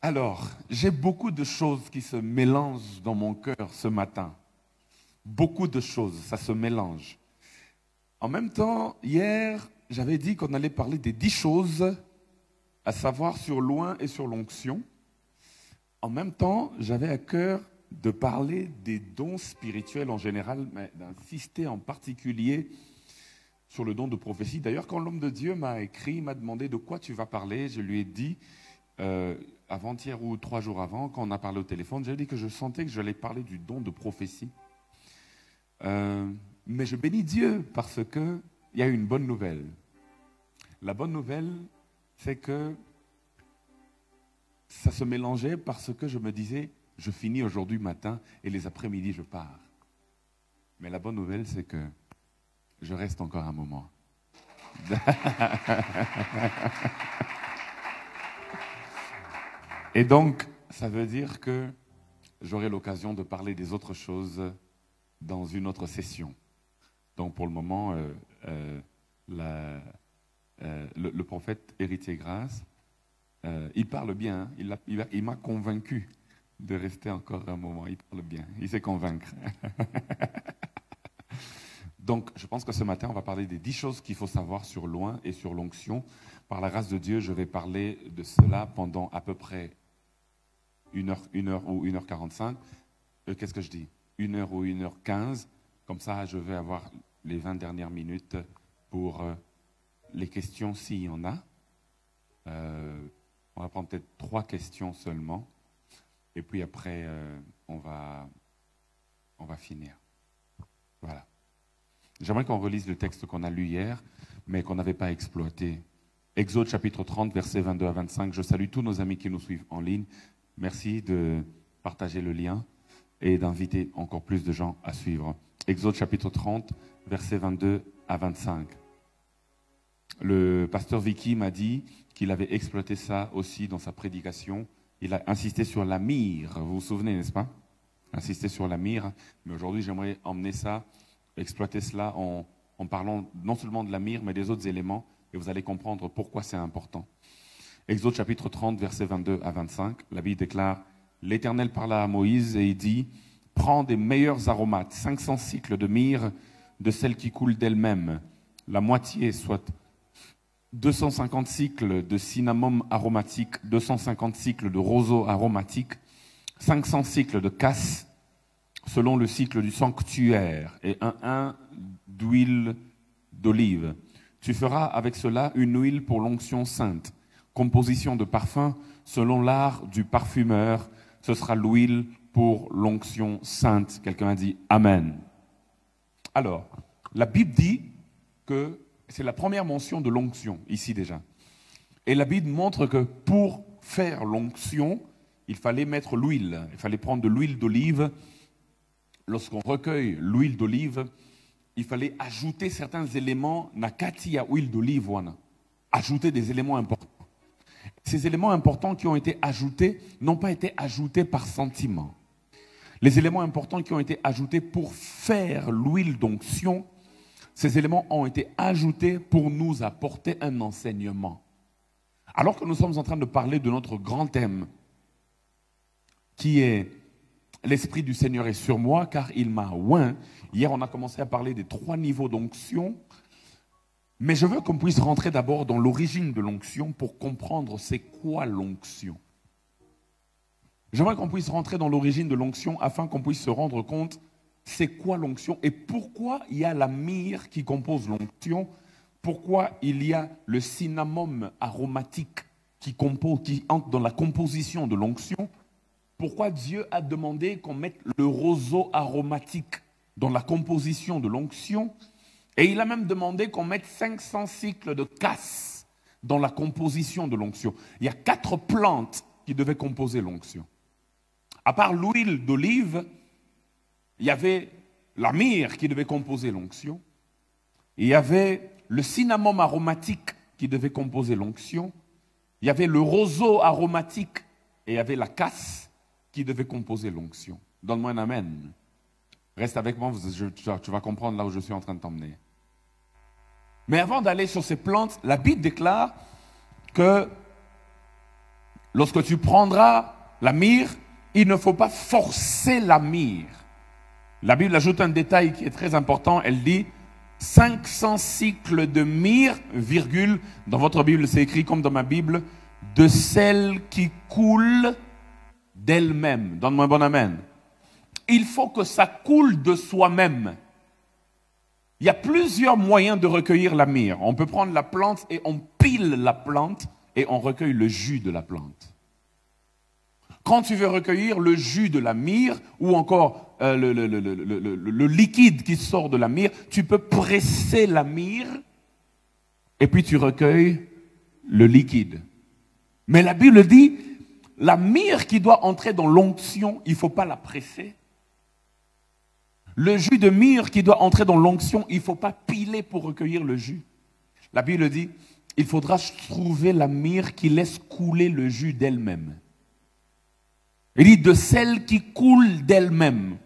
Alors, j'ai beaucoup de choses qui se mélangent dans mon cœur ce matin. Beaucoup de choses, ça se mélange. En même temps, hier, j'avais dit qu'on allait parler des 10 choses, à savoir sur loin et sur l'onction. En même temps, j'avais à cœur de parler des dons spirituels en général, mais d'insister en particulier sur le don de prophétie. D'ailleurs, quand l'homme de Dieu m'a écrit, il m'a demandé de quoi tu vas parler, je lui ai dit, avant-hier ou 3 jours avant, quand on a parlé au téléphone, j'ai dit que je sentais que j'allais parler du don de prophétie. Mais je bénis Dieu parce qu'il y a une bonne nouvelle. La bonne nouvelle, c'est que ça se mélangeait parce que je me disais, je finis aujourd'hui matin et les après-midi, je pars. Mais la bonne nouvelle, c'est que je reste encore un moment. Et donc, ça veut dire que j'aurai l'occasion de parler des autres choses dans une autre session. Donc, pour le moment, le prophète Héritier Grace, il parle bien, hein. Il m'a convaincu de rester encore un moment. Il parle bien, il sait convaincre. Donc, je pense que ce matin, on va parler des 10 choses qu'il faut savoir sur loin et sur l'onction. Par la grâce de Dieu, je vais parler de cela pendant à peu près 1 heure ou 1h45. Qu'est-ce que je dis 1 heure ou 1h15. Comme ça, je vais avoir les 20 dernières minutes pour les questions s'il y en a. On va prendre peut-être 3 questions seulement. Et puis après, on va finir. Voilà. J'aimerais qu'on relise le texte qu'on a lu hier, mais qu'on n'avait pas exploité. Exode chapitre 30, versets 22 à 25. Je salue tous nos amis qui nous suivent en ligne. Merci de partager le lien et d'inviter encore plus de gens à suivre. Exode chapitre 30, versets 22 à 25. Le pasteur Vicky m'a dit qu'il avait exploité ça aussi dans sa prédication. Il a insisté sur la myrrhe. Vous vous souvenez, n'est-ce pas? Insister sur la myrrhe. Mais aujourd'hui, j'aimerais emmener ça, exploiter cela en parlant non seulement de la myrrhe, mais des autres éléments. Et vous allez comprendre pourquoi c'est important. Exode chapitre 30, versets 22 à 25. La Bible déclare, l'Éternel parla à Moïse et il dit, prends des meilleurs aromates, 500 cycles de myrrhe, de celles qui coulent d'elles-mêmes, la moitié, soit 250 cycles de cinnamome aromatique, 250 cycles de roseau aromatique, 500 cycles de cassis, selon le cycle du sanctuaire, et un d'huile d'olive. Tu feras avec cela une huile pour l'onction sainte. Composition de parfum, selon l'art du parfumeur, ce sera l'huile pour l'onction sainte. Quelqu'un a dit Amen. Alors, la Bible dit que c'est la première mention de l'onction, ici déjà. Et la Bible montre que pour faire l'onction, il fallait mettre l'huile. Il fallait prendre de l'huile d'olive. Lorsqu'on recueille l'huile d'olive, il fallait ajouter certains éléments. Nakati à huile d'olive, ajouter des éléments importants. Ces éléments importants qui ont été ajoutés n'ont pas été ajoutés par sentiment. Les éléments importants qui ont été ajoutés pour faire l'huile d'onction, ces éléments ont été ajoutés pour nous apporter un enseignement. Alors que nous sommes en train de parler de notre grand thème, qui est l'Esprit du Seigneur est sur moi, car il m'a oint. Hier, on a commencé à parler des 3 niveaux d'onction. Mais je veux qu'on puisse rentrer d'abord dans l'origine de l'onction pour comprendre c'est quoi l'onction. J'aimerais qu'on puisse rentrer dans l'origine de l'onction afin qu'on puisse se rendre compte c'est quoi l'onction et pourquoi il y a la myrrhe qui compose l'onction, pourquoi il y a le cinnamome aromatique qui entre dans la composition de l'onction, pourquoi Dieu a demandé qu'on mette le roseau aromatique dans la composition de l'onction. Et il a même demandé qu'on mette 500 cycles de cassis dans la composition de l'onction. Il y a 4 plantes qui devaient composer l'onction. À part l'huile d'olive, il y avait la myrrhe qui devait composer l'onction. Il y avait le cinnamome aromatique qui devait composer l'onction. Il y avait le roseau aromatique et il y avait la cassis qui devait composer l'onction. Donne-moi un amen. Reste avec moi, tu vas comprendre là où je suis en train de t'emmener. Mais avant d'aller sur ces plantes, la Bible déclare que Lorsque tu prendras la myrrhe, il ne faut pas forcer la myrrhe. La Bible ajoute un détail qui est très important. Elle dit 500 cycles de myrrhe, virgule, dans votre Bible c'est écrit comme dans ma Bible, de celle qui coule d'elle-même. Donne-moi un bon amen. Il faut que ça coule de soi-même. Il y a plusieurs moyens de recueillir la myrrhe. On peut prendre la plante et on pile la plante et on recueille le jus de la plante. Quand tu veux recueillir le jus de la myrrhe ou encore le liquide qui sort de la myrrhe, tu peux presser la myrrhe et puis tu recueilles le liquide. Mais la Bible dit, la myrrhe qui doit entrer dans l'onction, il ne faut pas la presser. Le jus de myrrhe qui doit entrer dans l'onction, il ne faut pas piler pour recueillir le jus. La Bible dit, il faudra trouver la myrrhe qui laisse couler le jus d'elle-même. Il dit de celle qui coule d'elle-même.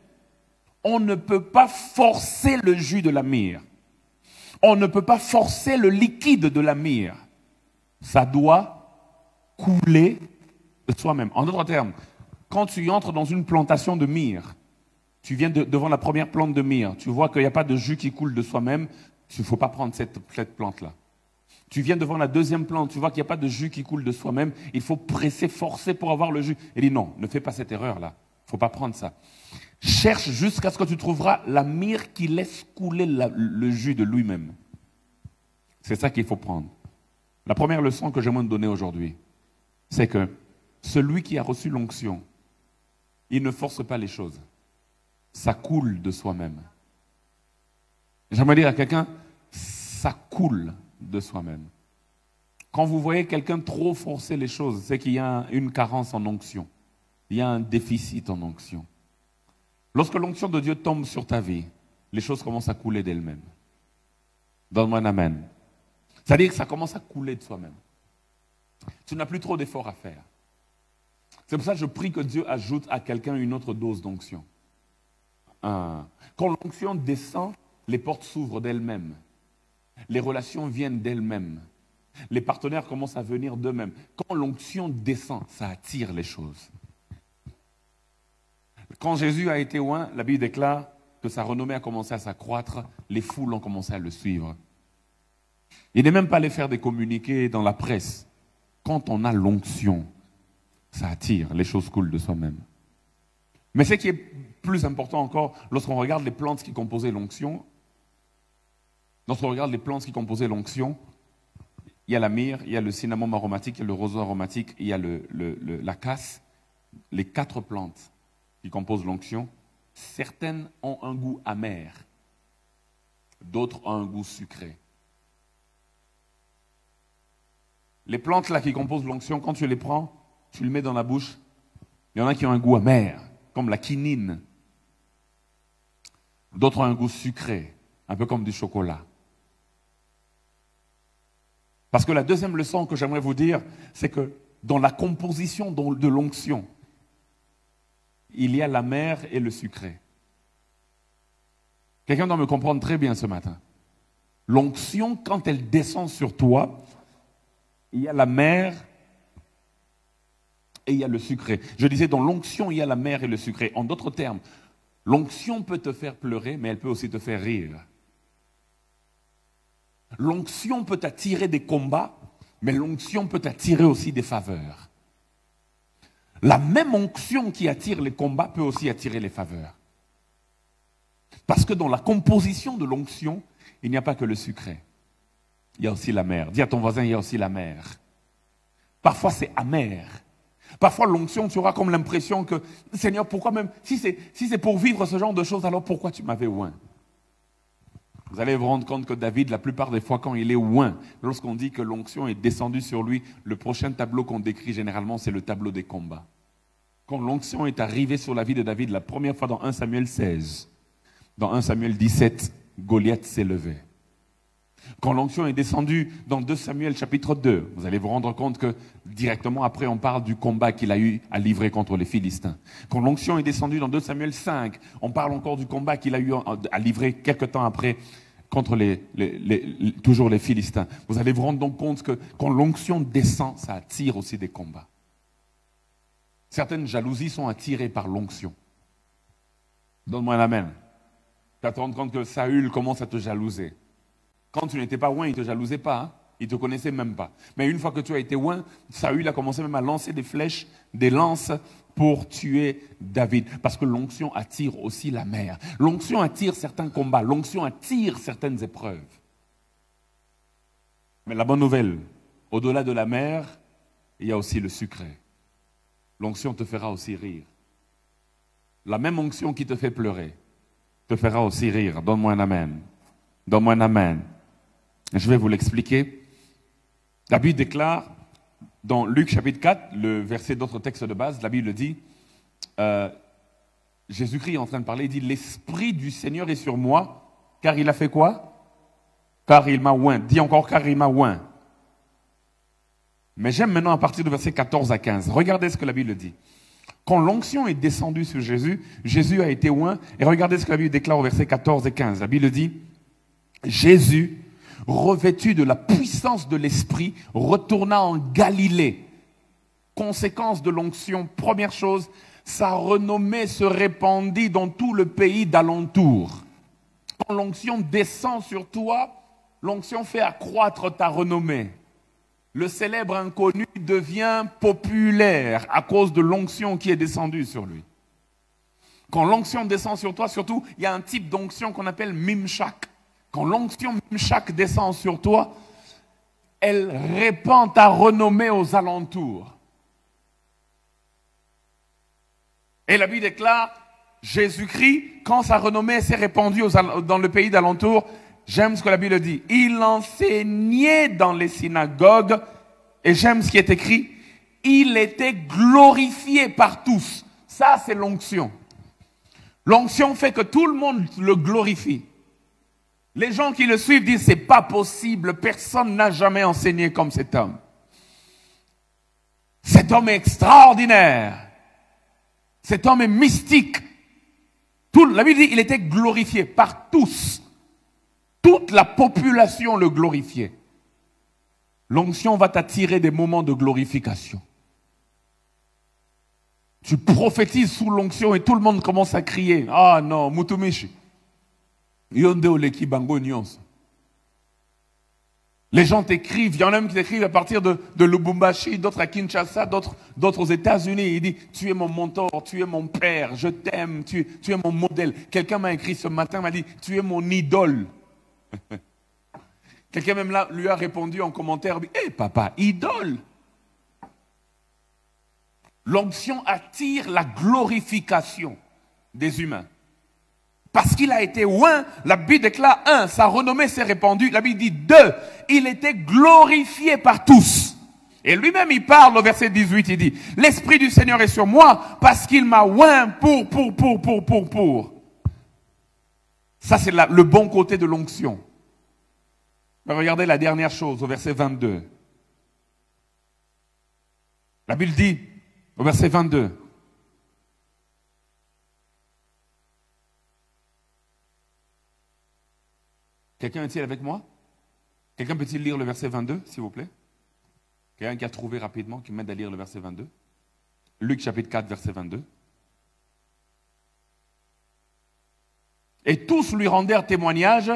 On ne peut pas forcer le jus de la myrrhe. On ne peut pas forcer le liquide de la myrrhe. Ça doit couler de soi-même. En d'autres termes, quand tu entres dans une plantation de myrrhe, tu viens devant la première plante de myrrhe, tu vois qu'il n'y a pas de jus qui coule de soi-même, il ne faut pas prendre cette plante-là. Tu viens devant la deuxième plante, tu vois qu'il n'y a pas de jus qui coule de soi-même, il faut presser, forcer pour avoir le jus. Il dit non, ne fais pas cette erreur-là, il ne faut pas prendre ça. Cherche jusqu'à ce que tu trouveras la myrrhe qui laisse couler le jus de lui-même. C'est ça qu'il faut prendre. La première leçon que j'aimerais te donner aujourd'hui, c'est que celui qui a reçu l'onction, il ne force pas les choses. Ça coule de soi-même. J'aimerais dire à quelqu'un, ça coule de soi-même. Quand vous voyez quelqu'un trop forcer les choses, c'est qu'il y a une carence en onction. Il y a un déficit en onction. Lorsque l'onction de Dieu tombe sur ta vie, les choses commencent à couler d'elles-mêmes. Donne-moi un amen. C'est-à-dire que ça commence à couler de soi-même. Tu n'as plus trop d'efforts à faire. C'est pour ça que je prie que Dieu ajoute à quelqu'un une autre dose d'onction. Quand l'onction descend, les portes s'ouvrent d'elles-mêmes. Les relations viennent d'elles-mêmes. Les partenaires commencent à venir d'eux-mêmes. Quand l'onction descend, ça attire les choses. Quand Jésus a été oint, la Bible déclare que sa renommée a commencé à s'accroître, les foules ont commencé à le suivre. Il n'est même pas allé faire des communiqués dans la presse. Quand on a l'onction, ça attire, les choses coulent de soi-même. Mais ce qui est plus important encore, lorsqu'on regarde les plantes qui composaient l'onction, il y a la myrrhe, il y a le cinnamome aromatique, il y a le roseau aromatique, il y a la casse. Les 4 plantes qui composent l'onction, certaines ont un goût amer, d'autres ont un goût sucré. Les plantes là qui composent l'onction, quand tu les prends, tu les mets dans la bouche, il y en a qui ont un goût amer, comme la quinine. D'autres ont un goût sucré, un peu comme du chocolat. Parce que la deuxième leçon que j'aimerais vous dire, c'est que dans la composition de l'onction, il y a l'amer et le sucré. Quelqu'un doit me comprendre très bien ce matin. L'onction, quand elle descend sur toi, il y a l'amer et il y a le sucré. Je disais, dans l'onction, il y a l'amer et le sucré. En d'autres termes, l'onction peut te faire pleurer, mais elle peut aussi te faire rire. L'onction peut t'attirer des combats, mais l'onction peut t'attirer aussi des faveurs. La même onction qui attire les combats peut aussi attirer les faveurs. Parce que dans la composition de l'onction, il n'y a pas que le sucré. Il y a aussi l'amer. Dis à ton voisin, il y a aussi l'amer. Parfois c'est amer. Parfois l'onction, tu auras comme l'impression que, Seigneur, pourquoi même, si c'est pour vivre ce genre de choses, alors pourquoi tu m'avais oint? Vous allez vous rendre compte que David, la plupart des fois, quand il est oint, lorsqu'on dit que l'onction est descendue sur lui, le prochain tableau qu'on décrit généralement, c'est le tableau des combats. Quand l'onction est arrivée sur la vie de David, la première fois dans 1 Samuel 16, dans 1 Samuel 17, Goliath s'est levé. Quand l'onction est descendue dans 2 Samuel chapitre 2, vous allez vous rendre compte que directement après on parle du combat qu'il a eu à livrer contre les Philistins. Quand l'onction est descendue dans 2 Samuel 5, on parle encore du combat qu'il a eu à livrer quelque temps après contre toujours les Philistins. Vous allez vous rendre donc compte que quand l'onction descend, ça attire aussi des combats. Certaines jalousies sont attirées par l'onction. Donne-moi un amen. Tu vas te rendre compte que Saül commence à te jalouser. Quand tu n'étais pas oint, il ne te jalousait pas. Hein? Il ne te connaissait même pas. Mais une fois que tu as été oint, Saül a commencé même à lancer des flèches, des lances pour tuer David. Parce que l'onction attire aussi la mer. L'onction attire certains combats. L'onction attire certaines épreuves. Mais la bonne nouvelle, au-delà de la mer, il y a aussi le sucré. L'onction te fera aussi rire. La même onction qui te fait pleurer te fera aussi rire. Donne-moi un amen. Donne-moi un amen. Je vais vous l'expliquer. La Bible déclare, dans Luc chapitre 4, le verset d'autres textes de base, la Bible dit, Jésus-Christ est en train de parler, il dit, l'Esprit du Seigneur est sur moi, car il a fait quoi? Car il m'a oint. Dis encore, car il m'a oint. Mais j'aime maintenant à partir du verset 14 à 15. Regardez ce que la Bible dit. Quand l'onction est descendue sur Jésus, Jésus a été oint. Et regardez ce que la Bible déclare au verset 14 et 15. La Bible dit, Jésus, revêtu de la puissance de l'Esprit, retourna en Galilée. Conséquence de l'onction, première chose, sa renommée se répandit dans tout le pays d'alentour. Quand l'onction descend sur toi, l'onction fait accroître ta renommée. Le célèbre inconnu devient populaire à cause de l'onction qui est descendue sur lui. Quand l'onction descend sur toi, surtout, il y a un type d'onction qu'on appelle mimshak. Quand l'onction mimshak descend sur toi, elle répand ta renommée aux alentours. Et la Bible déclare, Jésus-Christ, quand sa renommée s'est répandue dans le pays d'alentour, j'aime ce que la Bible dit. Il enseignait dans les synagogues, et j'aime ce qui est écrit, il était glorifié par tous. Ça, c'est l'onction. L'onction fait que tout le monde le glorifie. Les gens qui le suivent disent, c'est pas possible, personne n'a jamais enseigné comme cet homme. Cet homme est extraordinaire. Cet homme est mystique. La Bible dit, il était glorifié par tous. Toute la population le glorifiait. L'onction va t'attirer des moments de glorification. Tu prophétises sous l'onction et tout le monde commence à crier. Ah non, Mutumishi. Yonde oleki bango nyonso. Les gens t'écrivent, il y en a même qui t'écrivent à partir de Lubumbashi, d'autres à Kinshasa, d'autres aux États-Unis. Il dit, tu es mon mentor, tu es mon père, je t'aime, tu es mon modèle. Quelqu'un m'a écrit ce matin, m'a dit, tu es mon idole. Quelqu'un même là lui a répondu en commentaire, hé papa, idole. L'onction attire la glorification des humains. Parce qu'il a été oint, la Bible déclare 1, sa renommée s'est répandue. La Bible dit 2, il était glorifié par tous. Et lui-même il parle au verset 18, il dit, l'Esprit du Seigneur est sur moi parce qu'il m'a oint pour. Ça c'est le bon côté de l'onction. Regardez la dernière chose au verset 22. La Bible dit au verset 22. Quelqu'un est-il avec moi? Quelqu'un peut-il lire le verset 22, s'il vous plaît? Quelqu'un qui a trouvé rapidement, qui m'aide à lire le verset 22? Luc chapitre 4, verset 22. Et tous lui rendèrent témoignage.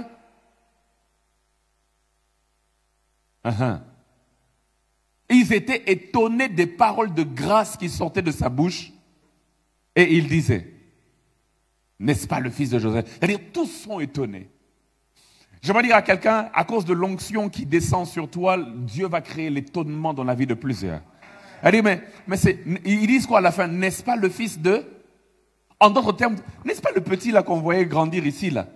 Ils étaient étonnés des paroles de grâce qui sortaient de sa bouche. Et ils disaient, n'est-ce pas le fils de Joseph? C'est-à-dire, tous sont étonnés. J'aimerais dire à quelqu'un, à cause de l'onction qui descend sur toi, Dieu va créer l'étonnement dans la vie de plusieurs. Elle dit, mais ils disent quoi à la fin? N'est-ce pas le fils de... En d'autres termes, n'est-ce pas le petit là qu'on voyait grandir ici là?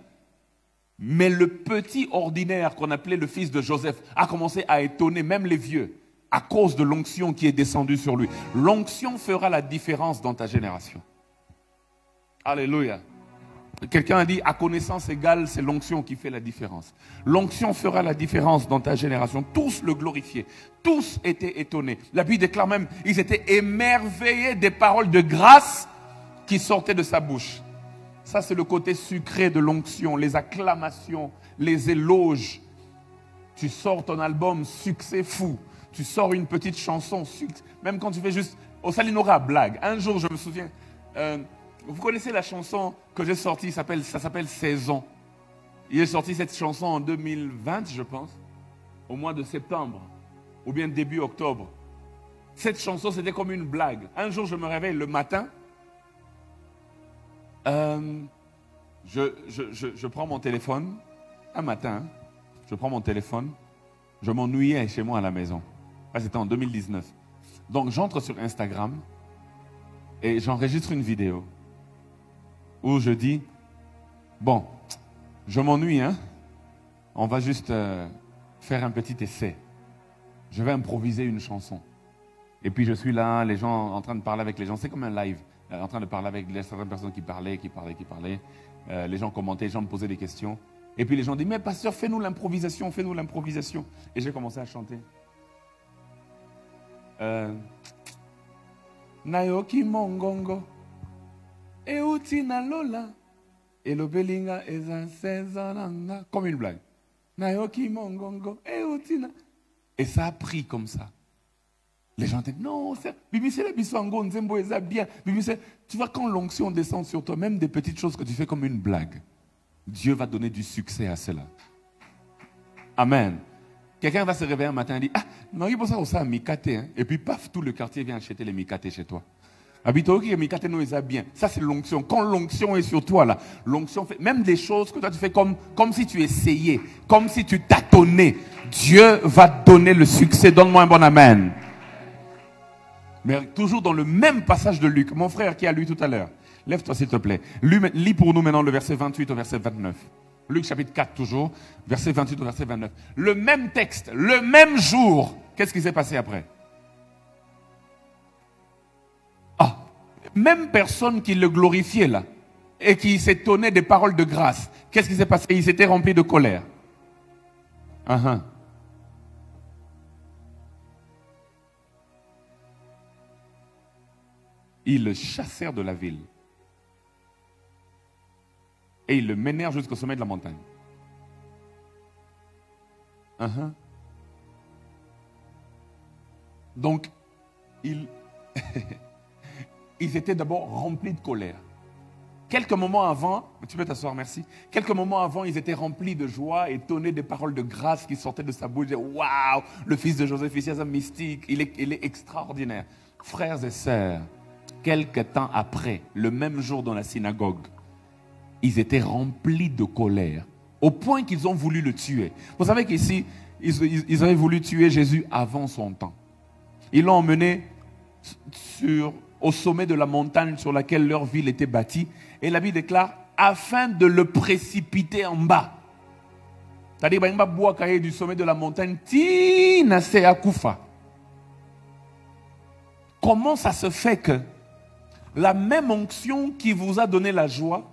Mais le petit ordinaire qu'on appelait le fils de Joseph a commencé à étonner même les vieux à cause de l'onction qui est descendue sur lui. L'onction fera la différence dans ta génération. Alléluia. Quelqu'un a dit, à connaissance égale, c'est l'onction qui fait la différence. L'onction fera la différence dans ta génération. Tous le glorifiaient. Tous étaient étonnés. La Bible déclare même, ils étaient émerveillés des paroles de grâce qui sortaient de sa bouche. Ça, c'est le côté sucré de l'onction, les acclamations, les éloges. Tu sors ton album, succès fou. Tu sors une petite chanson, même quand tu fais juste Au Salinora, blague. Un jour, je me souviens, vous connaissez la chanson que j'ai sortie, ça s'appelle Saison. Il est sorti cette chanson en 2020, je pense, au mois de septembre, ou bien début octobre. Cette chanson, c'était comme une blague. Un jour, je me réveille le matin, je prends mon téléphone, un matin, je prends mon téléphone, je m'ennuyais chez moi à la maison. C'était en 2019. Donc, j'entre sur Instagram et j'enregistre une vidéo où je dis, bon, je m'ennuie, hein? On va juste faire un petit essai. Je vais improviser une chanson. Et puis je suis là, les gens en train de parler avec les gens. C'est comme un live, en train de parler avec certaines personnes qui parlaient. Les gens commentaient, les gens me posaient des questions. Et puis les gens disent, mais pasteur, fais-nous l'improvisation. Et j'ai commencé à chanter. Nayoki mongongo, eutina lola. Et le belinga est un césaranga. Comme une blague. Nayoki mongongo, eutina. Et ça a pris comme ça. Les gens disent, non, Bibi, c'est la biswango, nzembo, eza bien. Bibi, tu vois, quand l'onction descend sur toi, même des petites choses que tu fais comme une blague, Dieu va donner du succès à cela. Amen. Quelqu'un va se réveiller un matin et dire, ah, non, il faut ça, mikate. Hein? Et puis, paf, tout le quartier vient acheter les mikate chez toi. Habito, mikate, non, eza bien. Ça, c'est l'onction. Quand l'onction est sur toi, là, l'onction fait même des choses que toi, tu fais comme si tu essayais, comme si tu tâtonnais. Dieu va donner le succès. Donne-moi un bon amen. Mais toujours dans le même passage de Luc. Mon frère qui a lu tout à l'heure. Lève-toi s'il te plaît. Lis pour nous maintenant le verset 28 au verset 29. Luc chapitre 4 toujours, verset 28 au verset 29. Le même texte, le même jour. Qu'est-ce qui s'est passé après? Ah, même personne qui le glorifiait là. Et qui s'étonnait des paroles de grâce. Qu'est-ce qui s'est passé? Il s'était rempli de colère. Ils le chassèrent de la ville. Et ils le menèrent jusqu'au sommet de la montagne. Donc, ils étaient d'abord remplis de colère. Quelques moments avant, tu peux t'asseoir, merci. Quelques moments avant, ils étaient remplis de joie, étonnés des paroles de grâce qui sortaient de sa bouche. Ils disaient, waouh, le fils de Joseph, ici, c'est un mystique, il est extraordinaire. Frères et sœurs, quelque temps après, le même jour dans la synagogue, ils étaient remplis de colère, au point qu'ils ont voulu le tuer. Vous savez qu'ici, ils avaient voulu tuer Jésus avant son temps. Ils l'ont emmené au sommet de la montagne sur laquelle leur ville était bâtie. Et la Bible déclare, afin de le précipiter en bas. C'est-à-dire, il va du sommet de la montagne, Tina se akufa. Comment ça se fait que la même onction qui vous a donné la joie,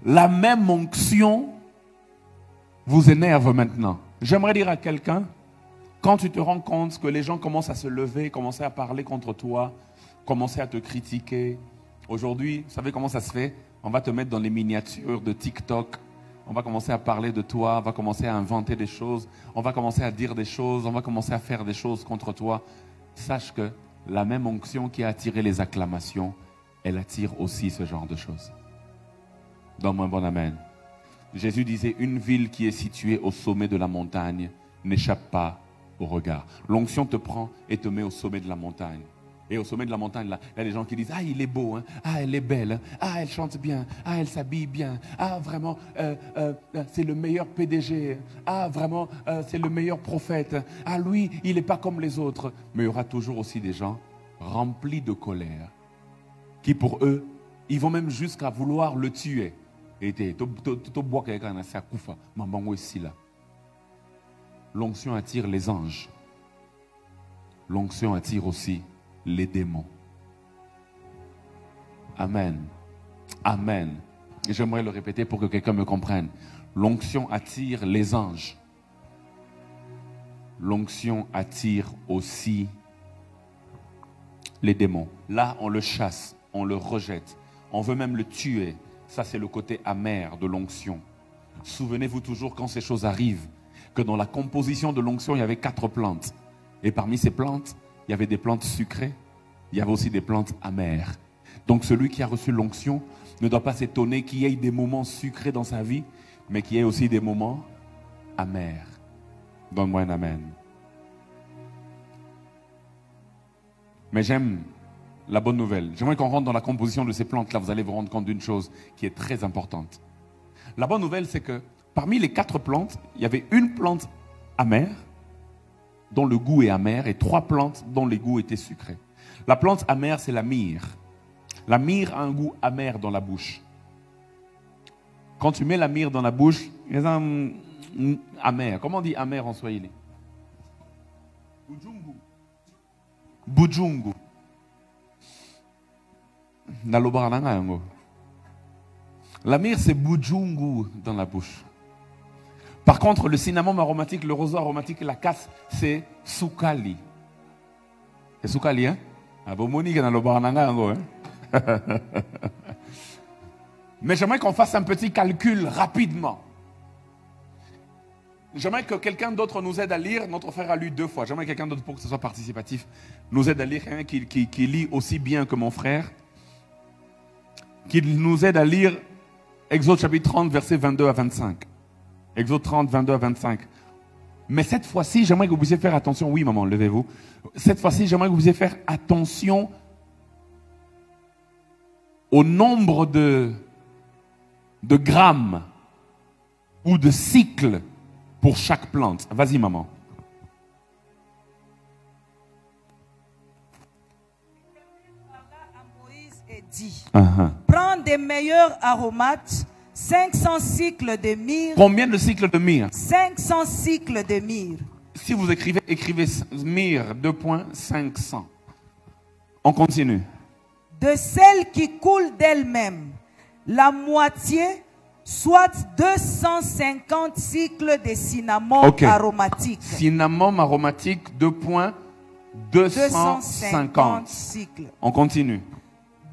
la même onction vous énerve maintenant? J'aimerais dire à quelqu'un, quand tu te rends compte que les gens commencent à se lever, commencer à parler contre toi, commencer à te critiquer. Aujourd'hui, vous savez comment ça se fait? On va te mettre dans les miniatures de TikTok. On va commencer à parler de toi, on va commencer à inventer des choses, on va commencer à dire des choses, on va commencer à faire des choses contre toi. Sache que la même onction qui a attiré les acclamations, elle attire aussi ce genre de choses. Donne-moi un bon amen. Jésus disait, une ville qui est située au sommet de la montagne n'échappe pas au regard. L'onction te prend et te met au sommet de la montagne. Et au sommet de la montagne, là, il y a des gens qui disent, ah, il est beau, hein? Ah, elle est belle, hein? Ah, elle chante bien, ah, elle s'habille bien, ah, vraiment, c'est le meilleur PDG, ah, vraiment, c'est le meilleur prophète, ah, lui, il n'est pas comme les autres. Mais il y aura toujours aussi des gens remplis de colère, qui pour eux, ils vont même jusqu'à vouloir le tuer. L'onction attire les anges. L'onction attire aussi les démons. Amen. Amen. Et j'aimerais le répéter pour que quelqu'un me comprenne. L'onction attire les anges. L'onction attire aussi les démons. Là, on le chasse, on le rejette. On veut même le tuer. Ça, c'est le côté amer de l'onction. Souvenez-vous toujours quand ces choses arrivent, que dans la composition de l'onction, il y avait 4 plantes. Et parmi ces plantes, il y avait des plantes sucrées, il y avait aussi des plantes amères. Donc celui qui a reçu l'onction ne doit pas s'étonner qu'il y ait des moments sucrés dans sa vie, mais qu'il y ait aussi des moments amers. Donne-moi un amen. Mais j'aime la bonne nouvelle. J'aimerais qu'on rentre dans la composition de ces plantes-là. Vous allez vous rendre compte d'une chose qui est très importante. La bonne nouvelle, c'est que parmi les 4 plantes, il y avait une plante amère, dont le goût est amer, et 3 plantes dont les goûts étaient sucrés. La plante amère, c'est la myrrhe. La myrrhe a un goût amer dans la bouche. Quand tu mets la myrrhe dans la bouche, il y a un amer. Comment on dit amer en swahili? Bujungu. Bujungu. La myrrhe, c'est bujungu dans la bouche. Par contre, le cinnamome aromatique, le roseau aromatique et la casse, c'est sukali. C'est sukali, hein? Mais j'aimerais qu'on fasse un petit calcul rapidement. J'aimerais que quelqu'un d'autre nous aide à lire. Notre frère a lu 2 fois. J'aimerais que quelqu'un d'autre, pour que ce soit participatif, nous aide à lire. Quelqu'un qui lit aussi bien que mon frère. Qui nous aide à lire Exode chapitre 30, versets 22 à 25. Exode 30, 22 à 25. Mais cette fois-ci, j'aimerais que vous puissiez faire attention. Oui, maman, levez-vous. Cette fois-ci, j'aimerais que vous puissiez faire attention au nombre de grammes ou de cycles pour chaque plante. Vas-y, maman. Moïse est dit, prends des meilleurs aromates, 500 cycles de myrrhe. Combien de cycles de myrrhe? 500 cycles de myrrhe. Si vous écrivez myrrhe, 500. On continue. De celles qui coulent d'elles-mêmes, la moitié, soit 250 cycles de cinnamome aromatique. Cinnamome aromatique, 250 cycles. On continue.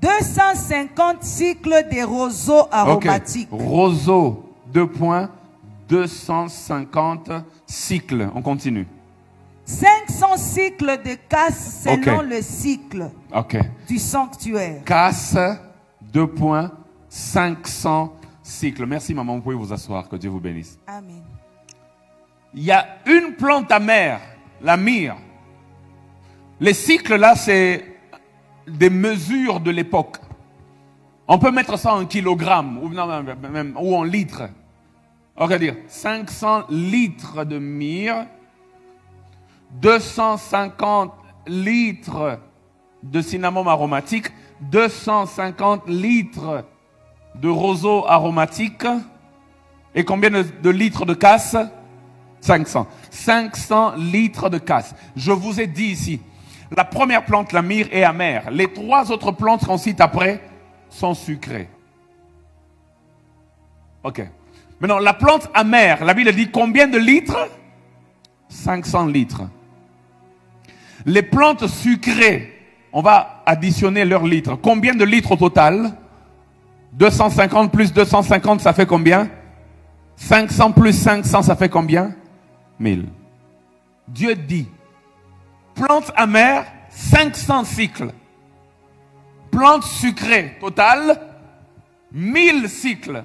250 cycles de roseaux aromatiques. Roseau, 250 cycles. On continue. 500 cycles de casse selon le cycle du sanctuaire. Casse, 500 cycles. Merci maman, vous pouvez vous asseoir. Que Dieu vous bénisse. Amen. Il y a une plante amère, la myrrhe. Les cycles là, c'est des mesures de l'époque. On peut mettre ça en kilogrammes ou en litres. On va dire 500 litres de myrrhe, 250 litres de cinnamome aromatique, 250 litres de roseau aromatique et combien de litres de casse? 500. 500 litres de casse. Je vous ai dit ici, la première plante, la myrrhe, est amère. Les 3 autres plantes qu'on cite après sont sucrées. Ok. Maintenant, la plante amère, la Bible dit combien de litres? 500 litres. Les plantes sucrées, on va additionner leurs litres. Combien de litres au total? 250 plus 250, ça fait combien? 500 plus 500, ça fait combien? 1000. Dieu dit, plante amère, 500 cycles. Plante sucrée, total, 1000 cycles.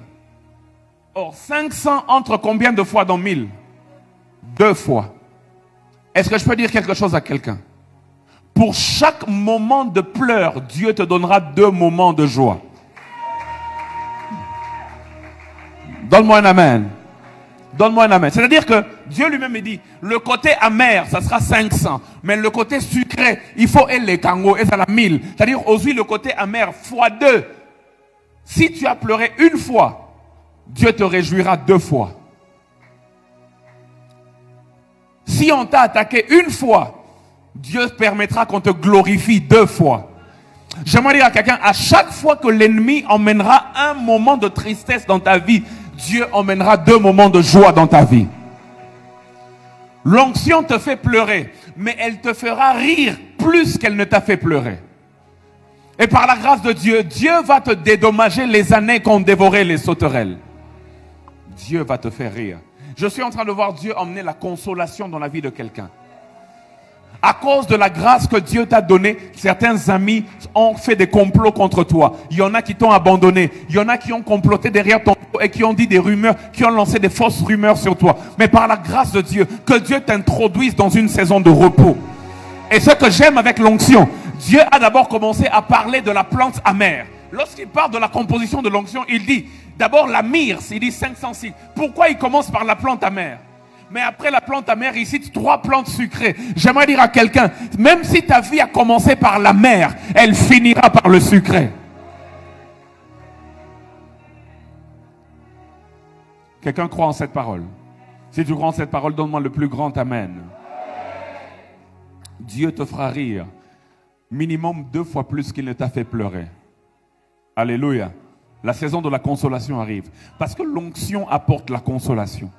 Or, 500 entre combien de fois dans 1000? 2 fois. Est-ce que je peux dire quelque chose à quelqu'un? Pour chaque moment de pleurs, Dieu te donnera 2 moments de joie. Donne-moi un amen. Donne-moi un amen. C'est-à-dire que Dieu lui-même me dit, le côté amer, ça sera 500. Mais le côté sucré, il faut les kango et ça la 1000. C'est-à-dire aujourd'hui le côté amer fois 2. Si tu as pleuré une fois, Dieu te réjouira 2 fois. Si on t'a attaqué une fois, Dieu permettra qu'on te glorifie 2 fois. J'aimerais dire à quelqu'un, à chaque fois que l'ennemi emmènera un moment de tristesse dans ta vie, Dieu emmènera 2 moments de joie dans ta vie. L'onction te fait pleurer, mais elle te fera rire plus qu'elle ne t'a fait pleurer. Et par la grâce de Dieu, Dieu va te dédommager les années qu'ont dévoré les sauterelles. Dieu va te faire rire. Je suis en train de voir Dieu emmener la consolation dans la vie de quelqu'un. À cause de la grâce que Dieu t'a donnée, certains amis ont fait des complots contre toi. Il y en a qui t'ont abandonné. Il y en a qui ont comploté derrière ton dos et qui ont dit des rumeurs, qui ont lancé des fausses rumeurs sur toi. Mais par la grâce de Dieu, que Dieu t'introduise dans une saison de repos. Et ce que j'aime avec l'onction, Dieu a d'abord commencé à parler de la plante amère. Lorsqu'il parle de la composition de l'onction, il dit d'abord la myrrhe, il dit 500 cycles. Pourquoi il commence par la plante amère? Mais après la plante amère, il cite 3 plantes sucrées. J'aimerais dire à quelqu'un, même si ta vie a commencé par la mer, elle finira par le sucré. Quelqu'un croit en cette parole? Si tu crois en cette parole, donne-moi le plus grand amen. Dieu te fera rire minimum 2 fois plus qu'il ne t'a fait pleurer. Alléluia. La saison de la consolation arrive. Parce que l'onction apporte la consolation.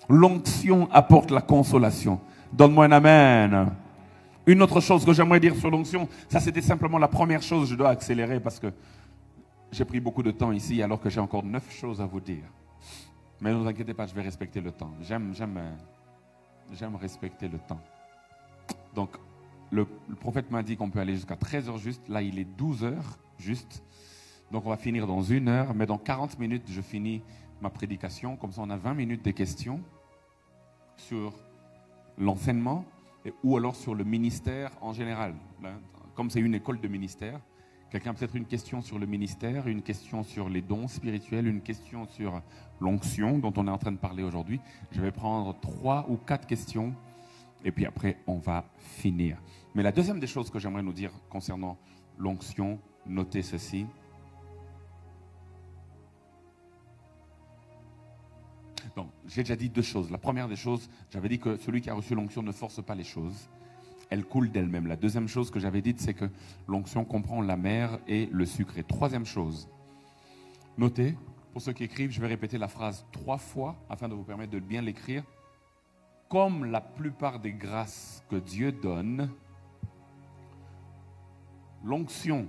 L'onction apporte la consolation. Donne-moi un amen. Une autre chose que j'aimerais dire sur l'onction, ça c'était simplement la première chose. Je dois accélérer parce que j'ai pris beaucoup de temps ici alors que j'ai encore 9 choses à vous dire. Mais ne vous inquiétez pas, je vais respecter le temps. J'aime respecter le temps. Donc, le prophète m'a dit qu'on peut aller jusqu'à 13h juste. Là, il est 12h juste. Donc, on va finir dans 1 heure. Mais dans 40 minutes, je finis ma prédication. Comme ça, on a 20 minutes de questions sur l'enseignement ou alors sur le ministère en général. Là, comme c'est une école de ministère, quelqu'un a peut-être une question sur le ministère, une question sur les dons spirituels, une question sur l'onction dont on est en train de parler aujourd'hui. Je vais prendre 3 ou 4 questions et puis après, on va finir. Mais la deuxième des choses que j'aimerais nous dire concernant l'onction, notez ceci. Donc, j'ai déjà dit 2 choses. La première des choses, j'avais dit que celui qui a reçu l'onction ne force pas les choses. Elle coule d'elle-même. La deuxième chose que j'avais dite, c'est que l'onction comprend la mer et le sucré. Troisième chose, notez, pour ceux qui écrivent, je vais répéter la phrase 3 fois afin de vous permettre de bien l'écrire. Comme la plupart des grâces que Dieu donne, l'onction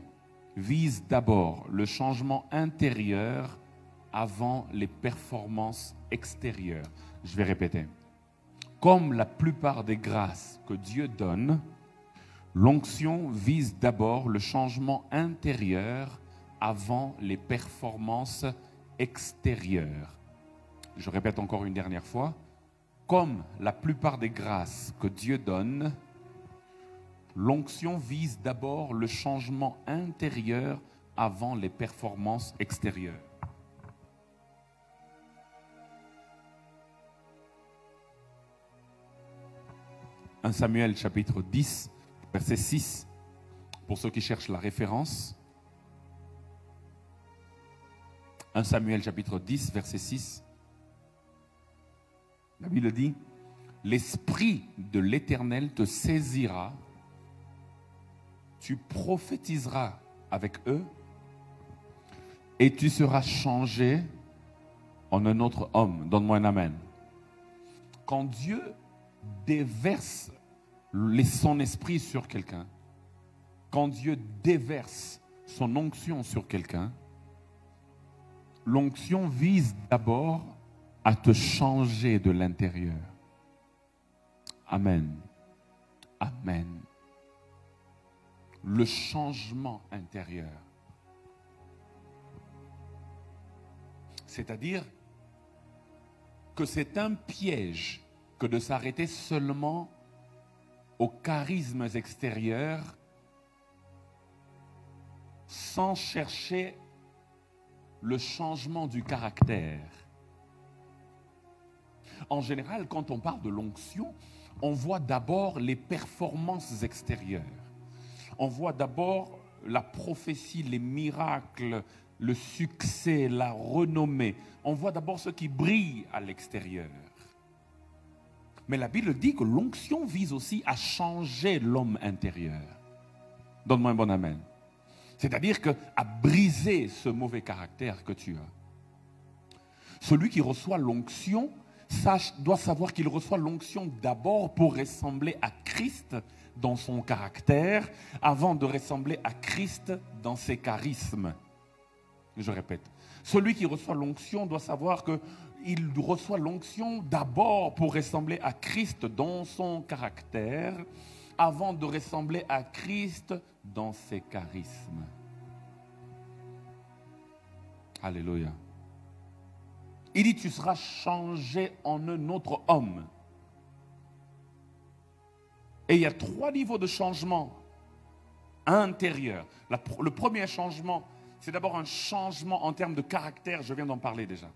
vise d'abord le changement intérieur avant les performances extérieures. Je vais répéter. Comme la plupart des grâces que Dieu donne, l'onction vise d'abord le changement intérieur avant les performances extérieures. Je répète encore une dernière fois. Comme la plupart des grâces que Dieu donne, l'onction vise d'abord le changement intérieur avant les performances extérieures. 1 Samuel chapitre 10, verset 6, pour ceux qui cherchent la référence. 1 Samuel chapitre 10, verset 6. La Bible dit, « L'Esprit de l'Éternel te saisira, tu prophétiseras avec eux, et tu seras changé en un autre homme. » Donne-moi un amen. Quand Dieu déverse son esprit sur quelqu'un, quand Dieu déverse son onction sur quelqu'un, l'onction vise d'abord à te changer de l'intérieur. Amen. Amen. Le changement intérieur. C'est-à-dire que c'est un piège que de s'arrêter seulement aux charismes extérieurs sans chercher le changement du caractère. En général, quand on parle de l'onction, on voit d'abord les performances extérieures. On voit d'abord la prophétie, les miracles, le succès, la renommée. On voit d'abord ce qui brille à l'extérieur. Mais la Bible dit que l'onction vise aussi à changer l'homme intérieur. Donne-moi un bon amen. C'est-à-dire à briser ce mauvais caractère que tu as. Celui qui reçoit l'onction doit savoir qu'il reçoit l'onction d'abord pour ressembler à Christ dans son caractère, avant de ressembler à Christ dans ses charismes. Je répète, celui qui reçoit l'onction doit savoir qu'il reçoit l'onction d'abord pour ressembler à Christ dans son caractère, avant de ressembler à Christ dans ses charismes. Alléluia. Il dit, tu seras changé en un autre homme. Et il y a 3 niveaux de changement intérieur. Le premier changement, c'est d'abord un changement en termes de caractère. Je viens d'en parler déjà.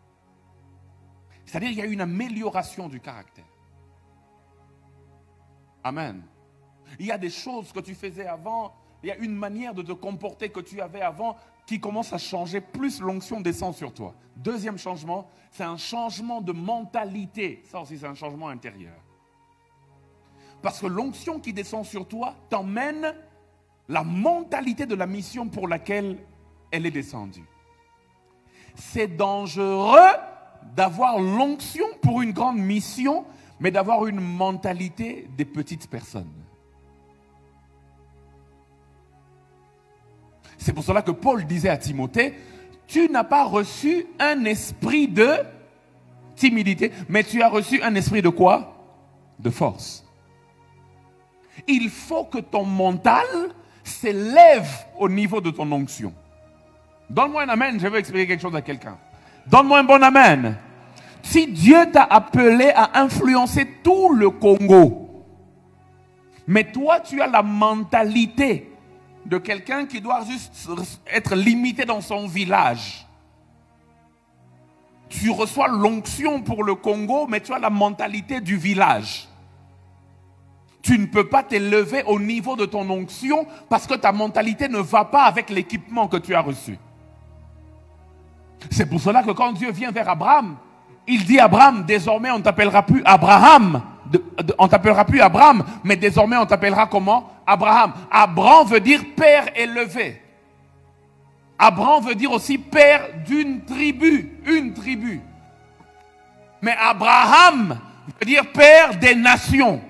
C'est-à-dire qu'il y a une amélioration du caractère. Amen. Il y a des choses que tu faisais avant, il y a une manière de te comporter que tu avais avant qui commence à changer, plus l'onction descend sur toi. Deuxième changement, c'est un changement de mentalité. Ça aussi, c'est un changement intérieur. Parce que l'onction qui descend sur toi t'emmène la mentalité de la mission pour laquelle elle est descendue. C'est dangereux d'avoir l'onction pour une grande mission, mais d'avoir une mentalité des petites personnes. C'est pour cela que Paul disait à Timothée, tu n'as pas reçu un esprit de timidité, mais tu as reçu un esprit de quoi? De force. Il faut que ton mental s'élève au niveau de ton onction. Donne-moi un amen, je veux expliquer quelque chose à quelqu'un. Donne-moi un bon amen. Si Dieu t'a appelé à influencer tout le Congo, mais toi tu as la mentalité de quelqu'un qui doit juste être limité dans son village. Tu reçois l'onction pour le Congo, mais tu as la mentalité du village. Tu ne peux pas t'élever au niveau de ton onction parce que ta mentalité ne va pas avec l'équipement que tu as reçu. C'est pour cela que quand Dieu vient vers Abraham, il dit à Abraham, désormais on ne t'appellera plus Abraham, on ne t'appellera plus Abraham, mais désormais on t'appellera comment? Abraham. Abraham veut dire père élevé. Abraham veut dire aussi père d'une tribu, une tribu. Mais Abraham veut dire père des nations.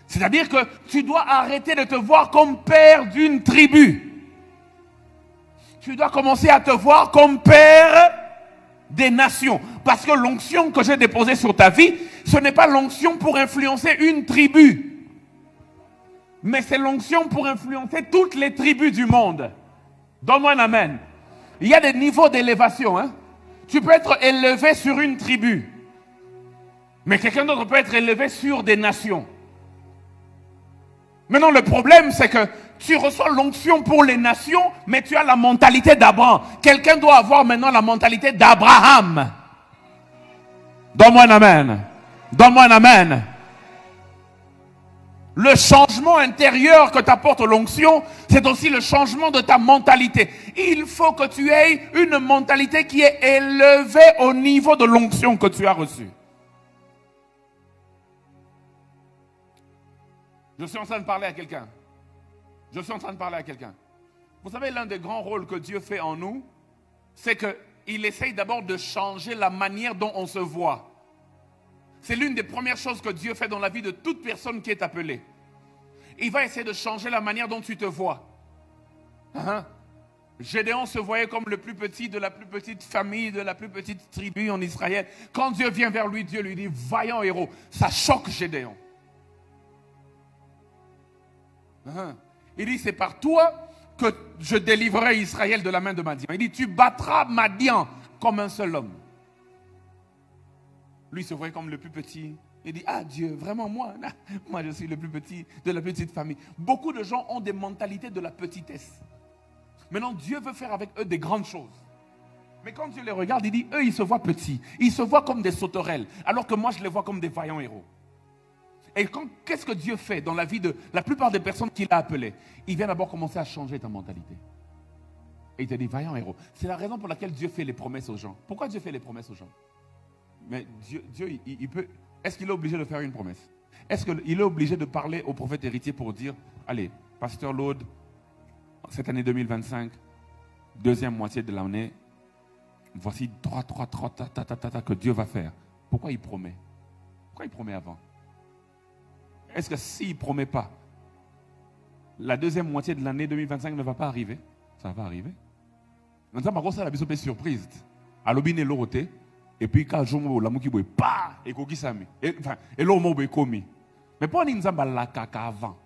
C'est-à-dire que tu dois arrêter de te voir comme père d'une tribu. Tu dois commencer à te voir comme père des nations. Parce que l'onction que j'ai déposée sur ta vie, ce n'est pas l'onction pour influencer une tribu. Mais c'est l'onction pour influencer toutes les tribus du monde. Donne-moi un amen. Il y a des niveaux d'élévation. Hein? Tu peux être élevé sur une tribu. Mais quelqu'un d'autre peut être élevé sur des nations. Maintenant, le problème, c'est que tu reçois l'onction pour les nations, mais tu as la mentalité d'Abraham. Quelqu'un doit avoir maintenant la mentalité d'Abraham. Donne-moi un amen. Donne-moi un amen. Le changement intérieur que t'apporte l'onction, c'est aussi le changement de ta mentalité. Il faut que tu aies une mentalité qui est élevée au niveau de l'onction que tu as reçue. Je suis en train de parler à quelqu'un. Je suis en train de parler à quelqu'un. Vous savez, l'un des grands rôles que Dieu fait en nous, c'est qu'il essaye d'abord de changer la manière dont on se voit. C'est l'une des premières choses que Dieu fait dans la vie de toute personne qui est appelée. Il va essayer de changer la manière dont tu te vois. Gédéon se voyait comme le plus petit de la plus petite famille, de la plus petite tribu en Israël. Quand Dieu vient vers lui, Dieu lui dit, vaillant héros. Ça choque Gédéon. Il dit, c'est par toi que je délivrerai Israël de la main de Madian. Il dit, tu battras Madian comme un seul homme. Lui se voyait comme le plus petit. Il dit, ah Dieu, vraiment moi je suis le plus petit de la petite famille. Beaucoup de gens ont des mentalités de la petitesse. Maintenant, Dieu veut faire avec eux des grandes choses. Mais quand Dieu les regarde, il dit, eux, ils se voient petits. Ils se voient comme des sauterelles, alors que moi, je les vois comme des vaillants héros. Et qu'est-ce que Dieu fait dans la vie de la plupart des personnes qu'il a appelées? Il vient d'abord commencer à changer ta mentalité. Et il te dit, vaillant héros. C'est la raison pour laquelle Dieu fait les promesses aux gens. Pourquoi Dieu fait les promesses aux gens? Mais Dieu il peut... Est-ce qu'il est obligé de faire une promesse? Est-ce qu'il est obligé de parler au prophète héritier pour dire, allez, pasteur Laude, cette année 2025, deuxième moitié de l'année, voici trois que Dieu va faire. Pourquoi il promet? Pourquoi il promet avant? Est-ce que s'il ne promet pas, la deuxième moitié de l'année 2025 ne va pas arriver? Ça va arriver. Maintenant, par contre, ça a surprise. À l'obine l'oroté, et puis quand je me la mouki boy, pa, et koki sami, et l'homme boy komi. Mais pourquoi il avant?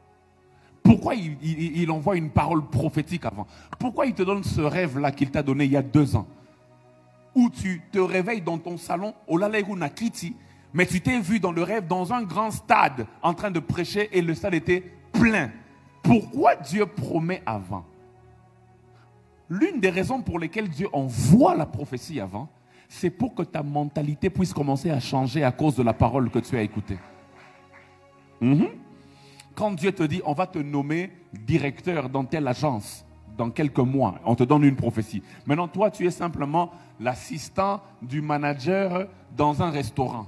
Pourquoi il envoie une parole prophétique avant? Pourquoi il te donne ce rêve-là qu'il t'a donné il y a 2 ans? Où tu te réveilles dans ton salon, mais tu t'es vu dans le rêve dans un grand stade en train de prêcher et le stade était plein. Pourquoi Dieu promet avant? L'une des raisons pour lesquelles Dieu envoie la prophétie avant, c'est pour que ta mentalité puisse commencer à changer à cause de la parole que tu as écoutée. Quand Dieu te dit, on va te nommer directeur dans telle agence, dans quelques mois, on te donne une prophétie. Maintenant, toi, tu es simplement l'assistant du manager dans un restaurant.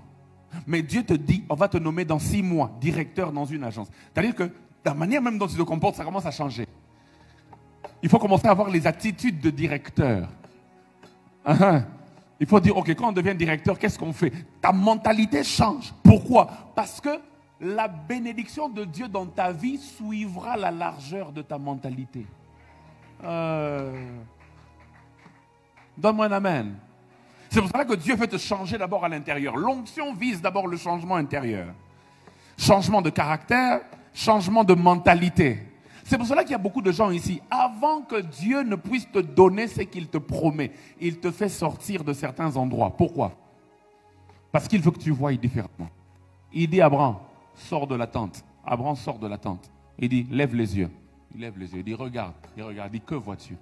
Mais Dieu te dit, on va te nommer dans 6 mois, directeur dans une agence. C'est-à-dire que la manière même dont tu te comportes, ça commence à changer. Il faut commencer à avoir les attitudes de directeur. Il faut dire, ok, quand on devient directeur, qu'est-ce qu'on fait? Ta mentalité change. Pourquoi? Parce que la bénédiction de Dieu dans ta vie suivra la largeur de ta mentalité. Donne-moi un amen. C'est pour ça que Dieu veut te changer d'abord à l'intérieur. L'onction vise d'abord le changement intérieur. Changement de caractère, changement de mentalité. C'est pour cela qu'il y a beaucoup de gens ici. Avant que Dieu ne puisse te donner ce qu'il te promet, il te fait sortir de certains endroits. Pourquoi? Parce qu'il veut que tu voies différemment. Il dit à Abraham, sors de la tente. Abraham sort de la tente. Il dit, lève les yeux. Il lève les yeux. Il dit, regarde. Il regarde. Il dit, que vois-tu?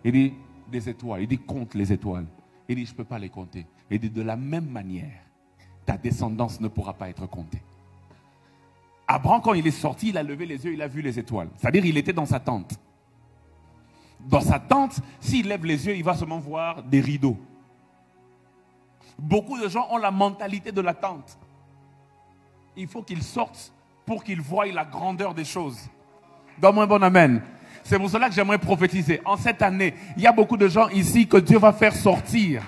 Il dit, des étoiles. Il dit, compte les étoiles. Il dit, je ne peux pas les compter. Il dit, de la même manière, ta descendance ne pourra pas être comptée. Abraham, quand il est sorti, il a levé les yeux, il a vu les étoiles. C'est-à-dire, il était dans sa tente. Dans sa tente, s'il lève les yeux, il va seulement voir des rideaux. Beaucoup de gens ont la mentalité de la tente. Il faut qu'ils sortent pour qu'ils voient la grandeur des choses. Donne-moi un bon amen. C'est pour cela que j'aimerais prophétiser. En cette année, il y a beaucoup de gens ici que Dieu va faire sortir.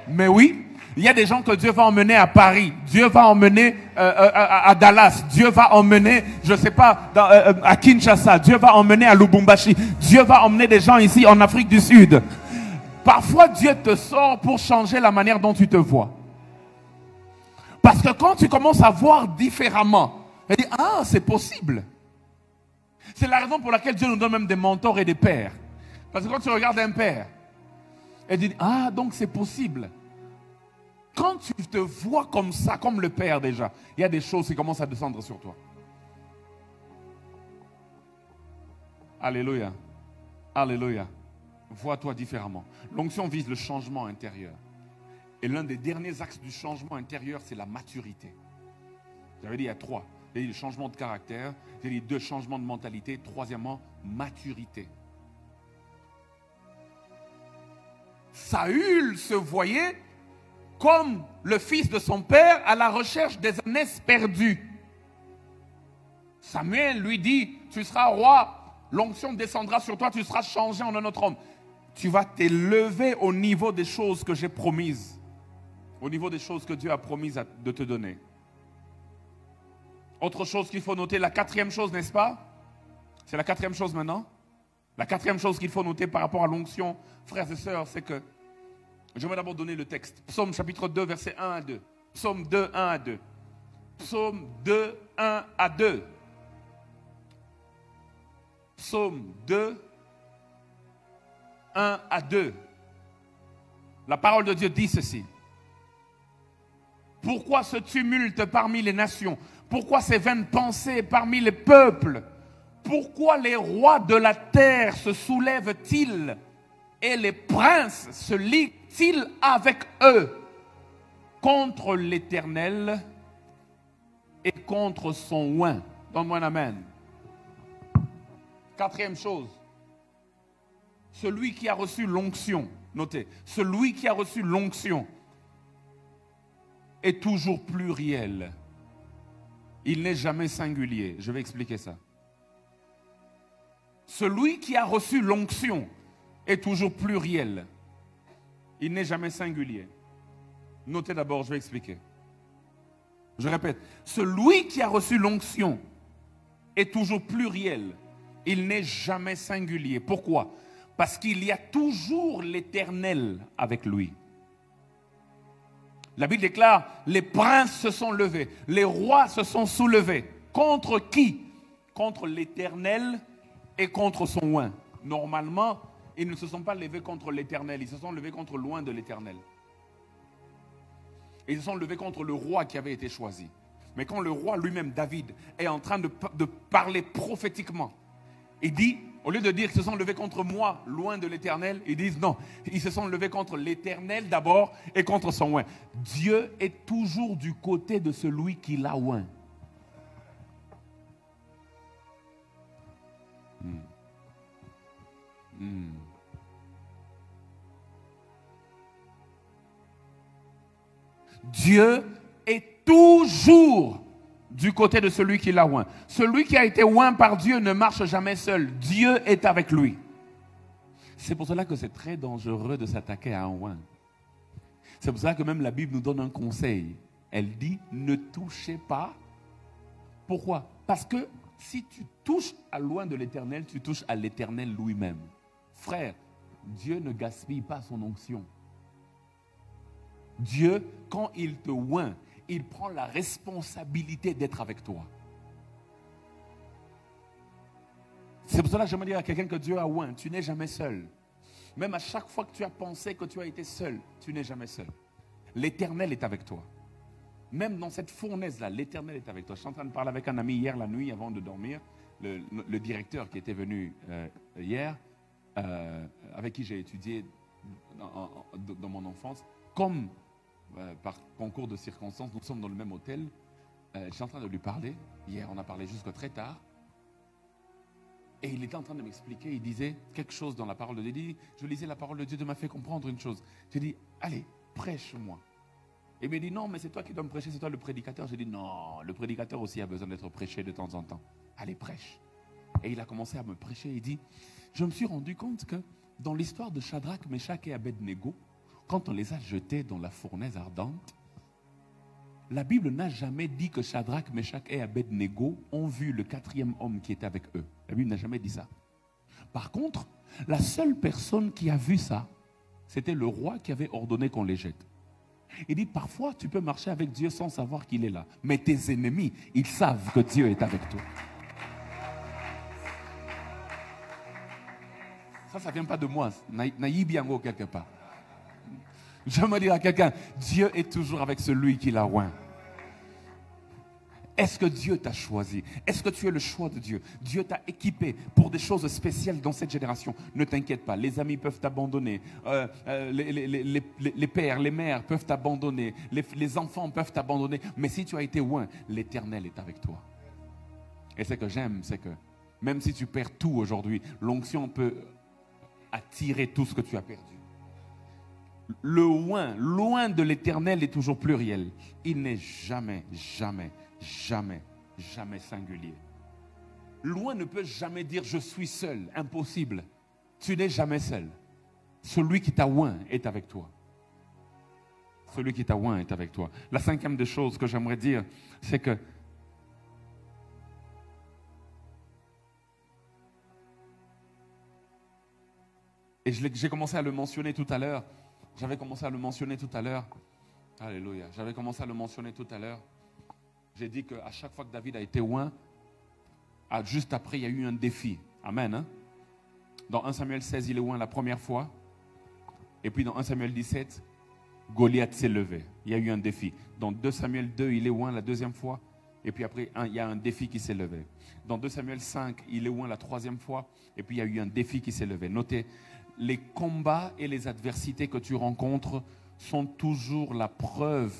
Mais oui, il y a des gens que Dieu va emmener à Paris. Dieu va emmener à Dallas. Dieu va emmener, je ne sais pas, à Kinshasa. Dieu va emmener à Lubumbashi. Dieu va emmener des gens ici en Afrique du Sud. Parfois, Dieu te sort pour changer la manière dont tu te vois. Parce que quand tu commences à voir différemment, tu dis, ah, c'est possible. C'est la raison pour laquelle Dieu nous donne même des mentors et des pères. Parce que quand tu regardes un père, et tu dis, ah, donc c'est possible. Quand tu te vois comme ça, comme le père déjà, il y a des choses qui commencent à descendre sur toi. Alléluia. Alléluia. Vois-toi différemment. L'onction vise le changement intérieur. Et l'un des derniers axes du changement intérieur, c'est la maturité. J'avais dit il y a 3. J'ai dit le changement de caractère. J'ai dit 2 changements de mentalité. 3e, maturité. Saül se voyait comme le fils de son père à la recherche des ânesses perdues. Samuel lui dit, tu seras roi, l'onction descendra sur toi, tu seras changé en un autre homme. Tu vas t'élever au niveau des choses que j'ai promises, au niveau des choses que Dieu a promis de te donner. Autre chose qu'il faut noter, la 4e chose, n'est-ce pas? C'est la 4e chose maintenant. La 4e chose qu'il faut noter par rapport à l'onction, frères et sœurs, c'est que je vais d'abord donner le texte. Psaume chapitre 2, versets 1 à 2. Psaume 2, 1 à 2. Psaume 2, 1 à 2. Psaume 2, 1 à 2. La parole de Dieu dit ceci. Pourquoi ce tumulte parmi les nations? Pourquoi ces vaines pensées parmi les peuples? Pourquoi les rois de la terre se soulèvent-ils et les princes se liguent-ils avec eux contre l'Éternel et contre son oint? Donne-moi un amen. 4e chose. Celui qui a reçu l'onction, notez, celui qui a reçu l'onction est toujours pluriel. Il n'est jamais singulier. Je vais expliquer ça. Celui qui a reçu l'onction est toujours pluriel. Il n'est jamais singulier. Notez d'abord, je vais expliquer. Je répète, celui qui a reçu l'onction est toujours pluriel. Il n'est jamais singulier. Pourquoi? Parce qu'il y a toujours l'Éternel avec lui. La Bible déclare, les princes se sont levés, les rois se sont soulevés. Contre qui? Contre l'Éternel et contre son oint. Normalement, ils ne se sont pas levés contre l'Éternel, ils se sont levés contre l'oint de l'Éternel. Ils se sont levés contre le roi qui avait été choisi. Mais quand le roi lui-même, David, est en train de parler prophétiquement, il dit, au lieu de dire qu'ils se sont levés contre moi, loin de l'Éternel, ils disent non, ils se sont levés contre l'Éternel d'abord et contre son oint. Dieu est toujours du côté de celui qui l'a oint. Dieu est toujours du côté de celui qui l'a oint. Celui qui a été oint par Dieu ne marche jamais seul. Dieu est avec lui. C'est pour cela que c'est très dangereux de s'attaquer à un oint. C'est pour cela que même la Bible nous donne un conseil. Elle dit, ne touchez pas. Pourquoi? Parce que si tu touches à l'oint de l'Éternel, tu touches à l'Éternel lui-même. Frère, Dieu ne gaspille pas son onction. Dieu, quand il te oint, il prend la responsabilité d'être avec toi. C'est pour cela que je me dis à quelqu'un que Dieu a oint, tu n'es jamais seul. Même à chaque fois que tu as pensé que tu as été seul, tu n'es jamais seul. L'Éternel est avec toi. Même dans cette fournaise-là, l'Éternel est avec toi. Je suis en train de parler avec un ami hier la nuit avant de dormir, le directeur qui était venu hier, avec qui j'ai étudié dans mon enfance, comme par concours de circonstances, nous sommes dans le même hôtel. Je suis en train de lui parler. Hier, on a parlé jusqu'à très tard. Et il était en train de m'expliquer, il disait quelque chose dans la parole de Dieu. Je lisais la parole de Dieu, Dieu m'a fait comprendre une chose. J'ai dit, allez, prêche-moi. Et il m'a dit, non, mais c'est toi qui dois me prêcher, c'est toi le prédicateur. J'ai dit, non, le prédicateur aussi a besoin d'être prêché de temps en temps. Allez, prêche. Et il a commencé à me prêcher. Il dit, je me suis rendu compte que dans l'histoire de Shadrach, Meshach et Abednego, quand on les a jetés dans la fournaise ardente, la Bible n'a jamais dit que Shadrach, Meshach et Abednego ont vu le quatrième homme qui était avec eux. La Bible n'a jamais dit ça. Par contre, la seule personne qui a vu ça, c'était le roi qui avait ordonné qu'on les jette. Il dit, parfois tu peux marcher avec Dieu sans savoir qu'il est là. Mais tes ennemis, ils savent que Dieu est avec toi. Ça ne vient pas de moi. Naïbiango quelque part. Je me dis à quelqu'un, Dieu est toujours avec celui qui l'a oint. Est-ce que Dieu t'a choisi? Est-ce que tu es le choix de Dieu? Dieu t'a équipé pour des choses spéciales dans cette génération. Ne t'inquiète pas, les amis peuvent t'abandonner, les pères, les mères peuvent t'abandonner, les enfants peuvent t'abandonner. Mais si tu as été oint, l'Éternel est avec toi. Et ce que j'aime, c'est que même si tu perds tout aujourd'hui, l'onction peut attirer tout ce que tu as perdu. Le oint, loin de l'Éternel est toujours pluriel. Il n'est jamais, jamais, jamais, jamais singulier. Loin ne peut jamais dire je suis seul. Impossible. Tu n'es jamais seul. Celui qui t'a oint est avec toi. Celui qui t'a oint est avec toi. La cinquième des choses que j'aimerais dire, c'est que et j'ai commencé à le mentionner tout à l'heure. J'avais commencé à le mentionner tout à l'heure. Alléluia. J'avais commencé à le mentionner tout à l'heure. J'ai dit qu'à chaque fois que David a été oint, juste après, il y a eu un défi. Amen. Hein? Dans 1 Samuel 16, il est oint la première fois. Et puis dans 1 Samuel 17, Goliath s'est levé. Il y a eu un défi. Dans 2 Samuel 2, il est oint la deuxième fois. Et puis après, il y a un défi qui s'est levé. Dans 2 Samuel 5, il est oint la troisième fois. Et puis il y a eu un défi qui s'est levé. Notez, les combats et les adversités que tu rencontres sont toujours la preuve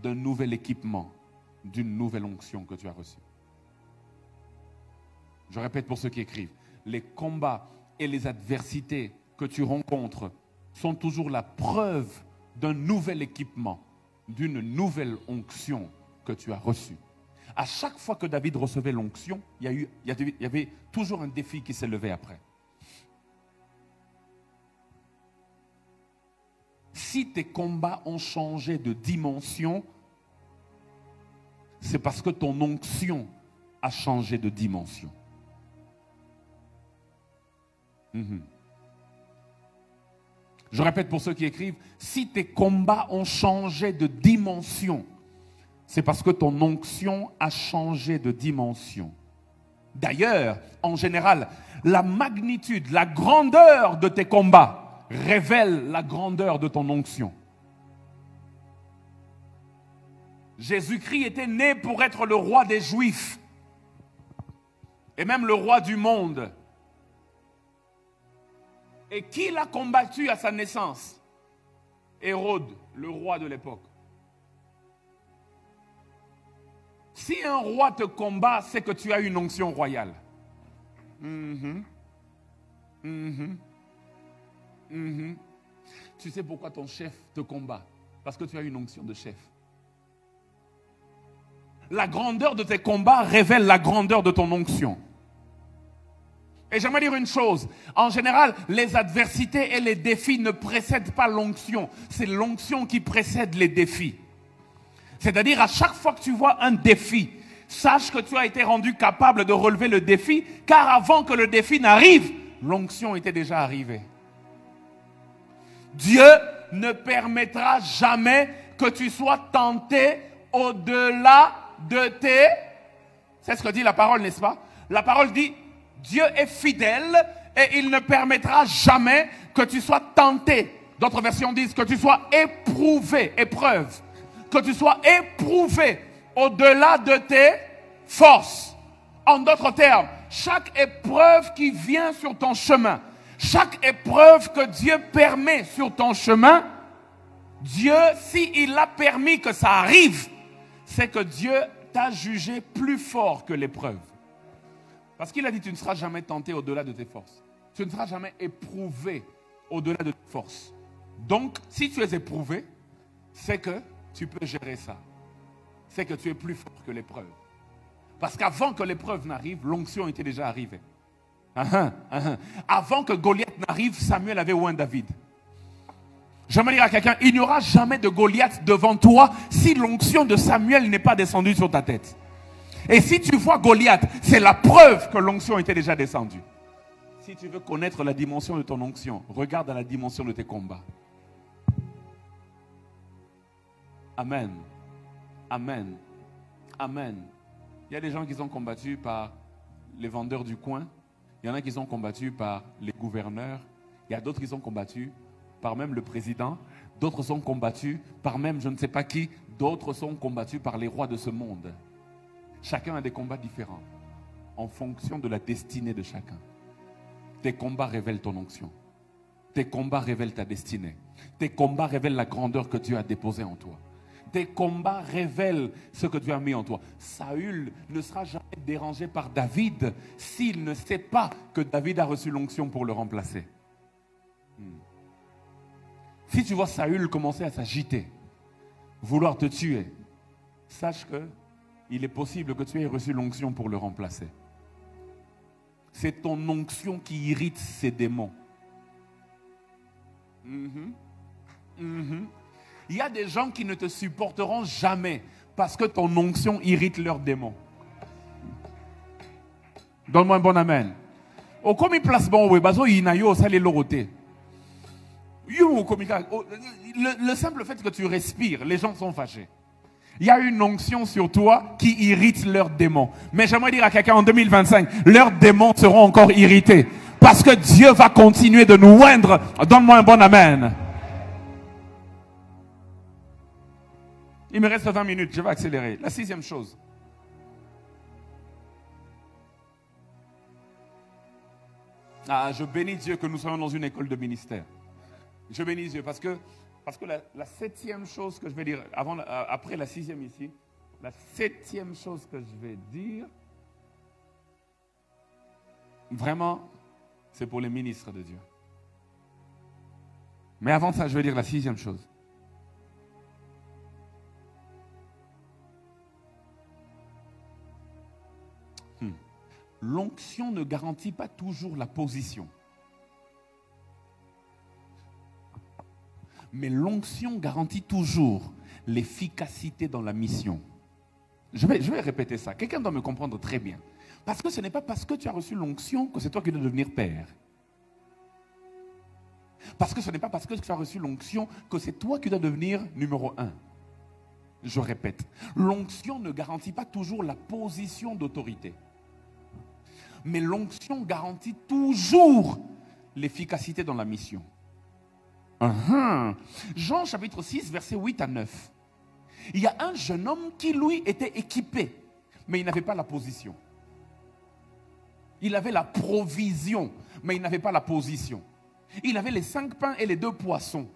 d'un nouvel équipement, d'une nouvelle onction que tu as reçue. Je répète pour ceux qui écrivent. Les combats et les adversités que tu rencontres sont toujours la preuve d'un nouvel équipement, d'une nouvelle onction que tu as reçue. À chaque fois que David recevait l'onction, il y avait toujours un défi qui s'est levé après. Si tes combats ont changé de dimension, c'est parce que ton onction a changé de dimension. Je répète pour ceux qui écrivent, si tes combats ont changé de dimension, c'est parce que ton onction a changé de dimension. D'ailleurs, en général, la magnitude, la grandeur de tes combats révèle la grandeur de ton onction. Jésus-Christ était né pour être le roi des Juifs et même le roi du monde. Et qui l'a combattu à sa naissance? Hérode, le roi de l'époque. Si un roi te combat, c'est que tu as une onction royale. Tu sais pourquoi ton chef te combat? Parce que tu as une onction de chef. La grandeur de tes combats révèle la grandeur de ton onction. Et j'aimerais dire une chose. En général, les adversités et les défis ne précèdent pas l'onction. C'est l'onction qui précède les défis. C'est-à-dire, à chaque fois que tu vois un défi, sache que tu as été rendu capable de relever le défi, car avant que le défi n'arrive, l'onction était déjà arrivée. Dieu ne permettra jamais que tu sois tenté au-delà de tes... C'est ce que dit la parole, n'est-ce pas? La parole dit, Dieu est fidèle et il ne permettra jamais que tu sois tenté. D'autres versions disent que tu sois éprouvé, épreuve. Que tu sois éprouvé au-delà de tes forces. En d'autres termes, chaque épreuve qui vient sur ton chemin, chaque épreuve que Dieu permet sur ton chemin, Dieu, s'il a permis que ça arrive, c'est que Dieu t'a jugé plus fort que l'épreuve. Parce qu'il a dit, tu ne seras jamais tenté au-delà de tes forces. Tu ne seras jamais éprouvé au-delà de tes forces. Donc, si tu es éprouvé, c'est que tu peux gérer ça. C'est que tu es plus fort que l'épreuve. Parce qu'avant que l'épreuve n'arrive, l'onction était déjà arrivée. Avant que Goliath n'arrive, Samuel avait oint David. J'aimerais dire à quelqu'un, il n'y aura jamais de Goliath devant toi si l'onction de Samuel n'est pas descendue sur ta tête. Et si tu vois Goliath, c'est la preuve que l'onction était déjà descendue. Si tu veux connaître la dimension de ton onction, regarde à la dimension de tes combats. Amen. Amen. Amen. Il y a des gens qui sont combattus par les vendeurs du coin. Il y en a qui sont combattus par les gouverneurs. Il y a d'autres qui sont combattus par même le président. D'autres sont combattus par même je ne sais pas qui. D'autres sont combattus par les rois de ce monde. Chacun a des combats différents en fonction de la destinée de chacun. Tes combats révèlent ton onction. Tes combats révèlent ta destinée. Tes combats révèlent la grandeur que Dieu a déposée en toi. Tes combats révèlent ce que Dieu a mis en toi. Saül ne sera jamais dérangé par David s'il ne sait pas que David a reçu l'onction pour le remplacer. Si tu vois Saül commencer à s'agiter, vouloir te tuer, sache que il est possible que tu aies reçu l'onction pour le remplacer. C'est ton onction qui irrite ces démons. Il y a des gens qui ne te supporteront jamais parce que ton onction irrite leurs démons. Donne-moi un bon amen. Comme il place bon, le simple fait que tu respires, les gens sont fâchés. Il y a une onction sur toi qui irrite leurs démons. Mais j'aimerais dire à quelqu'un en 2025, leurs démons seront encore irrités. Parce que Dieu va continuer de nous oindre. Donne-moi un bon amen. Il me reste 20 minutes, je vais accélérer. La 6e chose. Je bénis Dieu que nous soyons dans une école de ministère. Je bénis Dieu parce que la 7e chose que je vais dire, après la 6e ici, la 7e chose que je vais dire, vraiment, c'est pour les ministres de Dieu. Mais avant ça, je vais dire la 6e chose. L'onction ne garantit pas toujours la position. Mais l'onction garantit toujours l'efficacité dans la mission. Je vais répéter ça. Quelqu'un doit me comprendre très bien. Parce que ce n'est pas parce que tu as reçu l'onction que c'est toi qui dois devenir père. Parce que ce n'est pas parce que tu as reçu l'onction que c'est toi qui dois devenir numéro 1. Je répète, l'onction ne garantit pas toujours la position d'autorité. Mais l'onction garantit toujours l'efficacité dans la mission. Jean chapitre 6, versets 8 à 9. Il y a un jeune homme qui, lui, était équipé, mais il n'avait pas la position. Il avait la provision, mais il n'avait pas la position. Il avait les 5 pains et les 2 poissons,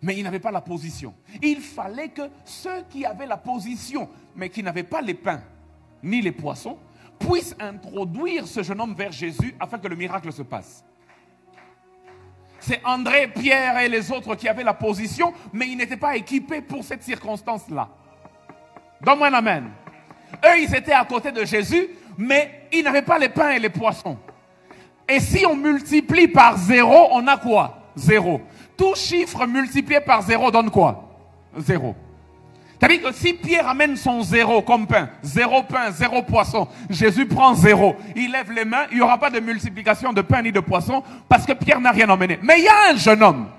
mais il n'avait pas la position. Il fallait que ceux qui avaient la position, mais qui n'avaient pas les pains ni les poissons, puissent introduire ce jeune homme vers Jésus afin que le miracle se passe. C'est André, Pierre et les autres qui avaient la position, mais ils n'étaient pas équipés pour cette circonstance-là. Donne-moi un amen. Eux, ils étaient à côté de Jésus, mais ils n'avaient pas les pains et les poissons. Et si on multiplie par 0, on a quoi? 0. Tout chiffre multiplié par 0 donne quoi? 0. C'est-à-dire que si Pierre amène son 0 comme pain, 0 pain, 0 poisson, Jésus prend 0, il lève les mains, il n'y aura pas de multiplication de pain ni de poisson parce que Pierre n'a rien emmené. Mais il y a un jeune homme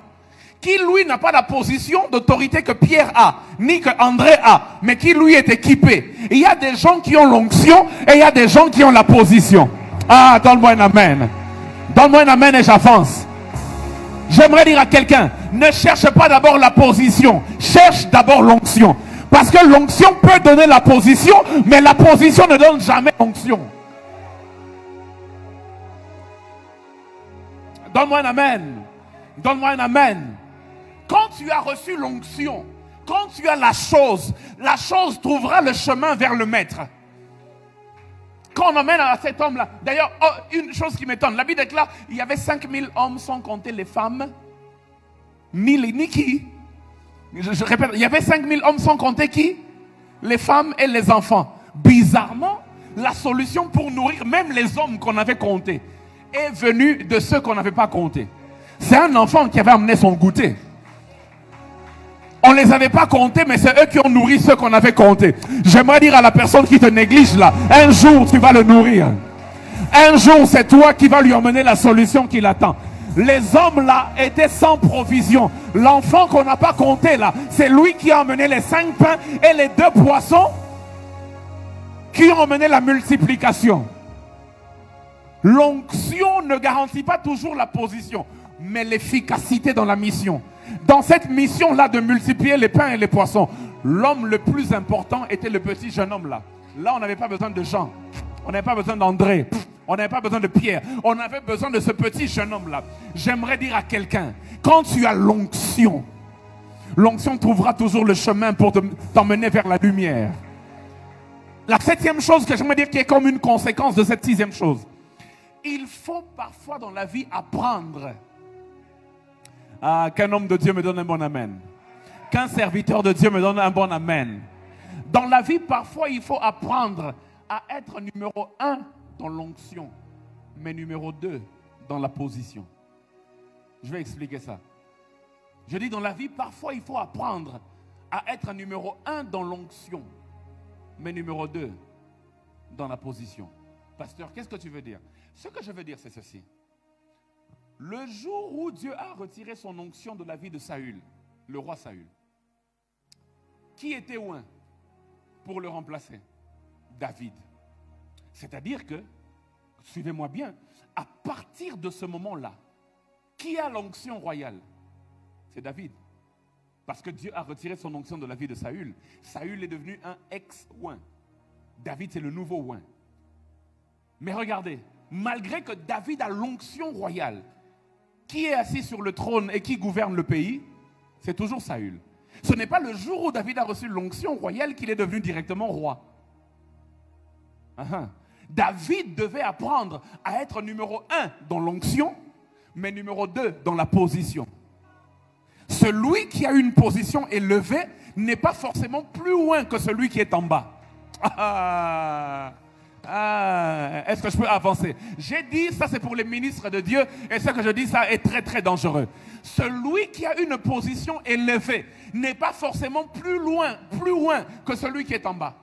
qui, lui, n'a pas la position d'autorité que Pierre a, ni que André a, mais qui, lui, est équipé. Il y a des gens qui ont l'onction et il y a des gens qui ont la position. Ah, donne-moi un amen. Donne-moi un amen et j'avance. J'aimerais dire à quelqu'un, ne cherche pas d'abord la position, cherche d'abord l'onction. Parce que l'onction peut donner la position, mais la position ne donne jamais l'onction. Donne-moi un amen. Donne-moi un amen. Quand tu as reçu l'onction, quand tu as la chose trouvera le chemin vers le maître. Quand on emmène à cet homme-là, d'ailleurs, une chose qui m'étonne, la Bible déclare, il y avait 5000 hommes sans compter les femmes, ni qui. Je répète, il y avait 5000 hommes sans compter qui? Les femmes et les enfants. Bizarrement, la solution pour nourrir même les hommes qu'on avait comptés est venue de ceux qu'on n'avait pas comptés. C'est un enfant qui avait amené son goûter. On ne les avait pas comptés, mais c'est eux qui ont nourri ceux qu'on avait comptés. J'aimerais dire à la personne qui te néglige là, un jour tu vas le nourrir. Un jour c'est toi qui vas lui emmener la solution qu'il attend. Les hommes là étaient sans provision. L'enfant qu'on n'a pas compté là, c'est lui qui a emmené les 5 pains et les 2 poissons qui ont emmené la multiplication. L'onction ne garantit pas toujours la position, mais l'efficacité dans la mission. Dans cette mission-là de multiplier les pains et les poissons, l'homme le plus important était le petit jeune homme là. Là, on n'avait pas besoin de Jean. On n'avait pas besoin d'André. On n'avait pas besoin de Pierre. On avait besoin de ce petit jeune homme là. J'aimerais dire à quelqu'un, quand tu as l'onction, l'onction trouvera toujours le chemin pour t'emmener vers la lumière. La 7e chose que j'aimerais dire qui est comme une conséquence de cette 6e chose. Il faut parfois dans la vie apprendre. Qu'un homme de Dieu me donne un bon amen. Qu'un serviteur de Dieu me donne un bon amen. Dans la vie, parfois, il faut apprendre à être numéro 1 dans l'onction, mais numéro 2 dans la position. Je vais expliquer ça. Je dis dans la vie, parfois, il faut apprendre à être numéro 1 dans l'onction, mais numéro 2 dans la position. Pasteur, qu'est-ce que tu veux dire? Ce que je veux dire, c'est ceci. Le jour où Dieu a retiré son onction de la vie de Saül, le roi Saül, qui était oint pour le remplacer? David. C'est-à-dire que, suivez-moi bien, à partir de ce moment-là, qui a l'onction royale? C'est David. Parce que Dieu a retiré son onction de la vie de Saül. Saül est devenu un ex-oint. David, c'est le nouveau oint. Mais regardez, malgré que David a l'onction royale, qui est assis sur le trône et qui gouverne le pays? C'est toujours Saül. Ce n'est pas le jour où David a reçu l'onction royale qu'il est devenu directement roi. David devait apprendre à être numéro 1 dans l'onction, mais numéro 2 dans la position. Celui qui a une position élevée n'est pas forcément plus loin que celui qui est en bas. Est-ce que je peux avancer? J'ai dit, ça c'est pour les ministres de Dieu, et ce que je dis, ça est très très dangereux. Celui qui a une position élevée n'est pas forcément plus loin que celui qui est en bas.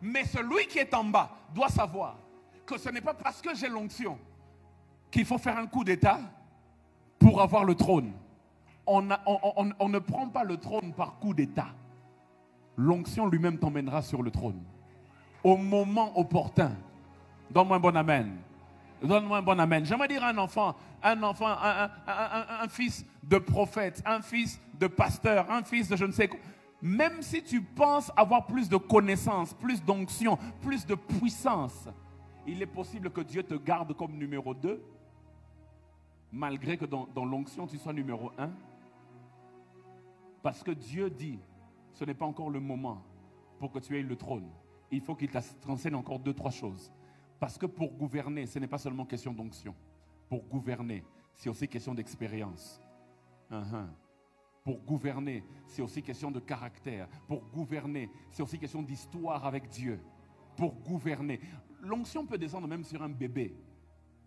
Mais celui qui est en bas doit savoir que ce n'est pas parce que j'ai l'onction qu'il faut faire un coup d'état pour avoir le trône. On ne prend pas le trône par coup d'état. L'onction lui-même t'emmènera sur le trône. Au moment opportun. Donne-moi un bon amen. Donne-moi un bon amen. J'aimerais dire à un fils de prophète, un fils de pasteur, un fils de je ne sais quoi. Même si tu penses avoir plus de connaissances, plus d'onction, plus de puissance, il est possible que Dieu te garde comme numéro 2, malgré que dans l'onction tu sois numéro 1. Parce que Dieu dit, ce n'est pas encore le moment pour que tu aies le trône. Il faut qu'il t'enseigne encore 2-3 choses. Parce que pour gouverner, ce n'est pas seulement question d'onction. Pour gouverner, c'est aussi question d'expérience. Pour gouverner, c'est aussi question de caractère. Pour gouverner, c'est aussi question d'histoire avec Dieu. Pour gouverner. L'onction peut descendre même sur un bébé.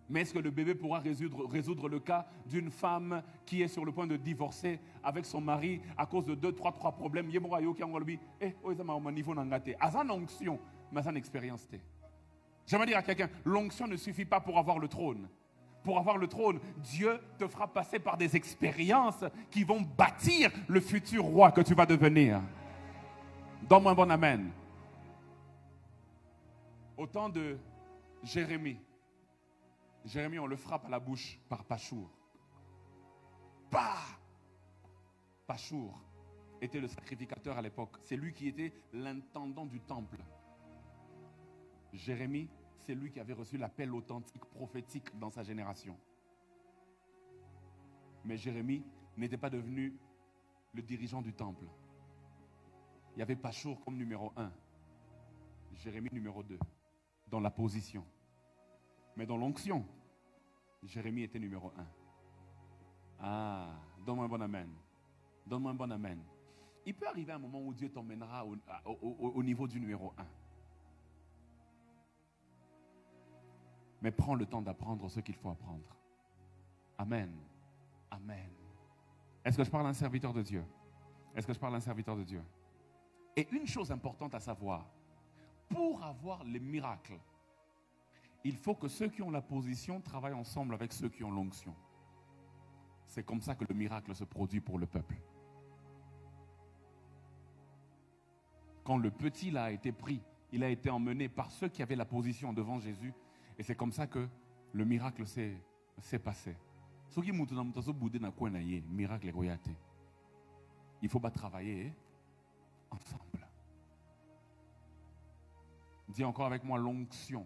Mais est-ce que le bébé pourra résoudre le cas d'une femme qui est sur le point de divorcer avec son mari à cause de 2-3 problèmes? J'aimerais dire à quelqu'un, l'onction ne suffit pas pour avoir le trône. Pour avoir le trône, Dieu te fera passer par des expériences qui vont bâtir le futur roi que tu vas devenir. Donne-moi un bon amen. Au temps de Jérémie, on le frappe à la bouche par Pachour. Pachour était le sacrificateur à l'époque. C'est lui qui était l'intendant du temple. Jérémie, c'est lui qui avait reçu l'appel authentique, prophétique dans sa génération. Mais Jérémie n'était pas devenu le dirigeant du temple. Il y avait Pachour comme numéro 1. Jérémie numéro 2. Dans la position. Mais dans l'onction, Jérémie était numéro 1. Donne-moi un bon amen. Donne-moi un bon amen. Il peut arriver un moment où Dieu t'emmènera au niveau du numéro 1. Mais prends le temps d'apprendre ce qu'il faut apprendre. Amen. Amen. Est-ce que je parle à un serviteur de Dieu? Est-ce que je parle à un serviteur de Dieu? Et une chose importante à savoir, pour avoir les miracles, il faut que ceux qui ont la position travaillent ensemble avec ceux qui ont l'onction. C'est comme ça que le miracle se produit pour le peuple. Quand le petit là a été pris, il a été emmené par ceux qui avaient la position devant Jésus. Et c'est comme ça que le miracle s'est passé. Il faut pas travailler ensemble. Dis encore avec moi l'onction.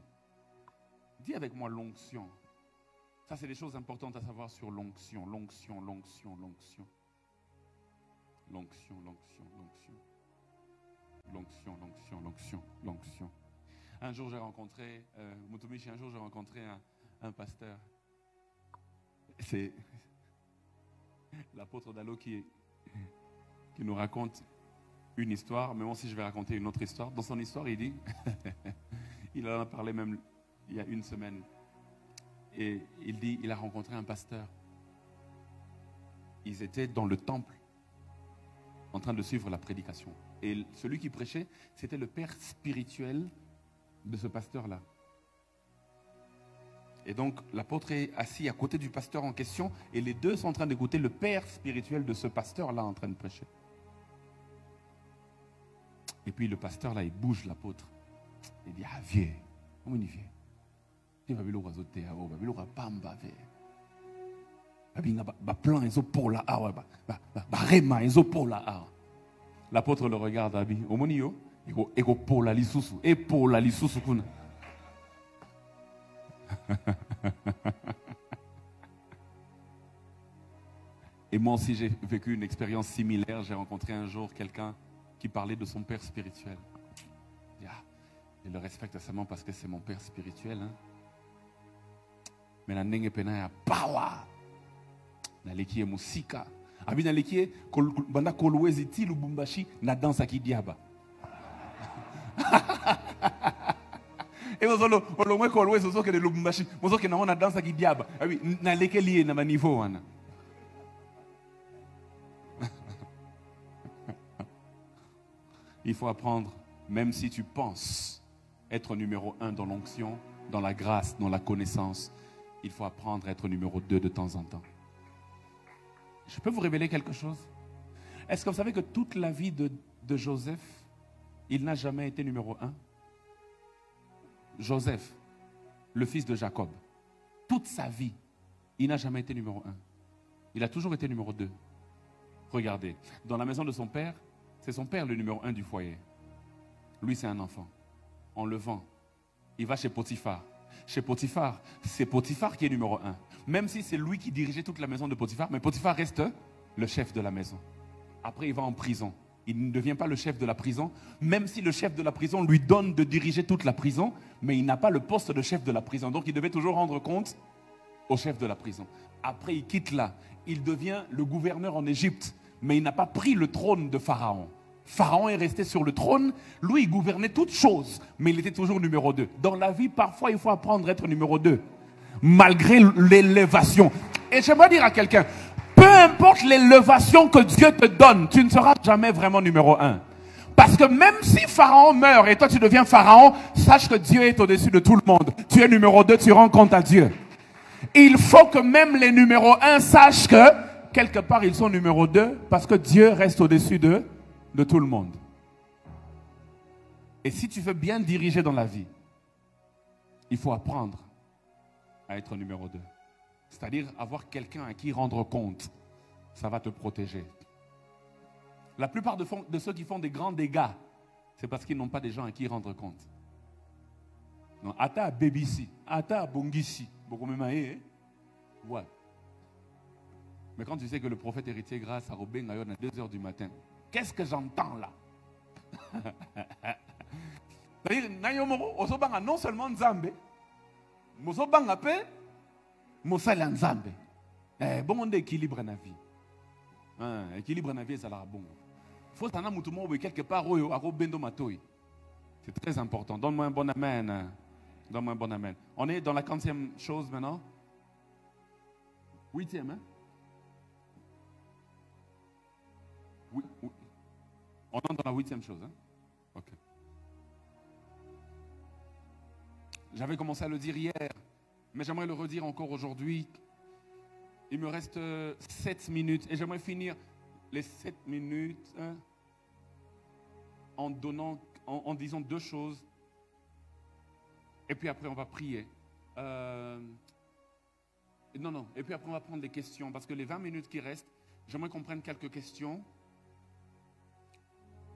Dis avec moi l'onction. Ça, c'est des choses importantes à savoir sur l'onction. L'onction, l'onction, l'onction. L'onction, l'onction, l'onction. L'onction, l'onction, l'onction, l'onction. Un jour, j'ai rencontré, un pasteur. C'est l'apôtre Dallot qui nous raconte une histoire, mais moi aussi je vais raconter une autre histoire. Dans son histoire, il dit, il en a parlé même il y a une semaine, et il dit, il a rencontré un pasteur. Ils étaient dans le temple, en train de suivre la prédication. Et celui qui prêchait, c'était le père spirituel de ce pasteur-là. Et donc, l'apôtre est assis à côté du pasteur en question, et les deux sont en train d'écouter le père spirituel de ce pasteur-là en train de prêcher. Et puis le pasteur là, il bouge l'apôtre. Il dit, viens, comment il vient? Il va venir au oiseau de il va venir au pamba, plan pour la rema pour la. L'apôtre le regarde, au monio, il go pour la lisusu, et pour la lisusu kuna. Et moi aussi j'ai vécu une expérience similaire. J'ai rencontré un jour quelqu'un qui parlait de son père spirituel. Je le respecte seulement parce que c'est mon père spirituel. Mais la nenge pena ya power. Na leki musika. Abi na leki banda kolwezi ti Lubumbashi na dansa ki diaba. Et vous allez au moins kolwezi ozo ke de Lubumbashi. Ozo ke na ona dansa ki diaba. Abi na leki lié na niveau wana. Il faut apprendre, même si tu penses être numéro 1 dans l'onction, dans la grâce, dans la connaissance, il faut apprendre à être numéro 2 de temps en temps. Je peux vous révéler quelque chose? Est-ce que vous savez que toute la vie de Joseph, il n'a jamais été numéro 1? Joseph, le fils de Jacob, toute sa vie, il n'a jamais été numéro 1. Il a toujours été numéro 2. Regardez, dans la maison de son père, c'est son père le numéro 1 du foyer. Lui, c'est un enfant. On le vend. Il va chez Potiphar. Chez Potiphar, c'est Potiphar qui est numéro 1. Même si c'est lui qui dirigeait toute la maison de Potiphar, mais Potiphar reste le chef de la maison. Après, il va en prison. Il ne devient pas le chef de la prison, même si le chef de la prison lui donne de diriger toute la prison, mais il n'a pas le poste de chef de la prison. Donc, il devait toujours rendre compte au chef de la prison. Après, il quitte là. Il devient le gouverneur en Égypte, mais il n'a pas pris le trône de Pharaon. Pharaon est resté sur le trône. Lui, il gouvernait toutes choses, mais il était toujours numéro 2. Dans la vie, parfois, il faut apprendre à être numéro 2, malgré l'élévation. Et j'aimerais dire à quelqu'un, peu importe l'élévation que Dieu te donne, tu ne seras jamais vraiment numéro 1. Parce que même si Pharaon meurt et toi tu deviens Pharaon, sache que Dieu est au-dessus de tout le monde. Tu es numéro 2, tu rends compte à Dieu. Il faut que même les numéros 1 sachent que quelque part ils sont numéro 2 parce que Dieu reste au-dessus de tout le monde. Et si tu veux bien diriger dans la vie, il faut apprendre à être numéro 2. C'est-à-dire avoir quelqu'un à qui rendre compte. Ça va te protéger. La plupart de ceux qui font des grands dégâts, c'est parce qu'ils n'ont pas des gens à qui rendre compte. Non, ata bébisi, ata bongisi, beaucoup même ouais. Mais quand tu sais que le prophète héritier grâce à Robin Gayon à 2h du matin, qu'est-ce que j'entends là? C'est-à-dire, non seulement Nzambe, mais Mosala Nzambe. Bon, on a équilibre dans la vie. Équilibre dans la vie, ça l'a bon. Il faut s'en aller quelque part à Robendo Matoy. C'est très important. Donne-moi un bon amen. Donne-moi un bon amen. On est dans la 40e chose maintenant. 8e, hein? Oui. On est dans la 8e chose, hein? Ok. J'avais commencé à le dire hier, mais j'aimerais le redire encore aujourd'hui. Il me reste 7 minutes et j'aimerais finir les 7 minutes en disant 2 choses. Et puis après, on va prier. Et puis après, on va prendre des questions. Parce que les 20 minutes qui restent, j'aimerais qu'on prenne quelques questions.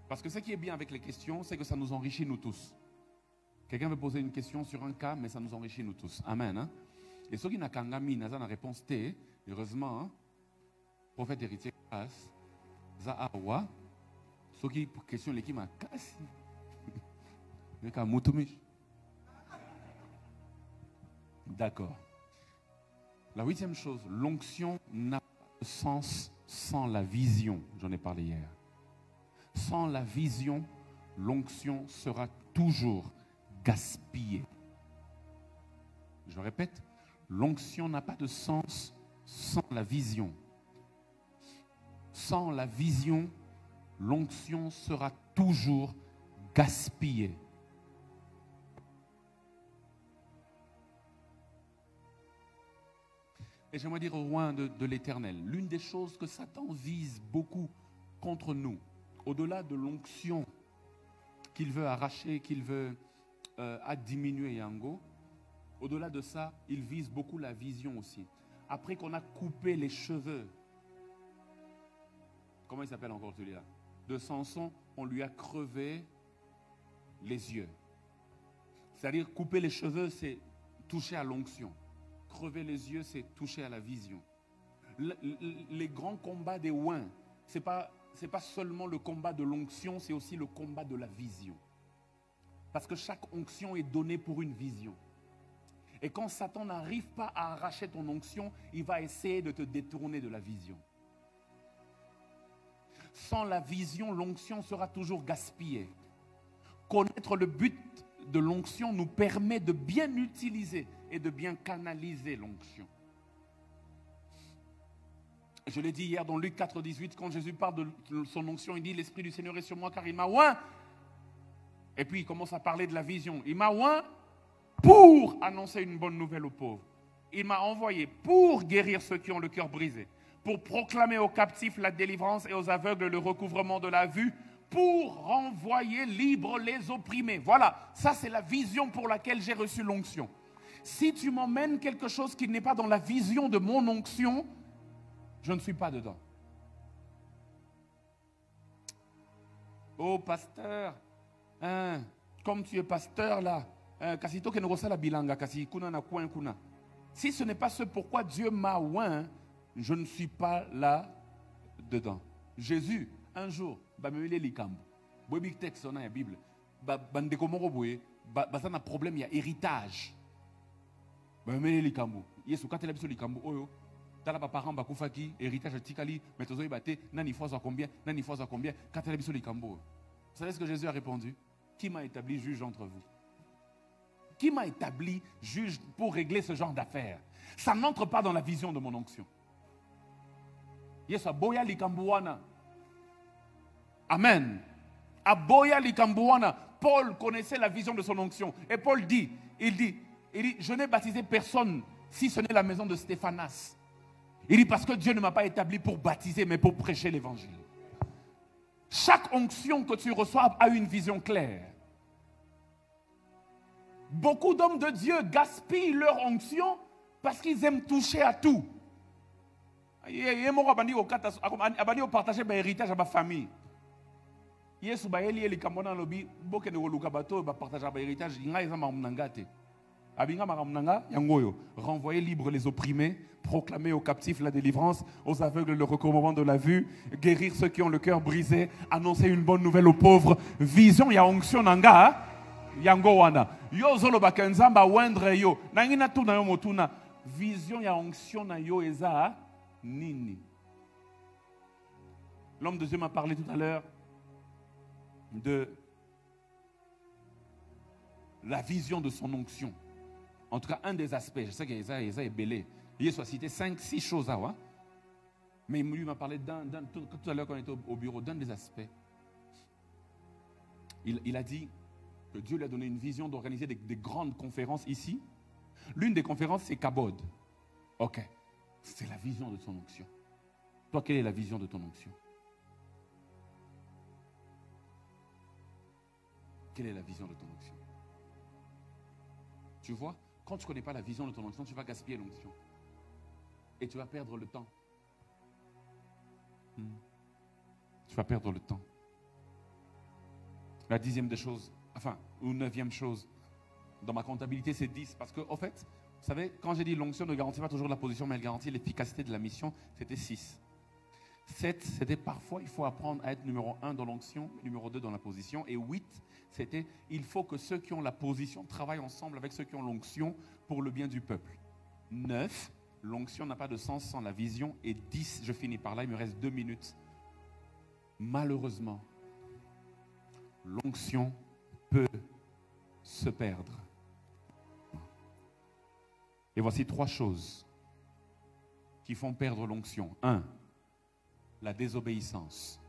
Parce que ce qui est bien avec les questions, c'est que ça nous enrichit nous tous. Quelqu'un veut poser une question sur un cas, mais ça nous enrichit nous tous. Amen. Hein? Et ceux qui n'ont qu'un ami, n'a pas la réponse T, heureusement, hein? Prophète héritier, Zaawa, ceux qui pour question l'équipe m'a cassé. D'accord. La 8e chose, l'onction n'a pas de sens sans la vision. J'en ai parlé hier. Sans la vision, l'onction sera toujours gaspillée. Je répète, l'onction n'a pas de sens sans la vision. Sans la vision, l'onction sera toujours gaspillée. Et j'aimerais dire au roi de l'Éternel, l'une des choses que Satan vise beaucoup contre nous, au-delà de l'onction qu'il veut arracher, qu'il veut diminuer Yango, au-delà de ça, il vise beaucoup la vision aussi. Après qu'on a coupé les cheveux, comment il s'appelle encore celui-là? De Samson, on lui a crevé les yeux. C'est-à-dire couper les cheveux, c'est toucher à l'onction. Crever les yeux, c'est toucher à la vision. Les grands combats des ouins, c'est pas seulement le combat de l'onction, c'est aussi le combat de la vision. Parce que chaque onction est donnée pour une vision. Et quand Satan n'arrive pas à arracher ton onction, il va essayer de te détourner de la vision. Sans la vision, l'onction sera toujours gaspillée. Connaître le but de l'onction nous permet de bien utiliser et de bien canaliser l'onction. Je l'ai dit hier dans Luc 4, 18, quand Jésus parle de son onction, il dit « L'Esprit du Seigneur est sur moi car il m'a oint. » Et puis il commence à parler de la vision. Il m'a oint pour pour annoncer une bonne nouvelle aux pauvres. Il m'a envoyé pour guérir ceux qui ont le cœur brisé, pour proclamer aux captifs la délivrance et aux aveugles le recouvrement de la vue, pour renvoyer libres les opprimés. Voilà, ça c'est la vision pour laquelle j'ai reçu l'onction. Si tu m'emmènes quelque chose qui n'est pas dans la vision de mon onction, je ne suis pas dedans. Oh pasteur, comme tu es pasteur là, si ce n'est pas ce pourquoi Dieu m'a oint, je ne suis pas là dedans. Jésus, un jour, texte dans la Bible, un problème, il y a héritage. Yesu quand il a vu likambo oyo, tala ba parents bakufaki héritage tikali, mais tozo ibate nani fois à combien, nani fois à combien, quand il a vu likambo. Vous savez ce que Jésus a répondu? Qui m'a établi juge entre vous? Qui m'a établi juge pour régler ce genre d'affaires? Ça n'entre pas dans la vision de mon onction. Yesu aboya likambuana. Amen. Aboya likambuana. Paul connaissait la vision de son onction. Et Paul dit, il dit, je n'ai baptisé personne si ce n'est la maison de Stéphanas. Il dit parce que Dieu ne m'a pas établi pour baptiser, mais pour prêcher l'évangile. Chaque onction que tu reçois a une vision claire. Beaucoup d'hommes de Dieu gaspillent leur onction parce qu'ils aiment toucher à tout. Ils ont partagé l'héritage à ma famille. Yesu baeli eli kambona lobi boke ne woluka bato ba partager l'héritage inga ezama mnangate. Abinga maramnanga yangoyo, renvoyer libre les opprimés, proclamer aux captifs la délivrance, aux aveugles le recouvrement de la vue, guérir ceux qui ont le cœur brisé, annoncer une bonne nouvelle aux pauvres. Vision ya onction nanga yango wana. Yo zolo bakenzamba wendre yo. Nangina tu na yo motuna. Vision ya onction na yo eza nini. L'homme de Dieu m'a parlé tout à l'heure de la vision de son onction. En tout cas, un des aspects, je sais qu'Esa est belé. Il a cité 5-6 choses à voir. Mais lui m'a parlé tout à l'heure quand on était au bureau, d'un des aspects. Il a dit que Dieu lui a donné une vision d'organiser des grandes conférences ici. L'une des conférences, c'est Kabod. Ok. C'est la vision de son onction. Toi, quelle est la vision de ton onction? Quelle est la vision de ton onction? Tu vois, quand tu ne connais pas la vision de ton onction, tu vas gaspiller l'onction. Et tu vas perdre le temps. Tu vas perdre le temps. La 10e des choses, enfin, ou 9e chose, dans ma comptabilité, c'est 10. Parce que, en fait, vous savez, quand j'ai dit l'onction ne garantit pas toujours la position, mais elle garantit l'efficacité de la mission, c'était 6. 7, c'était parfois, il faut apprendre à être numéro 1 dans l'onction, numéro 2 dans la position. Et 8, c'était, il faut que ceux qui ont la position travaillent ensemble avec ceux qui ont l'onction pour le bien du peuple. 9, l'onction n'a pas de sens sans la vision. Et 10, je finis par là, il me reste 2 minutes. Malheureusement, l'onction peut se perdre. Et voici 3 choses qui font perdre l'onction. 1, la désobéissance.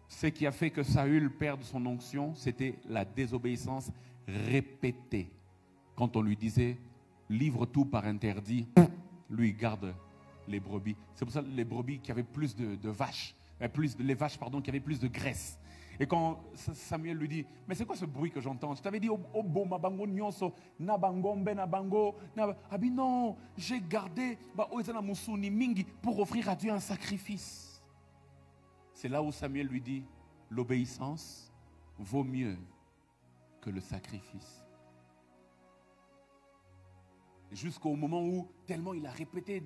Ce qui a fait que Saül perde son onction, c'était la désobéissance répétée. Quand on lui disait, livre tout par interdit, lui garde les brebis. C'est pour ça que les brebis qui avaient plus de vaches, les vaches qui avaient plus de graisse. Et quand Samuel lui dit, mais c'est quoi ce bruit que j'entends? Je t'avais dit, non, j'ai gardé pour offrir à Dieu un sacrifice. C'est là où Samuel lui dit, l'obéissance vaut mieux que le sacrifice. Jusqu'au moment où, tellement il a répété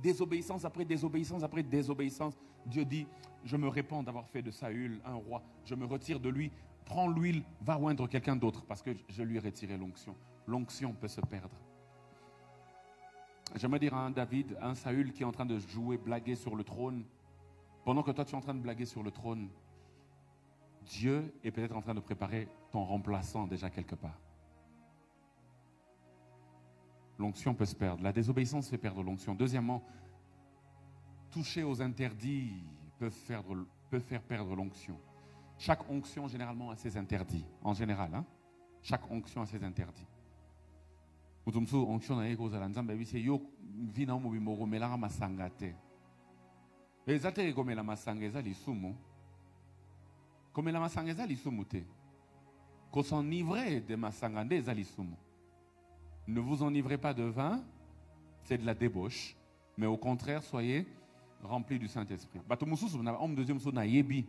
désobéissance après désobéissance après désobéissance, Dieu dit, je me répands d'avoir fait de Saül un roi, je me retire de lui, prends l'huile, va oindre quelqu'un d'autre, parce que je lui ai retiré l'onction. L'onction peut se perdre. J'aimerais dire à un David, à un Saül qui est en train de jouer, blaguer sur le trône, pendant que toi tu es en train de blaguer sur le trône, Dieu est peut-être en train de préparer ton remplaçant déjà quelque part. L'onction peut se perdre. La désobéissance fait perdre l'onction. Deuxièmement, toucher aux interdits peut faire perdre l'onction. Chaque onction, généralement, a ses interdits. En général, hein? Chaque onction a ses interdits. mutumsu onction na yeko za nzambe bise yo vina mu bimoro melanga masanga te. Ezate komela masanga eza lisumu. Komela masanga eza lisumu te. Ko s'enivrer de masanga nde eza lisumu. Ne vous enivrez pas de vin, c'est de la débauche, mais au contraire soyez remplis du Saint-Esprit. Bato mususu na homme de Dieu mususu na yebi.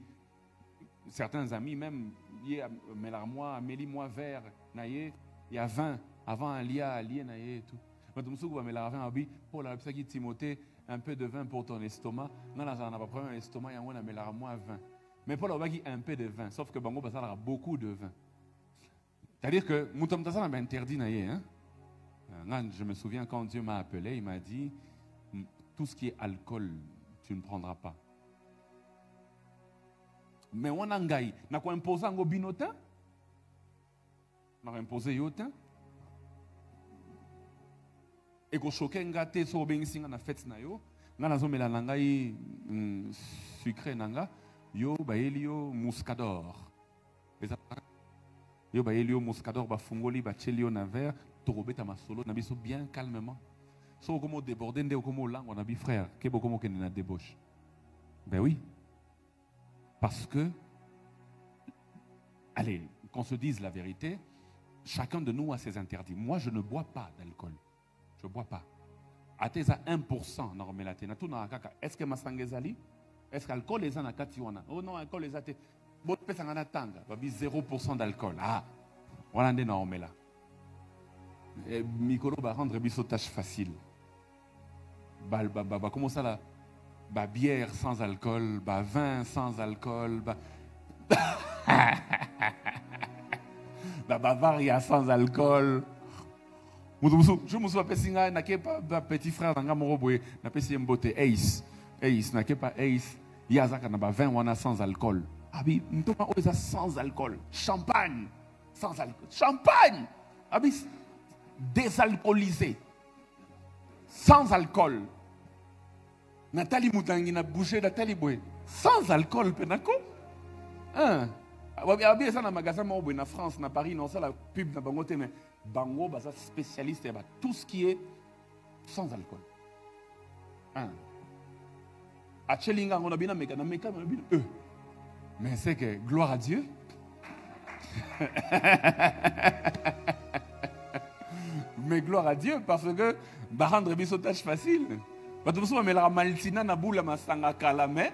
Certains amis même y a melarmois, amélie-moi vert na ye, il y a 20 avant un lia allié na ye et tout. Bato mususu ba melarvin abi pour la psaki Timothée un peu de vin pour ton estomac. Non là ça n'a pas problème estomac yango na melarmois 20. Mais pour la bagi un peu de vin, sauf que bango basala beaucoup de vin. C'est-à-dire que mutam tasana ba interdit na ye hein. Je me souviens quand Dieu m'a appelé, il m'a dit tout ce qui est alcool, tu ne prendras pas. Mais on a ngai, n'a quoi imposé un binotin? N'a imposé yotin? Et qu'on choquait un gâté sur ben singa na fête na yo, n'a zo mela nangai sucré nanga, yo ba elio muscador. Yo ba elio muscador ba fungoli ba chelio na verre, torobeta masolo na biso bien calmement. So comme déborder ndé comme langue on a bi frère, que beaucoup comme na débauche. Ben oui. Parce que, allez, qu'on se dise la vérité, chacun de nous a ses interdits. Moi, je ne bois pas d'alcool. Je ne bois pas. Ateza 1% na romelate. Na tout na kaka. Est-ce que masangezali? Est-ce que l'alcool est en katiwana? Oh non, l'alcool est até. Bon, pesa ngana tanga. Babi 0% d'alcool. Ah, voilà ndé na romela. Mikolo va rendre biso tâche facile. Comment ça là? Bah, bière sans alcool, bah, vin sans alcool, bah, bah, Bavaria sans alcool. Je me suis appelé n'a pas petit frère dans mon robot, n'a pas essayé mbote Ace, n'a pas Ace, Yazaka n'a pas vin wana sans alcool. Abi, n'to pas oza sans alcool, champagne sans alcool, champagne, abi désalcoolisé, sans alcool. Nathalie Moutangi n'a bouché Nathalie Boué. Sans alcool, penako. Hein? Abi, ça, dans le magasin, en France, en Paris, non, ça, la pub, dans Bango, mais Bango, ça, spécialiste, tout ce qui est sans alcool. Hein? À Chelinga, on a bien un méca, mais c'est que, gloire à Dieu. Mais gloire à Dieu, parce que, bah, rendre bisotage facile. Parce que vous la maltina na boula masanga kalame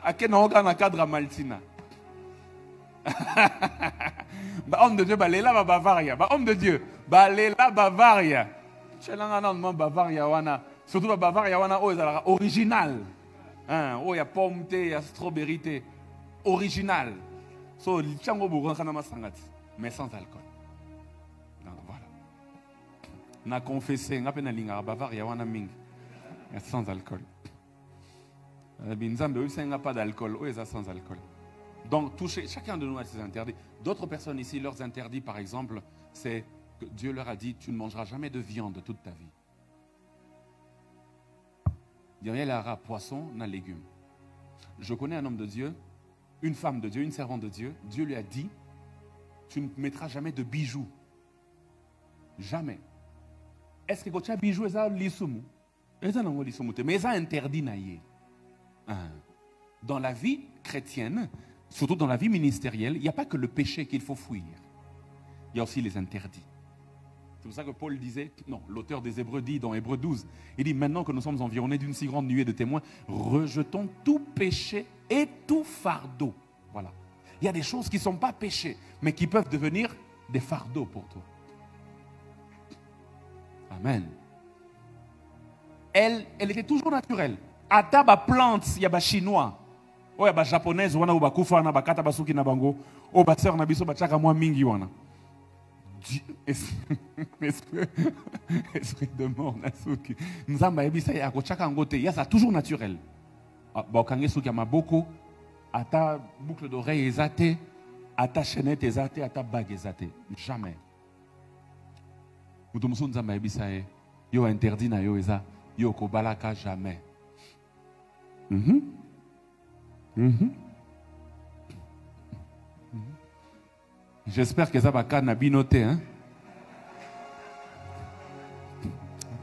ake na oka na cadre maltina. Ba homme de Dieu ba lela ba Bavaria, ba homme de Dieu ba lela Bavaria. Chelanga non Bavaria wana, surtout ba Bavaria wana o ezala original. Hein, o ya pomme té, ya strawberry té, original. So chango bourgon kana masangati, mais sans alcool. Donc voilà. Na confessé ngapena linga Bavaria wana mingi. Sans alcool. Binzambe, il n'y a pas d'alcool. Oui, sans alcool. Donc, chacun de nous a ses interdits. D'autres personnes ici, leurs interdits, par exemple, c'est que Dieu leur a dit, tu ne mangeras jamais de viande toute ta vie. Il y a poisson, n'a légumes. Je connais un homme de Dieu, une femme de Dieu, une servante de Dieu. Dieu lui a dit, tu ne mettras jamais de bijoux. Jamais. Est-ce que quand tu as bijoux, ça l'isumu? Mais ça interdit naïe. Dans la vie chrétienne, surtout dans la vie ministérielle, il n'y a pas que le péché qu'il faut fuir. Il y a aussi les interdits. C'est pour ça que Paul disait, non, l'auteur des Hébreux dit dans Hébreux 12, il dit maintenant que nous sommes environnés d'une si grande nuée de témoins, rejetons tout péché et tout fardeau. Voilà. Il y a des choses qui ne sont pas péchés, mais qui peuvent devenir des fardeaux pour toi. Amen. Elle était toujours naturelle. Ata ba plante, il y a ba chinois. O ya ba japonaise wana ou ba kufa na ba kata basuki na bango. O ba sœur na biso ba chaka mwa mingi wana. Esprit de mort na suki. Nzamba yebisa ya ko chaka ngote, ya ça toujours naturel. Ba kange suki ma boko, ata boucle d'oreille ezate, ata chaînette ezate, ata bague ezate. Jamais. Mutu musu nzamba yebisa yo interdit na yo eza. Yoko balaka jamais. J'espère que ça va binoté, hein.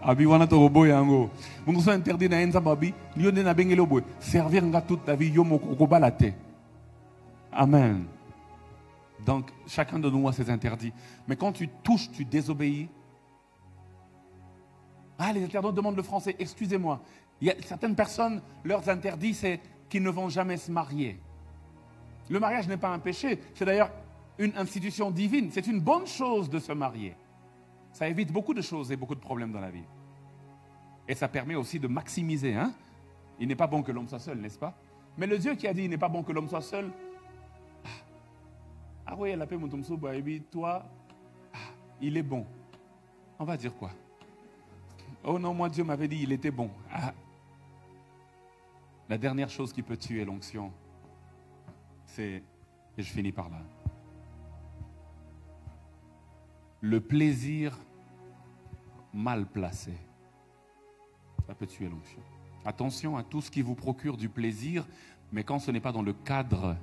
Abi wana to robo yango. Mungu so interdit na enza babi, liyo na bengelo boy. Servir nga toute ta vie yo moko balate. Amen. Donc chacun de nous a ses interdits. Mais quand tu touches, tu désobéis. Ah, les internautes demandent le français. Excusez-moi. Il y a certaines personnes, leurs interdits, c'est qu'ils ne vont jamais se marier. Le mariage n'est pas un péché. C'est d'ailleurs une institution divine. C'est une bonne chose de se marier. Ça évite beaucoup de choses et beaucoup de problèmes dans la vie. Et ça permet aussi de maximiser. Hein? Il n'est pas bon que l'homme soit seul, n'est-ce pas? Mais le Dieu qui a dit il n'est pas bon que l'homme soit seul. Ah oui, la paix, mon tomso, toi, il est bon. On va dire quoi? Oh non, moi Dieu m'avait dit il était bon. Ah. La dernière chose qui peut tuer l'onction, c'est, et je finis par là, le plaisir mal placé. Ça peut tuer l'onction. Attention à tout ce qui vous procure du plaisir, mais quand ce n'est pas dans le cadre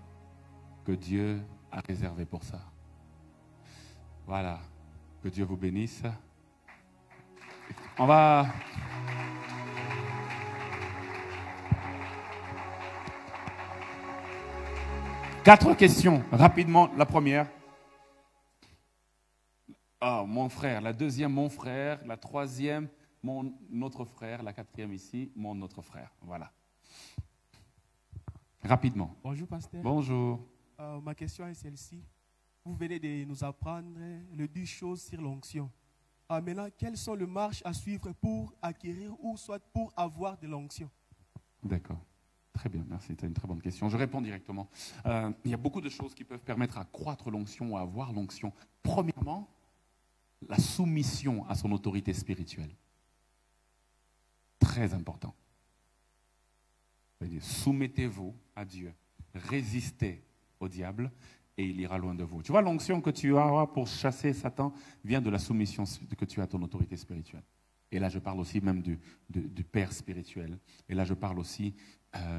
que Dieu a réservé pour ça. Voilà. Que Dieu vous bénisse. On va... Quatre questions, rapidement. La première. Ah, mon frère. La deuxième, mon frère. La troisième, mon autre frère. La quatrième ici, mon autre frère. Voilà. Rapidement. Bonjour, pasteur. Bonjour. Ma question est celle-ci. Vous venez de nous apprendre les 10 choses sur l'onction. Maintenant, quelles sont les marches à suivre pour acquérir ou soit pour avoir de l'onction? D'accord. Très bien, merci. C'est une très bonne question. Je réponds directement. Il y a beaucoup de choses qui peuvent permettre à croître l'onction ou à avoir l'onction. Premièrement, la soumission à son autorité spirituelle. Très important. Soumettez-vous à Dieu. Résistez au diable et il ira loin de vous. Tu vois, l'onction que tu as pour chasser Satan vient de la soumission que tu as à ton autorité spirituelle. Et là, je parle aussi même du Père spirituel. Et là, je parle aussi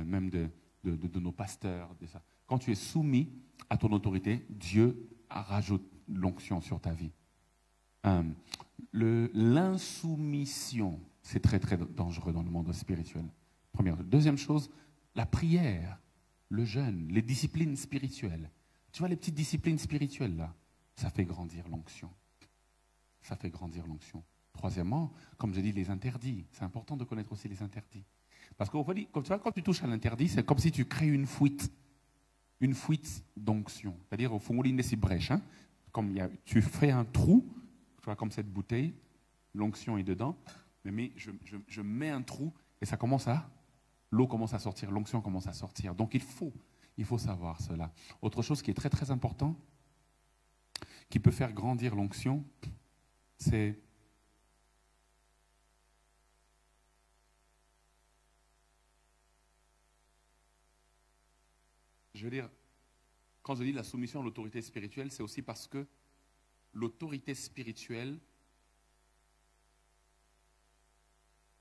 même de nos pasteurs. De ça. Quand tu es soumis à ton autorité, Dieu rajoute l'onction sur ta vie. L'insoumission, c'est très, très dangereux dans le monde spirituel. Première. Deuxième chose, la prière, le jeûne, les disciplines spirituelles. Tu vois, les petites disciplines spirituelles, là, ça fait grandir l'onction. Ça fait grandir l'onction. Troisièmement, comme je dis, les interdits. C'est important de connaître aussi les interdits. Parce que comme tu vois, quand tu touches à l'interdit, c'est comme si tu crées une fuite d'onction. C'est-à-dire, au fond, il y a une brèche. Hein? Comme tu fais un trou, tu vois, comme cette bouteille, l'onction est dedans, mais je mets un trou et ça commence à... L'eau commence à sortir, l'onction commence à sortir. Donc il faut savoir cela. Autre chose qui est très très important, qui peut faire grandir l'onction, c'est je veux dire, quand je dis la soumission à l'autorité spirituelle, c'est aussi parce que l'autorité spirituelle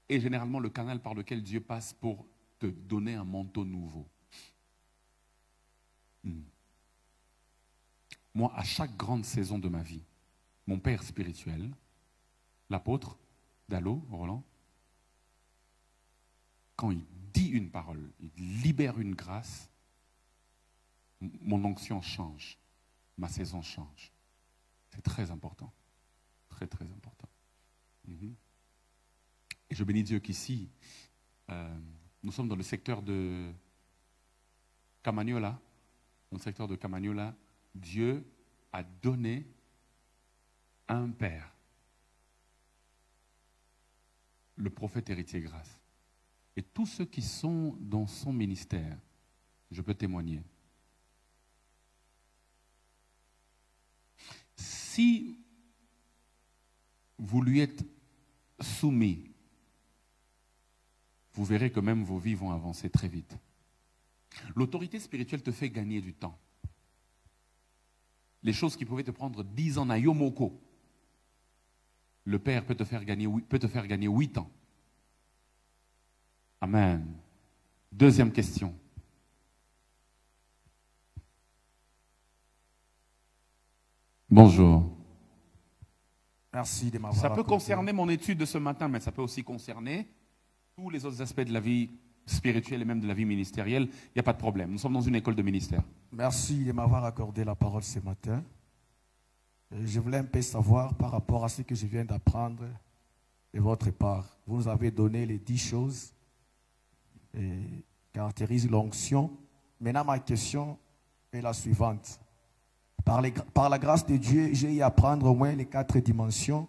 est généralement le canal par lequel Dieu passe pour te donner un manteau nouveau. Moi, à chaque grande saison de ma vie, mon père spirituel, l'apôtre Dallot, Roland, quand il dit une parole, il libère une grâce, mon onction change, ma saison change. C'est très important. Très, très important. Et je bénis Dieu qu'ici, nous sommes dans le secteur de Camagnola. Dans le secteur de Camagnola, Dieu a donné un père, le prophète héritier grâce. Et tous ceux qui sont dans son ministère, je peux témoigner. Si vous lui êtes soumis, vous verrez que même vos vies vont avancer très vite. L'autorité spirituelle te fait gagner du temps. Les choses qui pouvaient te prendre 10 ans à Yomoko, le Père peut te faire gagner 8 ans. Amen. Deuxième question. Bonjour. Merci de m'avoir Ça peut accordé. concerner mon étude de ce matin, mais ça peut aussi concerner tous les autres aspects de la vie spirituelle et même de la vie ministérielle. Il n'y a pas de problème. Nous sommes dans une école de ministère. Merci de m'avoir accordé la parole ce matin. Je voulais un peu savoir par rapport à ce que je viens d'apprendre de votre part. Vous nous avez donné les 10 choses qui caractérisent l'onction. Maintenant, ma question est la suivante. Par la grâce de Dieu, j'ai eu à apprendre au moins les 4 dimensions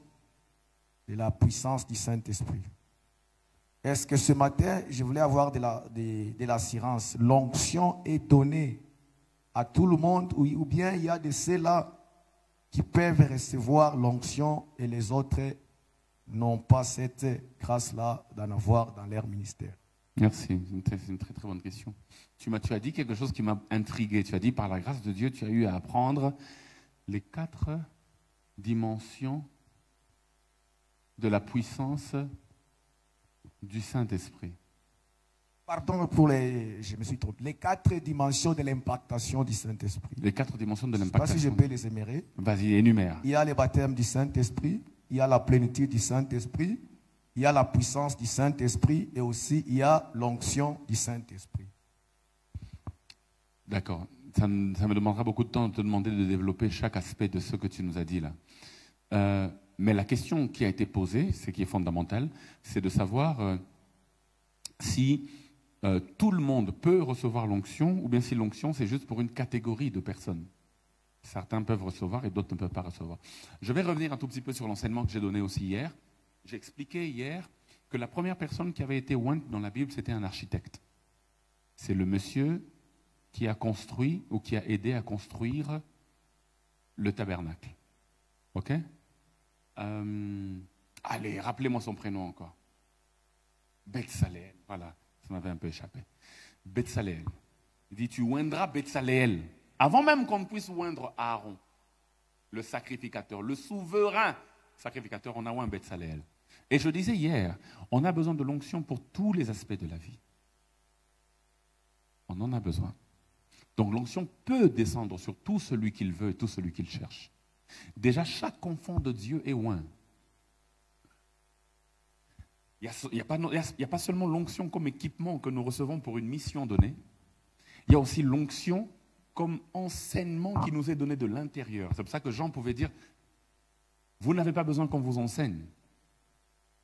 de la puissance du Saint-Esprit. Est-ce que ce matin, je voulais avoir de l'assurance, l'onction est donnée à tout le monde ou bien il y a de ceux-là qui peuvent recevoir l'onction et les autres n'ont pas cette grâce-là d'en avoir dans leur ministère? Merci, c'est une très très bonne question. Tu as dit quelque chose qui m'a intrigué. Tu as dit, par la grâce de Dieu, tu as eu à apprendre les 4 dimensions de la puissance du Saint-Esprit. Pardon je me suis trompé. Les 4 dimensions de l'impactation du Saint-Esprit. Les 4 dimensions de Je ne sais l'impactation. pas si je peux les énumérer. Vas-y, énumère. Il y a le baptême du Saint-Esprit, il y a la plénitude du Saint-Esprit, il y a la puissance du Saint-Esprit et aussi il y a l'onction du Saint-Esprit. D'accord. Ça me demandera beaucoup de temps de te demander de développer chaque aspect de ce que tu nous as dit là. Mais la question qui a été posée, ce qui est fondamental, c'est de savoir si tout le monde peut recevoir l'onction ou bien si l'onction c'est juste pour une catégorie de personnes. Certains peuvent recevoir et d'autres ne peuvent pas recevoir. Je vais revenir un tout petit peu sur l'enseignement que j'ai donné aussi hier. J'ai expliqué hier que la première personne qui avait été ointe dans la Bible, c'était un architecte. C'est le monsieur qui a construit ou qui a aidé à construire le tabernacle. OK? Allez, rappelez-moi son prénom encore. Betsaleel, voilà, ça m'avait un peu échappé. Betsaleel. Il dit, tu oindras Betsaleel. Avant même qu'on puisse oindre Aaron, le sacrificateur, le souverain sacrificateur, on a oint Betsaleel. Et je disais hier, on a besoin de l'onction pour tous les aspects de la vie. On en a besoin. Donc l'onction peut descendre sur tout celui qu'il veut et tout celui qu'il cherche. Déjà, chaque enfant de Dieu est oint. Il n'y a pas seulement l'onction comme équipement que nous recevons pour une mission donnée. Il y a aussi l'onction comme enseignement qui nous est donné de l'intérieur. C'est pour ça que Jean pouvait dire, vous n'avez pas besoin qu'on vous enseigne.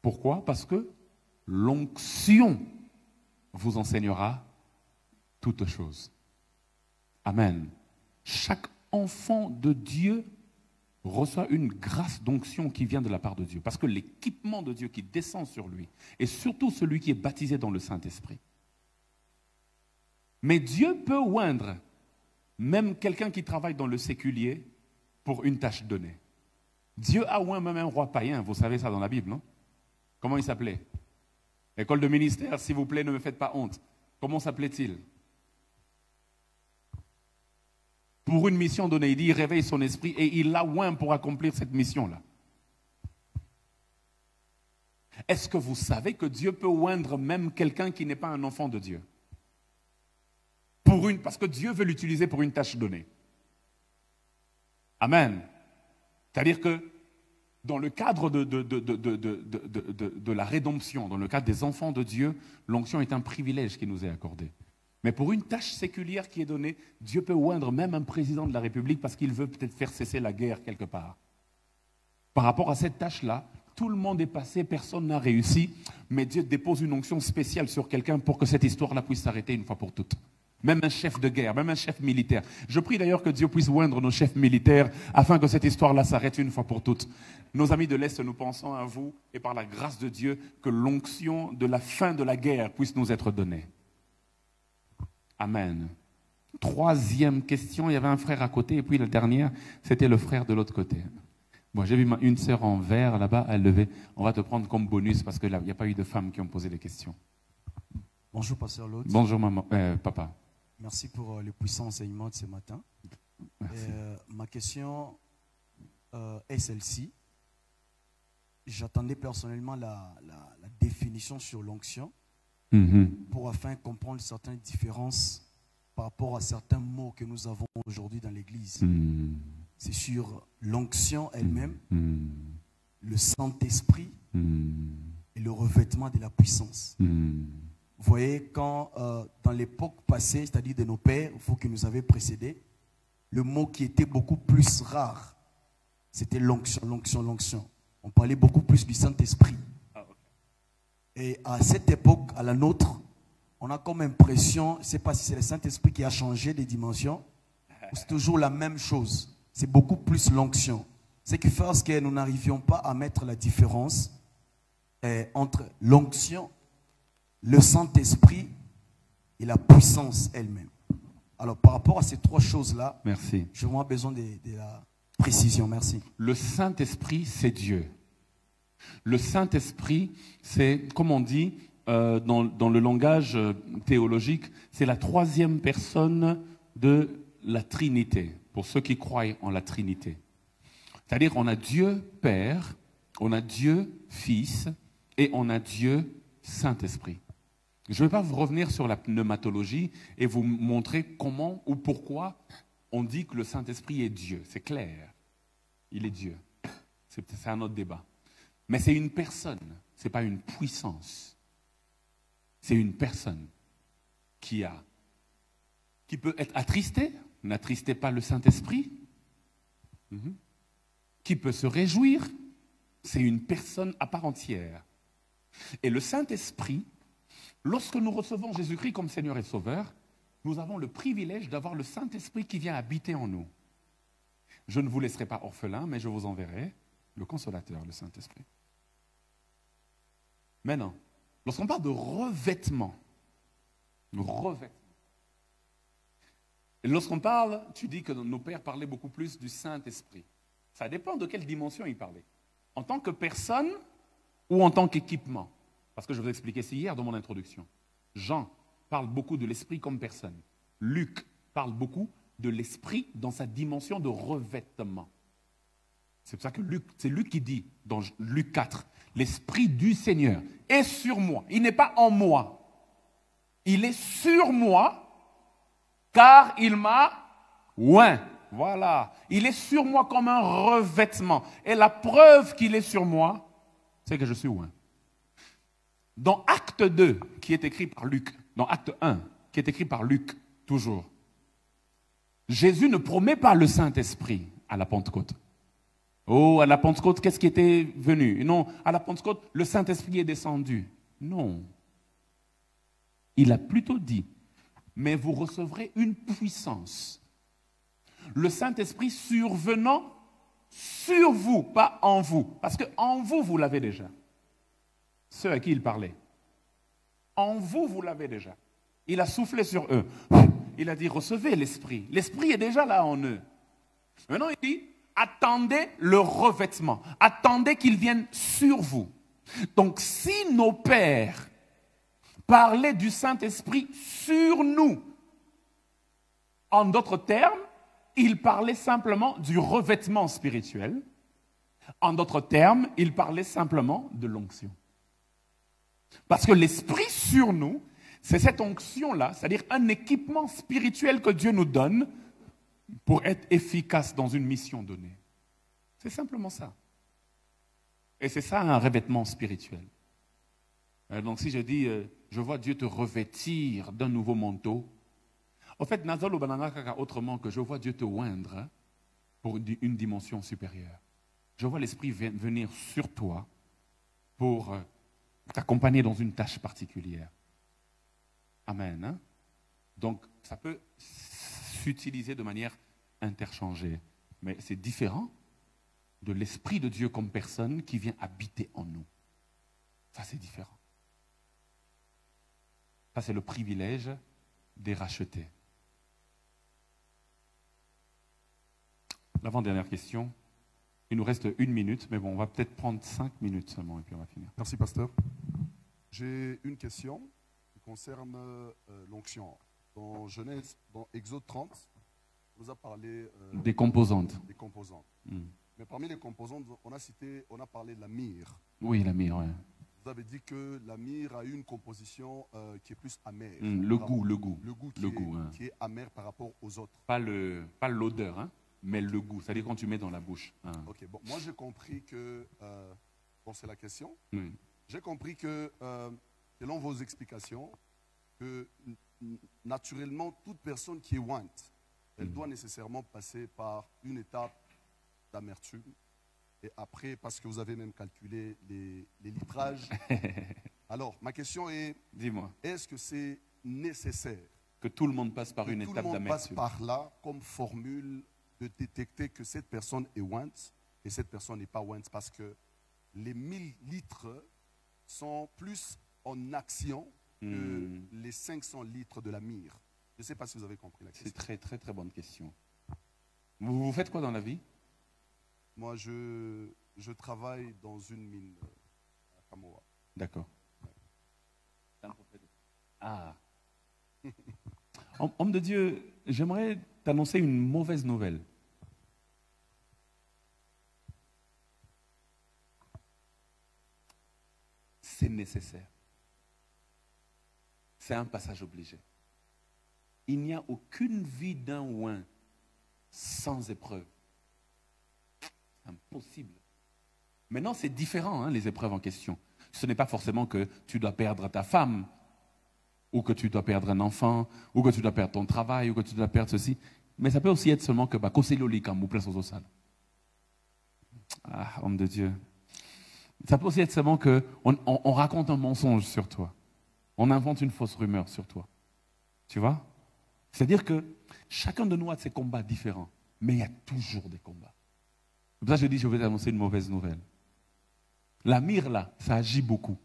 Pourquoi? Parce que l'onction vous enseignera toutes choses. Amen. Chaque enfant de Dieu reçoit une grâce d'onction qui vient de la part de Dieu. Parce que l'équipement de Dieu qui descend sur lui est surtout celui qui est baptisé dans le Saint-Esprit. Mais Dieu peut oindre même quelqu'un qui travaille dans le séculier pour une tâche donnée. Dieu a oint même un roi païen, vous savez ça dans la Bible, non? Comment il s'appelait? École de ministère, s'il vous plaît, ne me faites pas honte. Comment s'appelait-il? Pour une mission donnée, il dit, il réveille son esprit et il l'a oint pour accomplir cette mission-là. Est-ce que vous savez que Dieu peut oindre même quelqu'un qui n'est pas un enfant de Dieu? Parce que Dieu veut l'utiliser pour une tâche donnée. Amen. C'est-à-dire que dans le cadre de la rédemption, dans le cadre des enfants de Dieu, l'onction est un privilège qui nous est accordé. Mais pour une tâche séculière qui est donnée, Dieu peut oindre même un président de la République parce qu'il veut peut-être faire cesser la guerre quelque part. Par rapport à cette tâche-là, tout le monde est passé, personne n'a réussi, mais Dieu dépose une onction spéciale sur quelqu'un pour que cette histoire-là puisse s'arrêter une fois pour toutes. Même un chef de guerre, même un chef militaire. Je prie d'ailleurs que Dieu puisse oindre nos chefs militaires afin que cette histoire-là s'arrête une fois pour toutes. Nos amis de l'Est, nous pensons à vous et par la grâce de Dieu que l'onction de la fin de la guerre puisse nous être donnée. Amen. Troisième question, il y avait un frère à côté et puis la dernière, c'était le frère de l'autre côté. Bon, j'ai vu une sœur en vert là-bas, elle levait. On va te prendre comme bonus parce qu'il n'y a pas eu de femmes qui ont posé des questions. Bonjour, pasteur Lotz. Bonjour, maman, papa. Merci pour le puissant enseignement de ce matin. Ma question est celle-ci. J'attendais personnellement la définition sur l'onction pour afin de comprendre certaines différences par rapport à certains mots que nous avons aujourd'hui dans l'Église. C'est sur l'onction elle-même le Saint-Esprit et le revêtement de la puissance. Vous voyez, quand dans l'époque passée, c'est-à-dire de nos pères, vous qui nous avez précédés, le mot qui était beaucoup plus rare, c'était l'onction, l'onction, l'onction. On parlait beaucoup plus du Saint-Esprit. Et à cette époque, à la nôtre, on a comme impression, je ne sais pas si c'est le Saint-Esprit qui a changé les dimensions, ou c'est toujours la même chose. C'est beaucoup plus l'onction. Ce qui fait que nous n'arrivions pas à mettre la différence entre l'onction, le Saint-Esprit et la puissance elle-même. Alors, par rapport à ces trois choses-là, j'ai vraiment besoin de la précision. Merci. Le Saint-Esprit, c'est Dieu. Le Saint-Esprit, c'est, comme on dit dans le langage théologique, c'est la troisième personne de la Trinité, pour ceux qui croient en la Trinité. C'est-à-dire, on a Dieu Père, on a Dieu Fils et on a Dieu Saint-Esprit. Je ne vais pas vous revenir sur la pneumatologie et vous montrer comment ou pourquoi on dit que le Saint-Esprit est Dieu. C'est clair. Il est Dieu. C'est un autre débat. Mais c'est une personne, ce n'est pas une puissance. C'est une personne qui peut être attristée. N'attristez pas le Saint-Esprit. Qui peut se réjouir. C'est une personne à part entière. Et le Saint-Esprit, lorsque nous recevons Jésus-Christ comme Seigneur et Sauveur, nous avons le privilège d'avoir le Saint-Esprit qui vient habiter en nous. Je ne vous laisserai pas orphelin, mais je vous enverrai le Consolateur, le Saint-Esprit. Maintenant, lorsqu'on parle de revêtement, lorsqu'on parle, tu dis que nos pères parlaient beaucoup plus du Saint-Esprit. Ça dépend de quelle dimension ils parlaient. En tant que personne ou en tant qu'équipement. Parce que je vous ai expliqué ça hier dans mon introduction. Jean parle beaucoup de l'esprit comme personne. Luc parle beaucoup de l'esprit dans sa dimension de revêtement. C'est pour ça que c'est Luc qui dit dans Luc 4, l'esprit du Seigneur est sur moi. Il n'est pas en moi. Il est sur moi car il m'a oint. Voilà. Il est sur moi comme un revêtement. Et la preuve qu'il est sur moi, c'est que je suis oint. Dans Acte 2, qui est écrit par Luc, dans Acte 1, qui est écrit par Luc, toujours, Jésus ne promet pas le Saint-Esprit à la Pentecôte. Oh, à la Pentecôte, qu'est-ce qui était venu? Non, à la Pentecôte, le Saint-Esprit est descendu. Non. Il a plutôt dit, mais vous recevrez une puissance. Le Saint-Esprit survenant sur vous, pas en vous. Parce qu'en vous, vous l'avez déjà. Ceux à qui il parlait. En vous, vous l'avez déjà. Il a soufflé sur eux. Il a dit, recevez l'Esprit. L'Esprit est déjà là en eux. Maintenant, il dit, attendez le revêtement. Attendez qu'il vienne sur vous. Donc, si nos pères parlaient du Saint-Esprit sur nous, en d'autres termes, ils parlaient simplement du revêtement spirituel. En d'autres termes, ils parlaient simplement de l'onction. Parce que l'Esprit sur nous, c'est cette onction-là, c'est-à-dire un équipement spirituel que Dieu nous donne pour être efficace dans une mission donnée. C'est simplement ça. Et c'est ça un revêtement spirituel. Donc si je dis, je vois Dieu te revêtir d'un nouveau manteau, en fait, Nazalo Bananaka autrement que je vois Dieu te oindre pour une dimension supérieure. Je vois l'Esprit venir sur toi pour t'accompagner dans une tâche particulière. Amen. Hein? Donc, ça peut s'utiliser de manière interchangée. Mais c'est différent de l'Esprit de Dieu comme personne qui vient habiter en nous. Ça, c'est différent. Ça, c'est le privilège des rachetés. L'avant-dernière question. Il nous reste 1 minute, mais bon, on va peut-être prendre 5 minutes seulement et puis on va finir. Merci, pasteur. J'ai une question qui concerne l'onction. Dans Genèse, dans Exode 30, on nous a parlé des composantes. Des composantes. Mais parmi les composantes, on a parlé de la myrrhe. Oui, la myrrhe, oui. Vous avez dit que la myrrhe a eu une composition qui est plus amère. Le goût qui est amer par rapport aux autres. Pas l'odeur, hein? mais le goût. C'est-à-dire quand tu mets dans la bouche. Hein. Ok, bon, moi j'ai compris que, bon c'est la question, Oui. j'ai compris que, selon vos explications, que naturellement toute personne qui est want, elle doit nécessairement passer par une étape d'amertume. Et après, parce que vous avez même calculé les litrages. Alors, ma question est, dis-moi, est-ce que c'est nécessaire que tout le monde passe par une étape d'amertume? Tout le monde passe par là comme formule de détecter que cette personne est want et cette personne n'est pas want, parce que les 1000 litres sont plus en action que les 500 litres de la myrrhe. Je ne sais pas si vous avez compris la question. C'est très, très, très bonne question. Vous faites quoi dans la vie? Moi, je travaille dans une mine à Kamoa. D'accord. Ah. Homme de Dieu, j'aimerais t'annoncer une mauvaise nouvelle. C'est nécessaire. C'est un passage obligé. Il n'y a aucune vie d'un oin sans épreuve. Impossible. Maintenant, c'est différent, hein, les épreuves en question. Ce n'est pas forcément que tu dois perdre ta femme, ou que tu dois perdre un enfant, ou que tu dois perdre ton travail, ou que tu dois perdre ceci. Mais ça peut aussi être seulement que ah, homme de Dieu. Ça peut aussi être seulement qu'on raconte un mensonge sur toi. On invente une fausse rumeur sur toi. Tu vois? C'est-à-dire que chacun de nous a ses combats différents, mais il y a toujours des combats. C'est pour ça que je dis, je vais t'annoncer une mauvaise nouvelle. La myrrhe, là, ça agit beaucoup.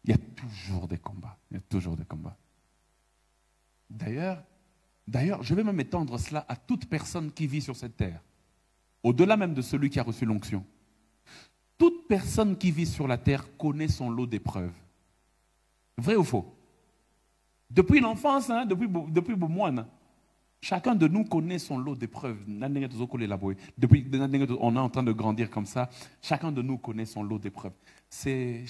Il y a toujours des combats. Il y a toujours des combats. D'ailleurs, je vais même étendre cela à toute personne qui vit sur cette terre. Au-delà même de celui qui a reçu l'onction. Toute personne qui vit sur la terre connaît son lot d'épreuves. Vrai ou faux? Depuis l'enfance, hein, depuis le moine, chacun de nous connaît son lot d'épreuves. Depuis on est en train de grandir comme ça, chacun de nous connaît son lot d'épreuves. C'est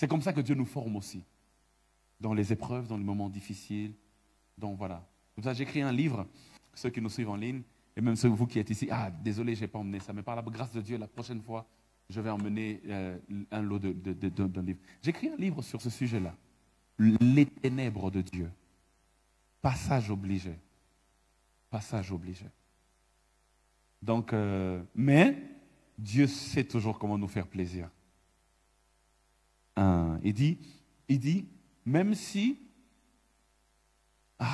comme ça que Dieu nous forme aussi. Dans les épreuves, dans les moments difficiles. Donc voilà. Comme ça, j'écris un livre, ceux qui nous suivent en ligne, et même ceux de vous qui êtes ici. Ah, désolé, je n'ai pas emmené ça, mais par la grâce de Dieu, la prochaine fois, je vais emmener un lot d'un livre. J'écris un livre sur ce sujet-là. Les ténèbres de Dieu. Passage obligé. Passage obligé. Donc, mais Dieu sait toujours comment nous faire plaisir. Il dit, même si,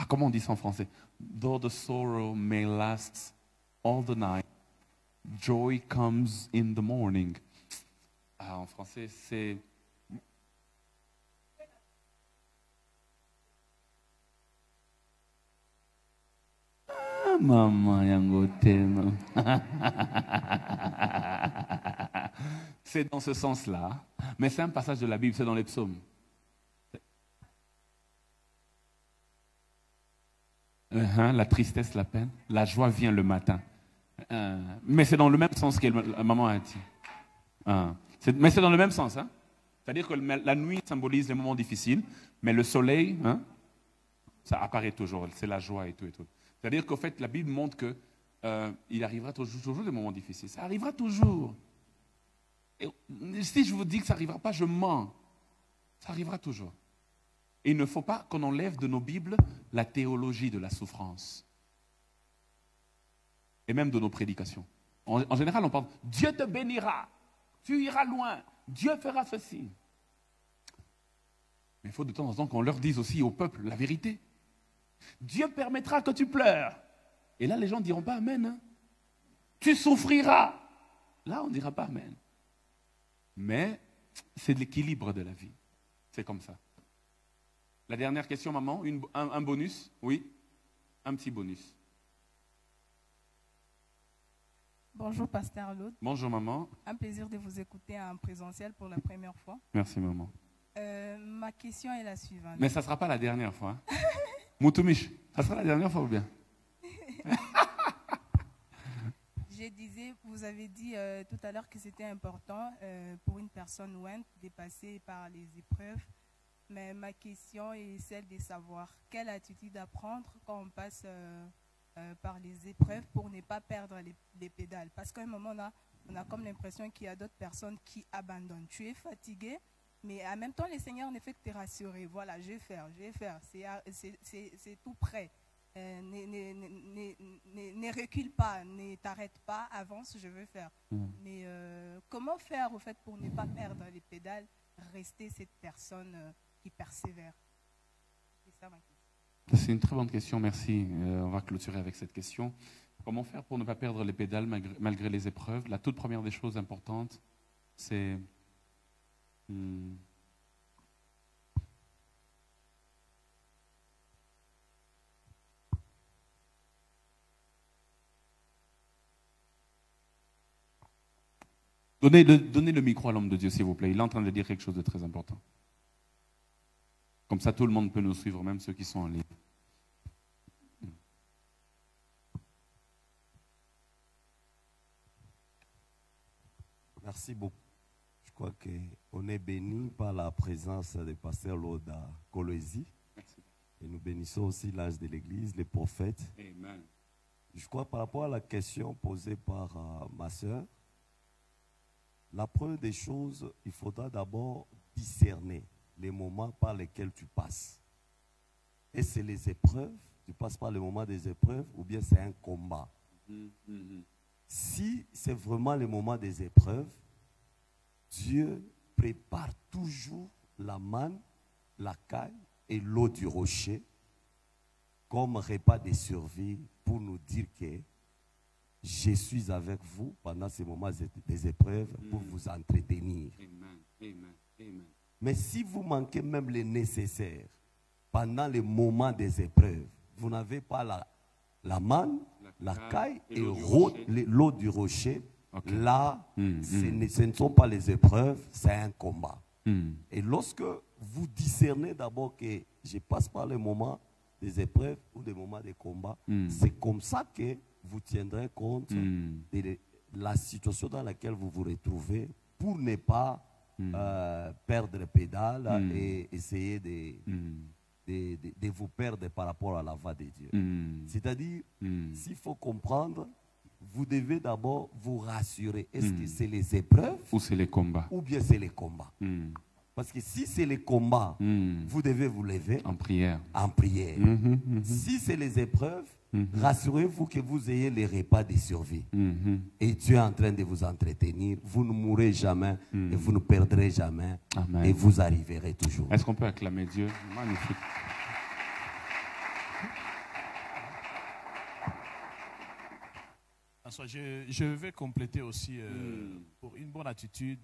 comment on dit ça en français? Though the sorrow may last all the night, joy comes in the morning. En français, c'est... Maman yangote. C'est dans ce sens-là, mais c'est un passage de la Bible, c'est dans les psaumes. La tristesse, la peine, la joie vient le matin. Mais c'est dans le même sens que maman a dit. Mais c'est dans le même sens. Hein? C'est-à-dire que la nuit symbolise les moments difficiles, mais le soleil, ça apparaît toujours. C'est la joie et tout et tout. C'est-à-dire qu'en fait, la Bible montre qu'il arrivera toujours des moments difficiles. Ça arrivera toujours. Et si je vous dis que ça n'arrivera pas, je mens. Ça arrivera toujours. Et il ne faut pas qu'on enlève de nos Bibles la théologie de la souffrance. Et même de nos prédications. En général, on parle « Dieu te bénira, tu iras loin, Dieu fera ceci ». Mais il faut de temps en temps qu'on leur dise aussi au peuple la vérité. Dieu permettra que tu pleures. Et là, les gens ne diront pas Amen. Hein? Tu souffriras. Là, on ne dira pas Amen. Mais c'est de l'équilibre de la vie. C'est comme ça. La dernière question, maman, un bonus? Oui, un petit bonus. Bonjour, Pasteur Claude. Bonjour, maman. Un plaisir de vous écouter en présentiel pour la première fois. Merci, maman. Ma question est la suivante. Mais ça ne sera pas la dernière fois. Hein? Moutoumich, ça sera la dernière fois ou bien? Je disais, vous avez dit tout à l'heure que c'était important pour une personne ouin de passer par les épreuves Mais ma question est celle de savoir quelle attitude à prendre quand on passe par les épreuves pour ne pas perdre les pédales. Parce qu'à un moment, on a comme l'impression qu'il y a d'autres personnes qui abandonnent. Tu es fatigué, mais en même temps, le Seigneur ne fait que te rassurer. Voilà, je vais faire. C'est tout prêt. Ne recule pas, ne t'arrête pas, avance, je veux faire. Mais comment faire au fait pour ne pas perdre les pédales, rester cette personne qui persévère? C'est ça ma question. C'est une très bonne question, merci. On va clôturer avec cette question. Comment faire pour ne pas perdre les pédales malgré les épreuves? La toute première des choses importantes, c'est donnez le micro à l'homme de Dieu, s'il vous plaît. Il est en train de dire quelque chose de très important. Comme ça, tout le monde peut nous suivre, même ceux qui sont en ligne. Merci beaucoup. Je crois qu'on est béni par la présence des pasteurs Loda Kolwezi. Et nous bénissons aussi l'âge de l'Église, les prophètes. Amen. Je crois par rapport à la question posée par ma soeur, la première des choses, il faudra d'abord discerner les moments par lesquels tu passes. Et c'est les épreuves, tu passes par les moments des épreuves ou bien c'est un combat. Si c'est vraiment le moment des épreuves, Dieu prépare toujours la manne, la caille et l'eau du rocher comme repas de survie pour nous dire que je suis avec vous pendant ces moments des épreuves pour vous entretenir. Amen. Amen. Amen. Mais si vous manquez même le nécessaire pendant les moments des épreuves, vous n'avez pas la manne, la caille et l'eau du rocher, okay. Là, ce ne sont pas les épreuves, c'est un combat. Et lorsque vous discernez d'abord que je passe par les moments des épreuves ou des moments de combat, c'est comme ça que vous tiendrez compte de la situation dans laquelle vous vous retrouvez pour ne pas perdre pédale et essayer de vous perdre par rapport à la voie de Dieu. C'est-à-dire, s'il faut comprendre, vous devez d'abord vous rassurer. Est-ce que c'est les épreuves ou c'est les combats? Ou bien c'est les combats. Parce que si c'est les combats, vous devez vous lever en prière. En prière. Si c'est les épreuves, rassurez-vous que vous ayez les repas de survie. Et Dieu est en train de vous entretenir. Vous ne mourrez jamais et vous ne perdrez jamais. Amen. Et vous arriverez toujours. Est-ce qu'on peut acclamer Dieu? Magnifique. Je vais compléter aussi pour une bonne attitude.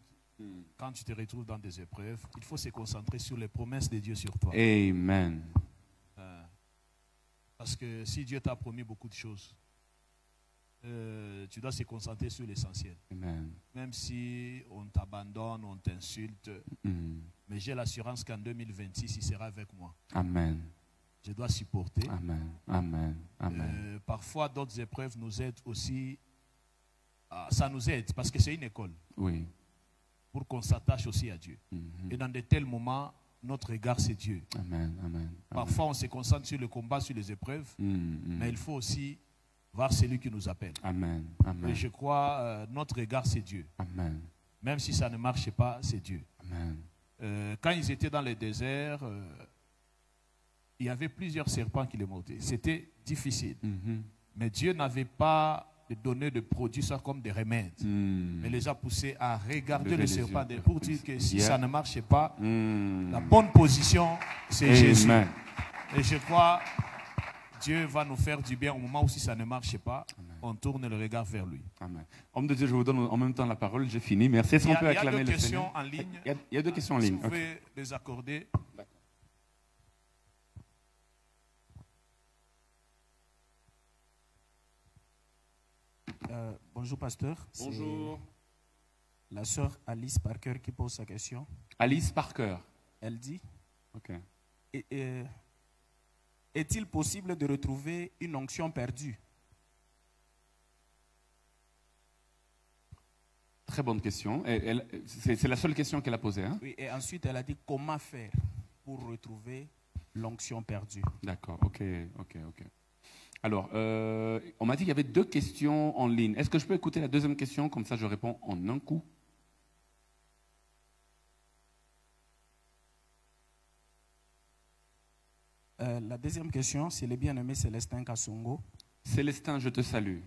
Quand tu te retrouves dans des épreuves, il faut se concentrer sur les promesses de Dieu sur toi. Amen. Parce que si Dieu t'a promis beaucoup de choses, tu dois se concentrer sur l'essentiel. Même si on t'abandonne, on t'insulte, mais j'ai l'assurance qu'en 2026, il sera avec moi. Amen. Je dois supporter. Amen. Amen. Amen. Parfois, d'autres épreuves nous aident aussi. Ça nous aide parce que c'est une école. Oui. Pour qu'on s'attache aussi à Dieu. Et dans de tels moments, notre regard, c'est Dieu. Amen. Amen. Parfois, on se concentre sur le combat, sur les épreuves, mais il faut aussi voir celui qui nous appelle. Amen. Amen. Et je crois, notre regard, c'est Dieu. Amen. Même si ça ne marche pas, c'est Dieu. Amen. Quand ils étaient dans le désert, il y avait plusieurs serpents qui les mordaient. C'était difficile. Mais Dieu n'avait pas donné de produits ça comme des remèdes. Mais les a poussés à regarder le serpent pour dire que si ça ne marchait pas, la bonne position, c'est Jésus. Et je crois Dieu va nous faire du bien au moment où si ça ne marche pas, on tourne le regard vers lui. Amen. Homme de Dieu, je vous donne en même temps la parole. J'ai fini. Merci. Est-ce qu'on peut acclamer le Seigneur? Il y a deux questions en ligne. Si vous pouvez les accorder. Bonjour pasteur. Bonjour. La sœur Alice Parker qui pose sa question. Alice Parker. Elle dit, okay. Est-il possible de retrouver une onction perdue? Très bonne question. C'est la seule question qu'elle a posée. Hein? Oui, et ensuite elle a dit comment faire? pour retrouver l'onction perdue. D'accord, ok. Alors, on m'a dit qu'il y avait 2 questions en ligne. Est-ce que je peux écouter la deuxième question, comme ça je réponds en un coup? La deuxième question, c'est le bien-aimé Célestin Kassongo. Célestin, je te salue.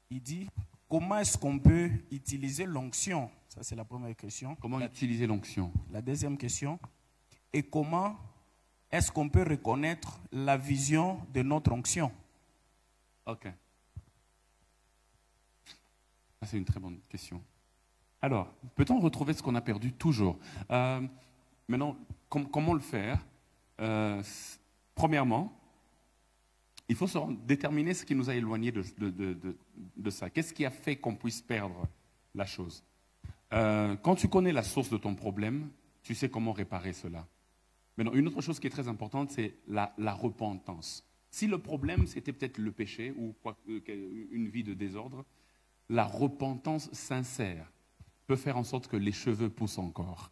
Il dit, comment est-ce qu'on peut utiliser l'onction? Ça, c'est la première question. Comment utiliser l'onction? La deuxième question, et comment est-ce qu'on peut reconnaître la vision de notre onction? Ok. Ça, c'est une très bonne question. Alors, peut-on retrouver ce qu'on a perdu? Toujours. Maintenant, comment le faire? Premièrement, il faut déterminer ce qui nous a éloignés de ça. Qu'est-ce qui a fait qu'on puisse perdre la chose? Quand tu connais la source de ton problème, tu sais comment réparer cela. Maintenant, une autre chose qui est très importante, c'est la repentance. Si le problème, c'était peut-être le péché ou une vie de désordre, la repentance sincère peut faire en sorte que les cheveux poussent encore.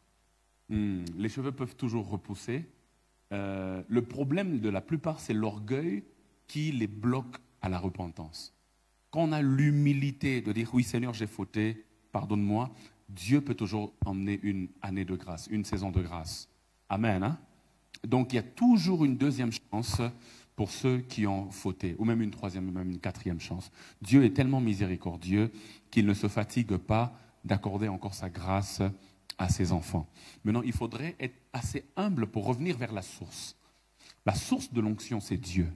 Les cheveux peuvent toujours repousser. Le problème de la plupart, c'est l'orgueil qui les bloque à la repentance. Quand on a l'humilité de dire « Oui, Seigneur, j'ai fauté, pardonne-moi », Dieu peut toujours emmener une année de grâce, une saison de grâce. Amen. Hein? Donc, il y a toujours une deuxième chance pour ceux qui ont fauté, ou même une troisième, ou même une quatrième chance. Dieu est tellement miséricordieux qu'il ne se fatigue pas d'accorder encore sa grâce à ses enfants. Maintenant, il faudrait être assez humble pour revenir vers la source. La source de l'onction, c'est Dieu.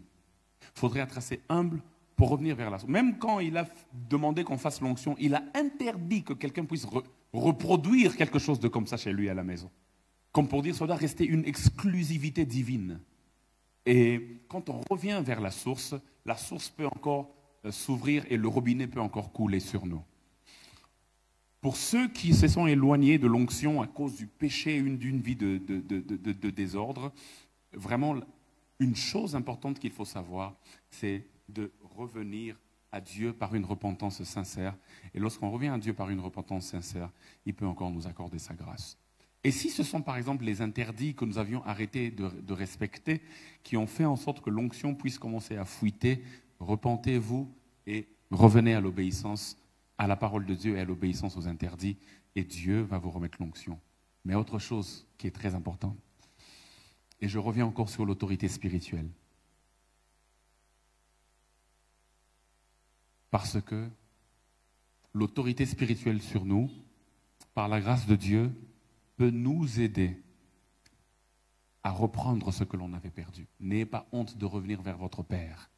Il faudrait être assez humble pour revenir vers la source. Même quand il a demandé qu'on fasse l'onction, il a interdit que quelqu'un puisse reproduire quelque chose de comme ça chez lui à la maison. Comme pour dire, ça doit rester une exclusivité divine. Et quand on revient vers la source peut encore s'ouvrir et le robinet peut encore couler sur nous. Pour ceux qui se sont éloignés de l'onction à cause du péché, d'une vie de désordre, vraiment, une chose importante qu'il faut savoir, c'est de revenir à Dieu par une repentance sincère. Et lorsqu'on revient à Dieu par une repentance sincère, il peut encore nous accorder sa grâce. Et si ce sont par exemple les interdits que nous avions arrêté de respecter, qui ont fait en sorte que l'onction puisse commencer à fuiter, repentez-vous et revenez à l'obéissance à la parole de Dieu et à l'obéissance aux interdits, et Dieu va vous remettre l'onction. Mais autre chose qui est très importante, et je reviens encore sur l'autorité spirituelle. Parce que l'autorité spirituelle sur nous, par la grâce de Dieu, peut nous aider à reprendre ce que l'on avait perdu. N'ayez pas honte de revenir vers votre Père.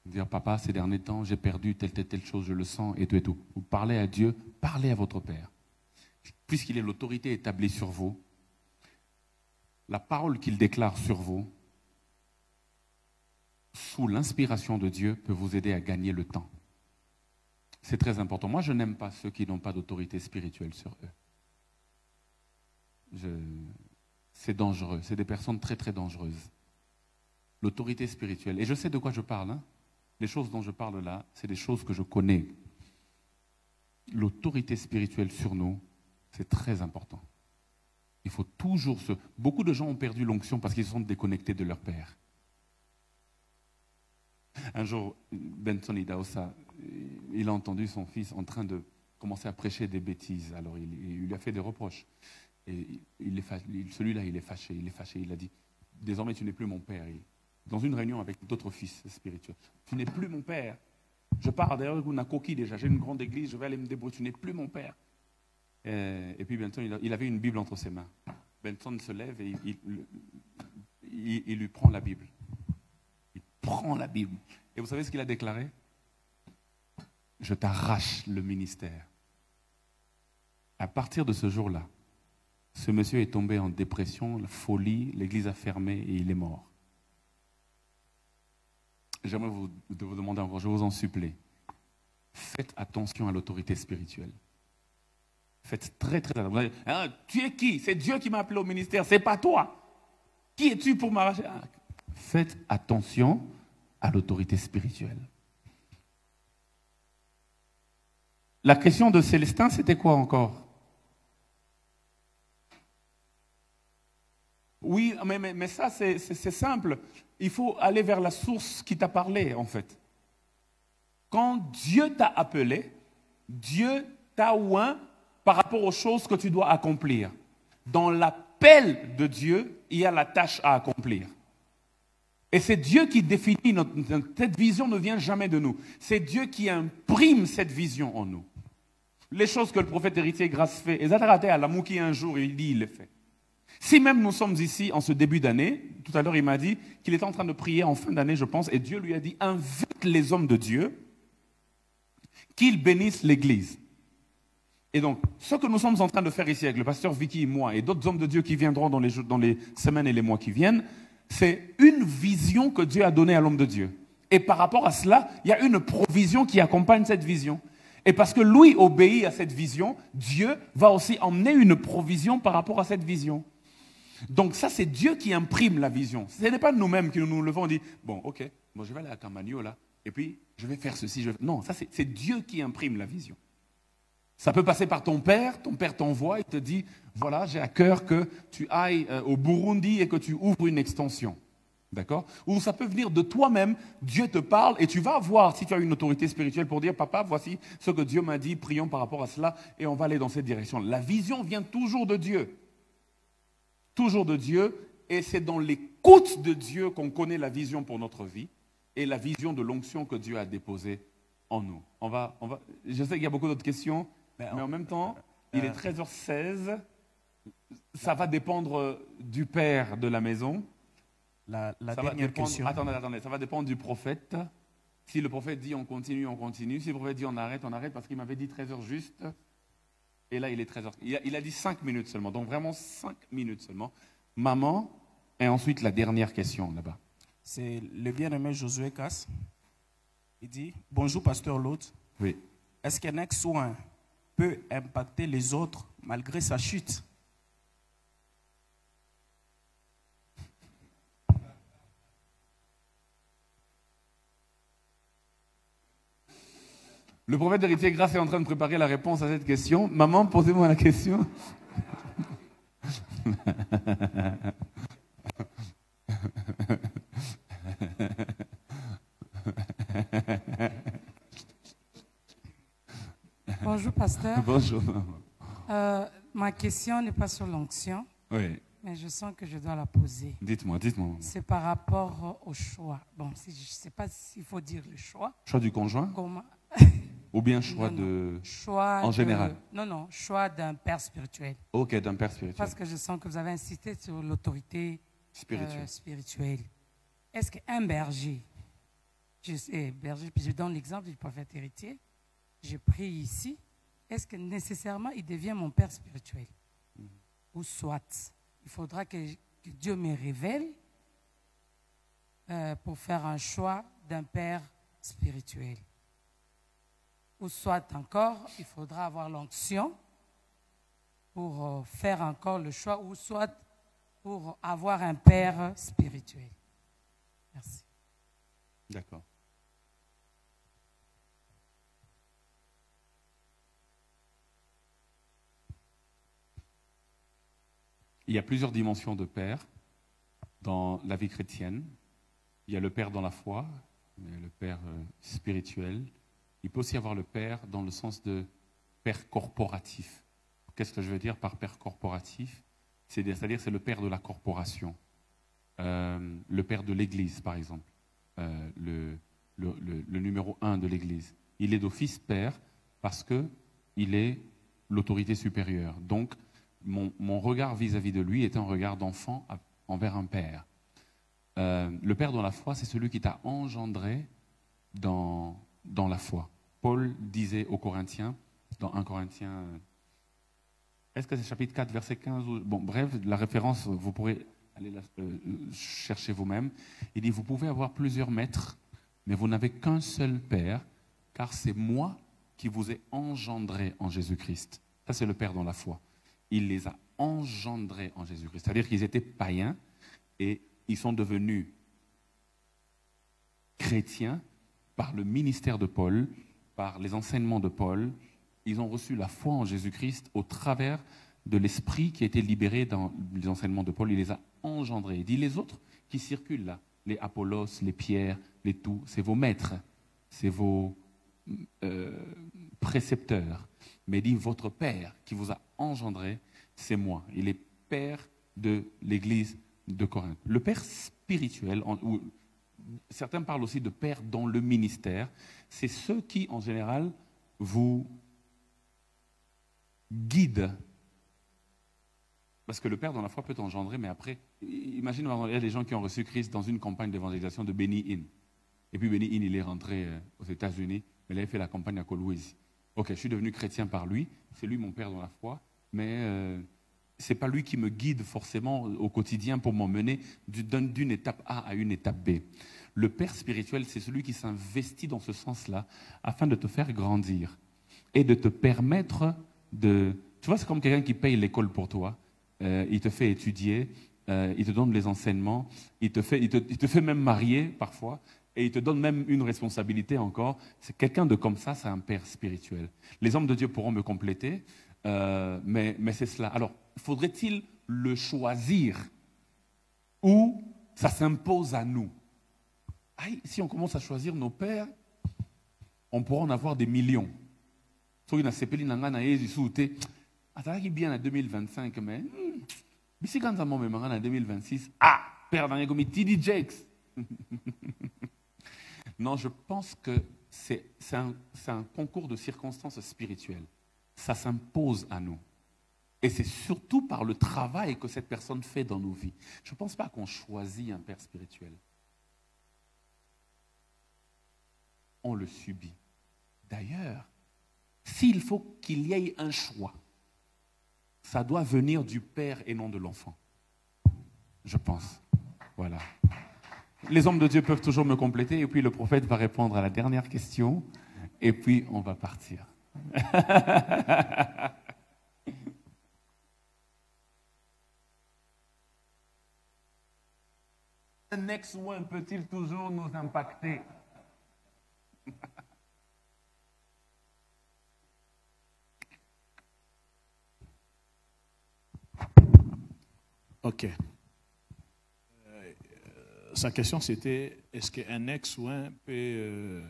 Dire, papa, ces derniers temps, j'ai perdu telle chose, je le sens, et tout. Vous parlez à Dieu, parlez à votre Père. Puisqu'il est l'autorité établie sur vous, la parole qu'il déclare sur vous, sous l'inspiration de Dieu, peut vous aider à gagner le temps. C'est très important. Moi, je n'aime pas ceux qui n'ont pas d'autorité spirituelle sur eux. C'est dangereux. C'est des personnes très, très dangereuses. L'autorité spirituelle. Et je sais de quoi je parle. Hein? Les choses dont je parle là, c'est des choses que je connais. L'autorité spirituelle sur nous, c'est très important. Il faut toujours se... Beaucoup de gens ont perdu l'onction parce qu'ils sont déconnectés de leur Père. Un jour, Benson Idaosa, il a entendu son fils en train de commencer à prêcher des bêtises. Alors, il lui a fait des reproches. Et celui-là, il est fâché. Il a dit, désormais, tu n'es plus mon père. Dans une réunion avec d'autres fils spirituels. Tu n'es plus mon père. Je pars d'ailleurs on a coquille déjà. J'ai une grande église, je vais aller me débrouiller. Tu n'es plus mon père. Et puis Benson, il avait une Bible entre ses mains. Benson se lève et il lui prend la Bible. Il prend la Bible. Et vous savez ce qu'il a déclaré? Je t'arrache le ministère. À partir de ce jour-là, ce monsieur est tombé en dépression, la folie, l'église a fermé et il est mort. J'aimerais vous demander encore, je vous en supplie, faites attention à l'autorité spirituelle. Faites très très attention. Ah, tu es qui? C'est Dieu qui m'a appelé au ministère, c'est pas toi. Qui es-tu pour m'arracher? Faites attention à l'autorité spirituelle. La question de Célestin, c'était quoi encore? Oui, mais ça, c'est simple. Il faut aller vers la source qui t'a parlé, en fait. Quand Dieu t'a appelé, Dieu t'a oint par rapport aux choses que tu dois accomplir. Dans l'appel de Dieu, il y a la tâche à accomplir. Et c'est Dieu qui définit cette vision ne vient jamais de nous. C'est Dieu qui imprime cette vision en nous. Les choses que le prophète héritier Grace fait, et Zatarate à l'amour qui un jour, il dit, il les fait. Si même nous sommes ici en ce début d'année, tout à l'heure il m'a dit qu'il était en train de prier en fin d'année, je pense, et Dieu lui a dit, invite les hommes de Dieu, qu'ils bénissent l'Église. Et donc, ce que nous sommes en train de faire ici avec le pasteur Vicky et moi, et d'autres hommes de Dieu qui viendront dans les semaines et les mois qui viennent, c'est une vision que Dieu a donnée à l'homme de Dieu. Et par rapport à cela, il y a une provision qui accompagne cette vision. Et parce que lui obéit à cette vision, Dieu va aussi emmener une provision par rapport à cette vision. Donc ça, c'est Dieu qui imprime la vision. Ce n'est pas nous-mêmes qui nous levons et dit, bon, ok, bon, je vais aller à Camagno là, et puis je vais faire ceci. Non, ça c'est Dieu qui imprime la vision. Ça peut passer par ton père t'envoie et te dit, voilà, j'ai à cœur que tu ailles au Burundi et que tu ouvres une extension. D'accord? Ou ça peut venir de toi-même, Dieu te parle et tu vas voir si tu as une autorité spirituelle pour dire, papa, voici ce que Dieu m'a dit, prions par rapport à cela et on va aller dans cette direction. La vision vient toujours de Dieu. Toujours de Dieu, et c'est dans l'écoute de Dieu qu'on connaît la vision pour notre vie et la vision de l'onction que Dieu a déposée en nous. Je sais qu'il y a beaucoup d'autres questions, mais en même temps, il est 13h16, ça va dépendre du père de la maison. La dernière question. Attendez, ça va dépendre du prophète. Si le prophète dit on continue, on continue. Si le prophète dit on arrête, parce qu'il m'avait dit 13h juste. Et là, il est 13h. Il a dit 5 minutes seulement, donc vraiment 5 minutes seulement. Maman, et ensuite la dernière question là-bas. C'est le bien-aimé Josué Casse. Il dit, bonjour pasteur Lot. Oui. Est-ce qu'un ex-soin peut impacter les autres malgré sa chute? Le prophète d'héritier Grace est en train de préparer la réponse à cette question. Maman, posez-moi la question. Bonjour, pasteur. Bonjour. Ma question n'est pas sur l'onction, oui, mais je sens que je dois la poser. Dites-moi. C'est par rapport au choix. Bon, je ne sais pas s'il faut dire le choix. Choix du conjoint? Comment? Ou bien choix en général? Non, choix d'un père spirituel. Ok, d'un père spirituel. Parce que je sens que vous avez insisté sur l'autorité spirituelle. Est-ce qu'un berger, puis je donne l'exemple du prophète héritier, je prie ici, est-ce que nécessairement il devient mon père spirituel? Ou soit, il faudra que Dieu me révèle pour faire un choix d'un père spirituel. Ou soit encore, il faudra avoir l'onction pour faire encore le choix, ou soit pour avoir un père spirituel. Merci. D'accord. Il y a plusieurs dimensions de père dans la vie chrétienne. Il y a le père dans la foi, le père spirituel. Il peut aussi avoir le père dans le sens de père corporatif. Qu'est-ce que je veux dire par père corporatif? C'est-à-dire c'est le père de la corporation. Le père de l'Église, par exemple. Le numéro 1 de l'Église. Il est d'office père parce qu'il est l'autorité supérieure. Donc, mon regard vis-à-vis de lui est un regard d'enfant envers un père. Le père dans la foi, c'est celui qui t'a engendré dans la foi. Paul disait aux Corinthiens, dans 1 Corinthiens, est-ce que c'est chapitre 4, verset 15 ou, bon, bref, la référence, vous pourrez aller la chercher vous-même. Il dit, vous pouvez avoir plusieurs maîtres, mais vous n'avez qu'un seul père, car c'est moi qui vous ai engendré en Jésus-Christ. Ça, c'est le père dans la foi. Il les a engendrés en Jésus-Christ. C'est-à-dire qu'ils étaient païens et ils sont devenus chrétiens par le ministère de Paul, par les enseignements de Paul. Ils ont reçu la foi en Jésus-Christ au travers de l'esprit qui a été libéré dans les enseignements de Paul. Il les a engendré. Il dit les autres qui circulent là, les Apollos, les Pierre, les tout, c'est vos maîtres, c'est vos précepteurs. Mais il dit votre Père qui vous a engendré, c'est moi. Il est Père de l'Église de Corinthe. Le Père spirituel, ou certains parlent aussi de Père dans le ministère, c'est ceux qui, en général, vous guident. Parce que le Père dans la foi peut engendrer, mais après, imagine, il y a des gens qui ont reçu Christ dans une campagne d'évangélisation de Benny Hinn. Et puis Benny Hinn, il est rentré aux États-Unis, mais il avait fait la campagne à Kolwezi. Ok, je suis devenu chrétien par lui, c'est lui mon Père dans la foi, mais ce n'est pas lui qui me guide forcément au quotidien pour m'emmener d'une étape A à une étape B. Le Père spirituel, c'est celui qui s'investit dans ce sens-là afin de te faire grandir et de te permettre de... Tu vois, c'est comme quelqu'un qui paye l'école pour toi. Il te fait étudier, il te donne les enseignements, il te fait même marier parfois, et il te donne même une responsabilité encore. C'est quelqu'un de comme ça, c'est un Père spirituel. Les hommes de Dieu pourront me compléter, mais c'est cela. Alors, faudrait-il le choisir ou ça s'impose à nous? Aïe, si on commence à choisir nos pères, on pourra en avoir des millions. So, il y a ces qui bien en 2025, mais si quand on en 2026, père dans comme TD Jakes. Non, je pense que c'est un concours de circonstances spirituelles. Ça s'impose à nous. Et c'est surtout par le travail que cette personne fait dans nos vies. Je ne pense pas qu'on choisit un père spirituel. On le subit. D'ailleurs, s'il faut qu'il y ait un choix, ça doit venir du père et non de l'enfant. Je pense. Voilà. Les hommes de Dieu peuvent toujours me compléter et puis le prophète va répondre à la dernière question et puis on va partir. Le next one peut-il toujours nous impacter? Ok. Sa question c'était, est-ce qu'un ex ou un peut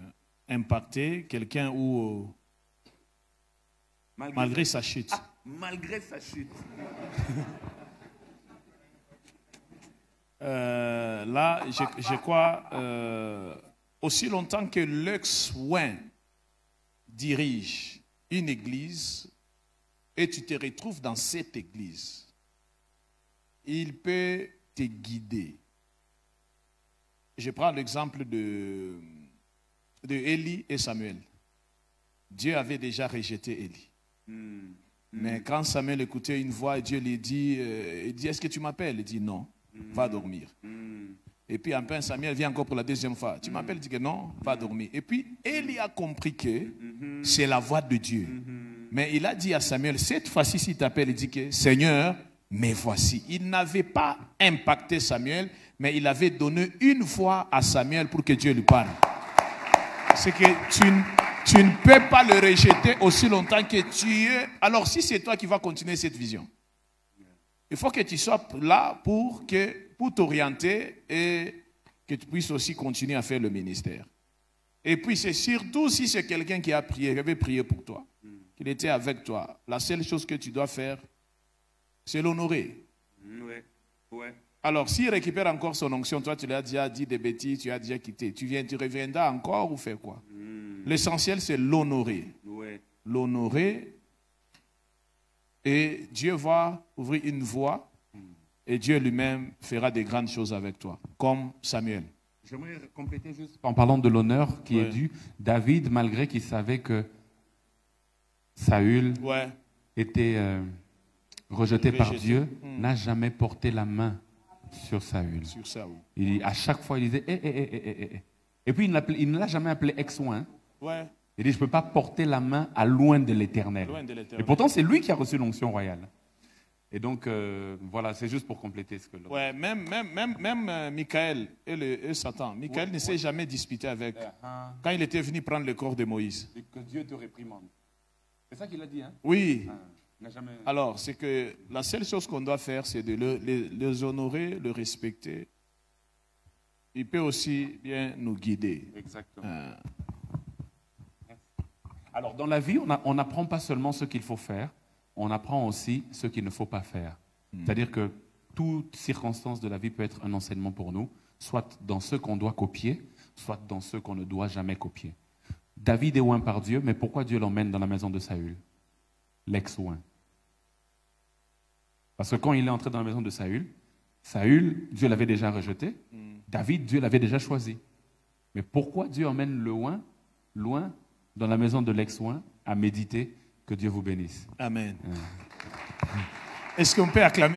impacter quelqu'un ou malgré sa chute? Malgré sa chute. Là, je crois, aussi longtemps que l'ex-ouin dirige une église et tu te retrouves dans cette église, il peut te guider. Je prends l'exemple de Élie et Samuel. Dieu avait déjà rejeté Élie. Mais quand Samuel écoutait une voix, Dieu lui dit, est-ce que tu m'appelles? Il dit non, va dormir. Et puis enfin Samuel vient encore pour la deuxième fois. Tu m'appelles? Il dit que non, va dormir. Et puis Élie a compris que c'est la voix de Dieu. Mais il a dit à Samuel, cette fois-ci s'il t'appelle, il dit que Seigneur, me voici. Il n'avait pas impacté Samuel, mais il avait donné une voix à Samuel pour que Dieu lui parle. C'est que tu ne peux pas le rejeter aussi longtemps que tu es. Alors si c'est toi qui vas continuer cette vision, il faut que tu sois là pour t'orienter et que tu puisses aussi continuer à faire le ministère. Et puis c'est surtout si c'est quelqu'un qui a prié, qui avait prié pour toi, qu'il était avec toi. La seule chose que tu dois faire, c'est l'honorer. Ouais. Alors, s'il récupère encore son onction, toi, tu lui as déjà dit des bêtises, tu as déjà quitté. Tu reviendras encore ou faire quoi? L'essentiel, c'est l'honorer. L'honorer. Et Dieu va ouvrir une voie et Dieu lui-même fera des grandes choses avec toi, comme Samuel. J'aimerais compléter juste en parlant de l'honneur qui est dû. David, malgré qu'il savait que Saül était rejeté par Dieu, n'a jamais porté la main sur Saül. À chaque fois, il disait Et puis, il ne l'a jamais appelé ex-oin. Il dit, je ne peux pas porter la main à loin de l'Éternel. Et pourtant, c'est lui qui a reçu l'onction royale. Et donc, voilà, c'est juste pour compléter ce que l'autre. Ouais, même Michaël et Satan. Michaël ne s'est jamais disputé avec. Quand il était venu prendre le corps de Moïse. Et que Dieu te réprimande. C'est ça qu'il a dit, hein? Oui. Alors, c'est que la seule chose qu'on doit faire, c'est de les honorer, le respecter. Il peut aussi bien nous guider. Exactement. Alors, dans la vie, on n'apprend pas seulement ce qu'il faut faire, on apprend aussi ce qu'il ne faut pas faire. C'est-à-dire que toute circonstance de la vie peut être un enseignement pour nous, soit dans ce qu'on doit copier, soit dans ce qu'on ne doit jamais copier. David est oint par Dieu, mais pourquoi Dieu l'emmène dans la maison de Saül? L'ex-oint. Parce que quand il est entré dans la maison de Saül, Dieu l'avait déjà rejeté. David, Dieu l'avait déjà choisi. Mais pourquoi Dieu emmène le oint loin dans la maison de l'ex-oint à méditer? Que Dieu vous bénisse. Amen. Est-ce qu'on peut acclamer?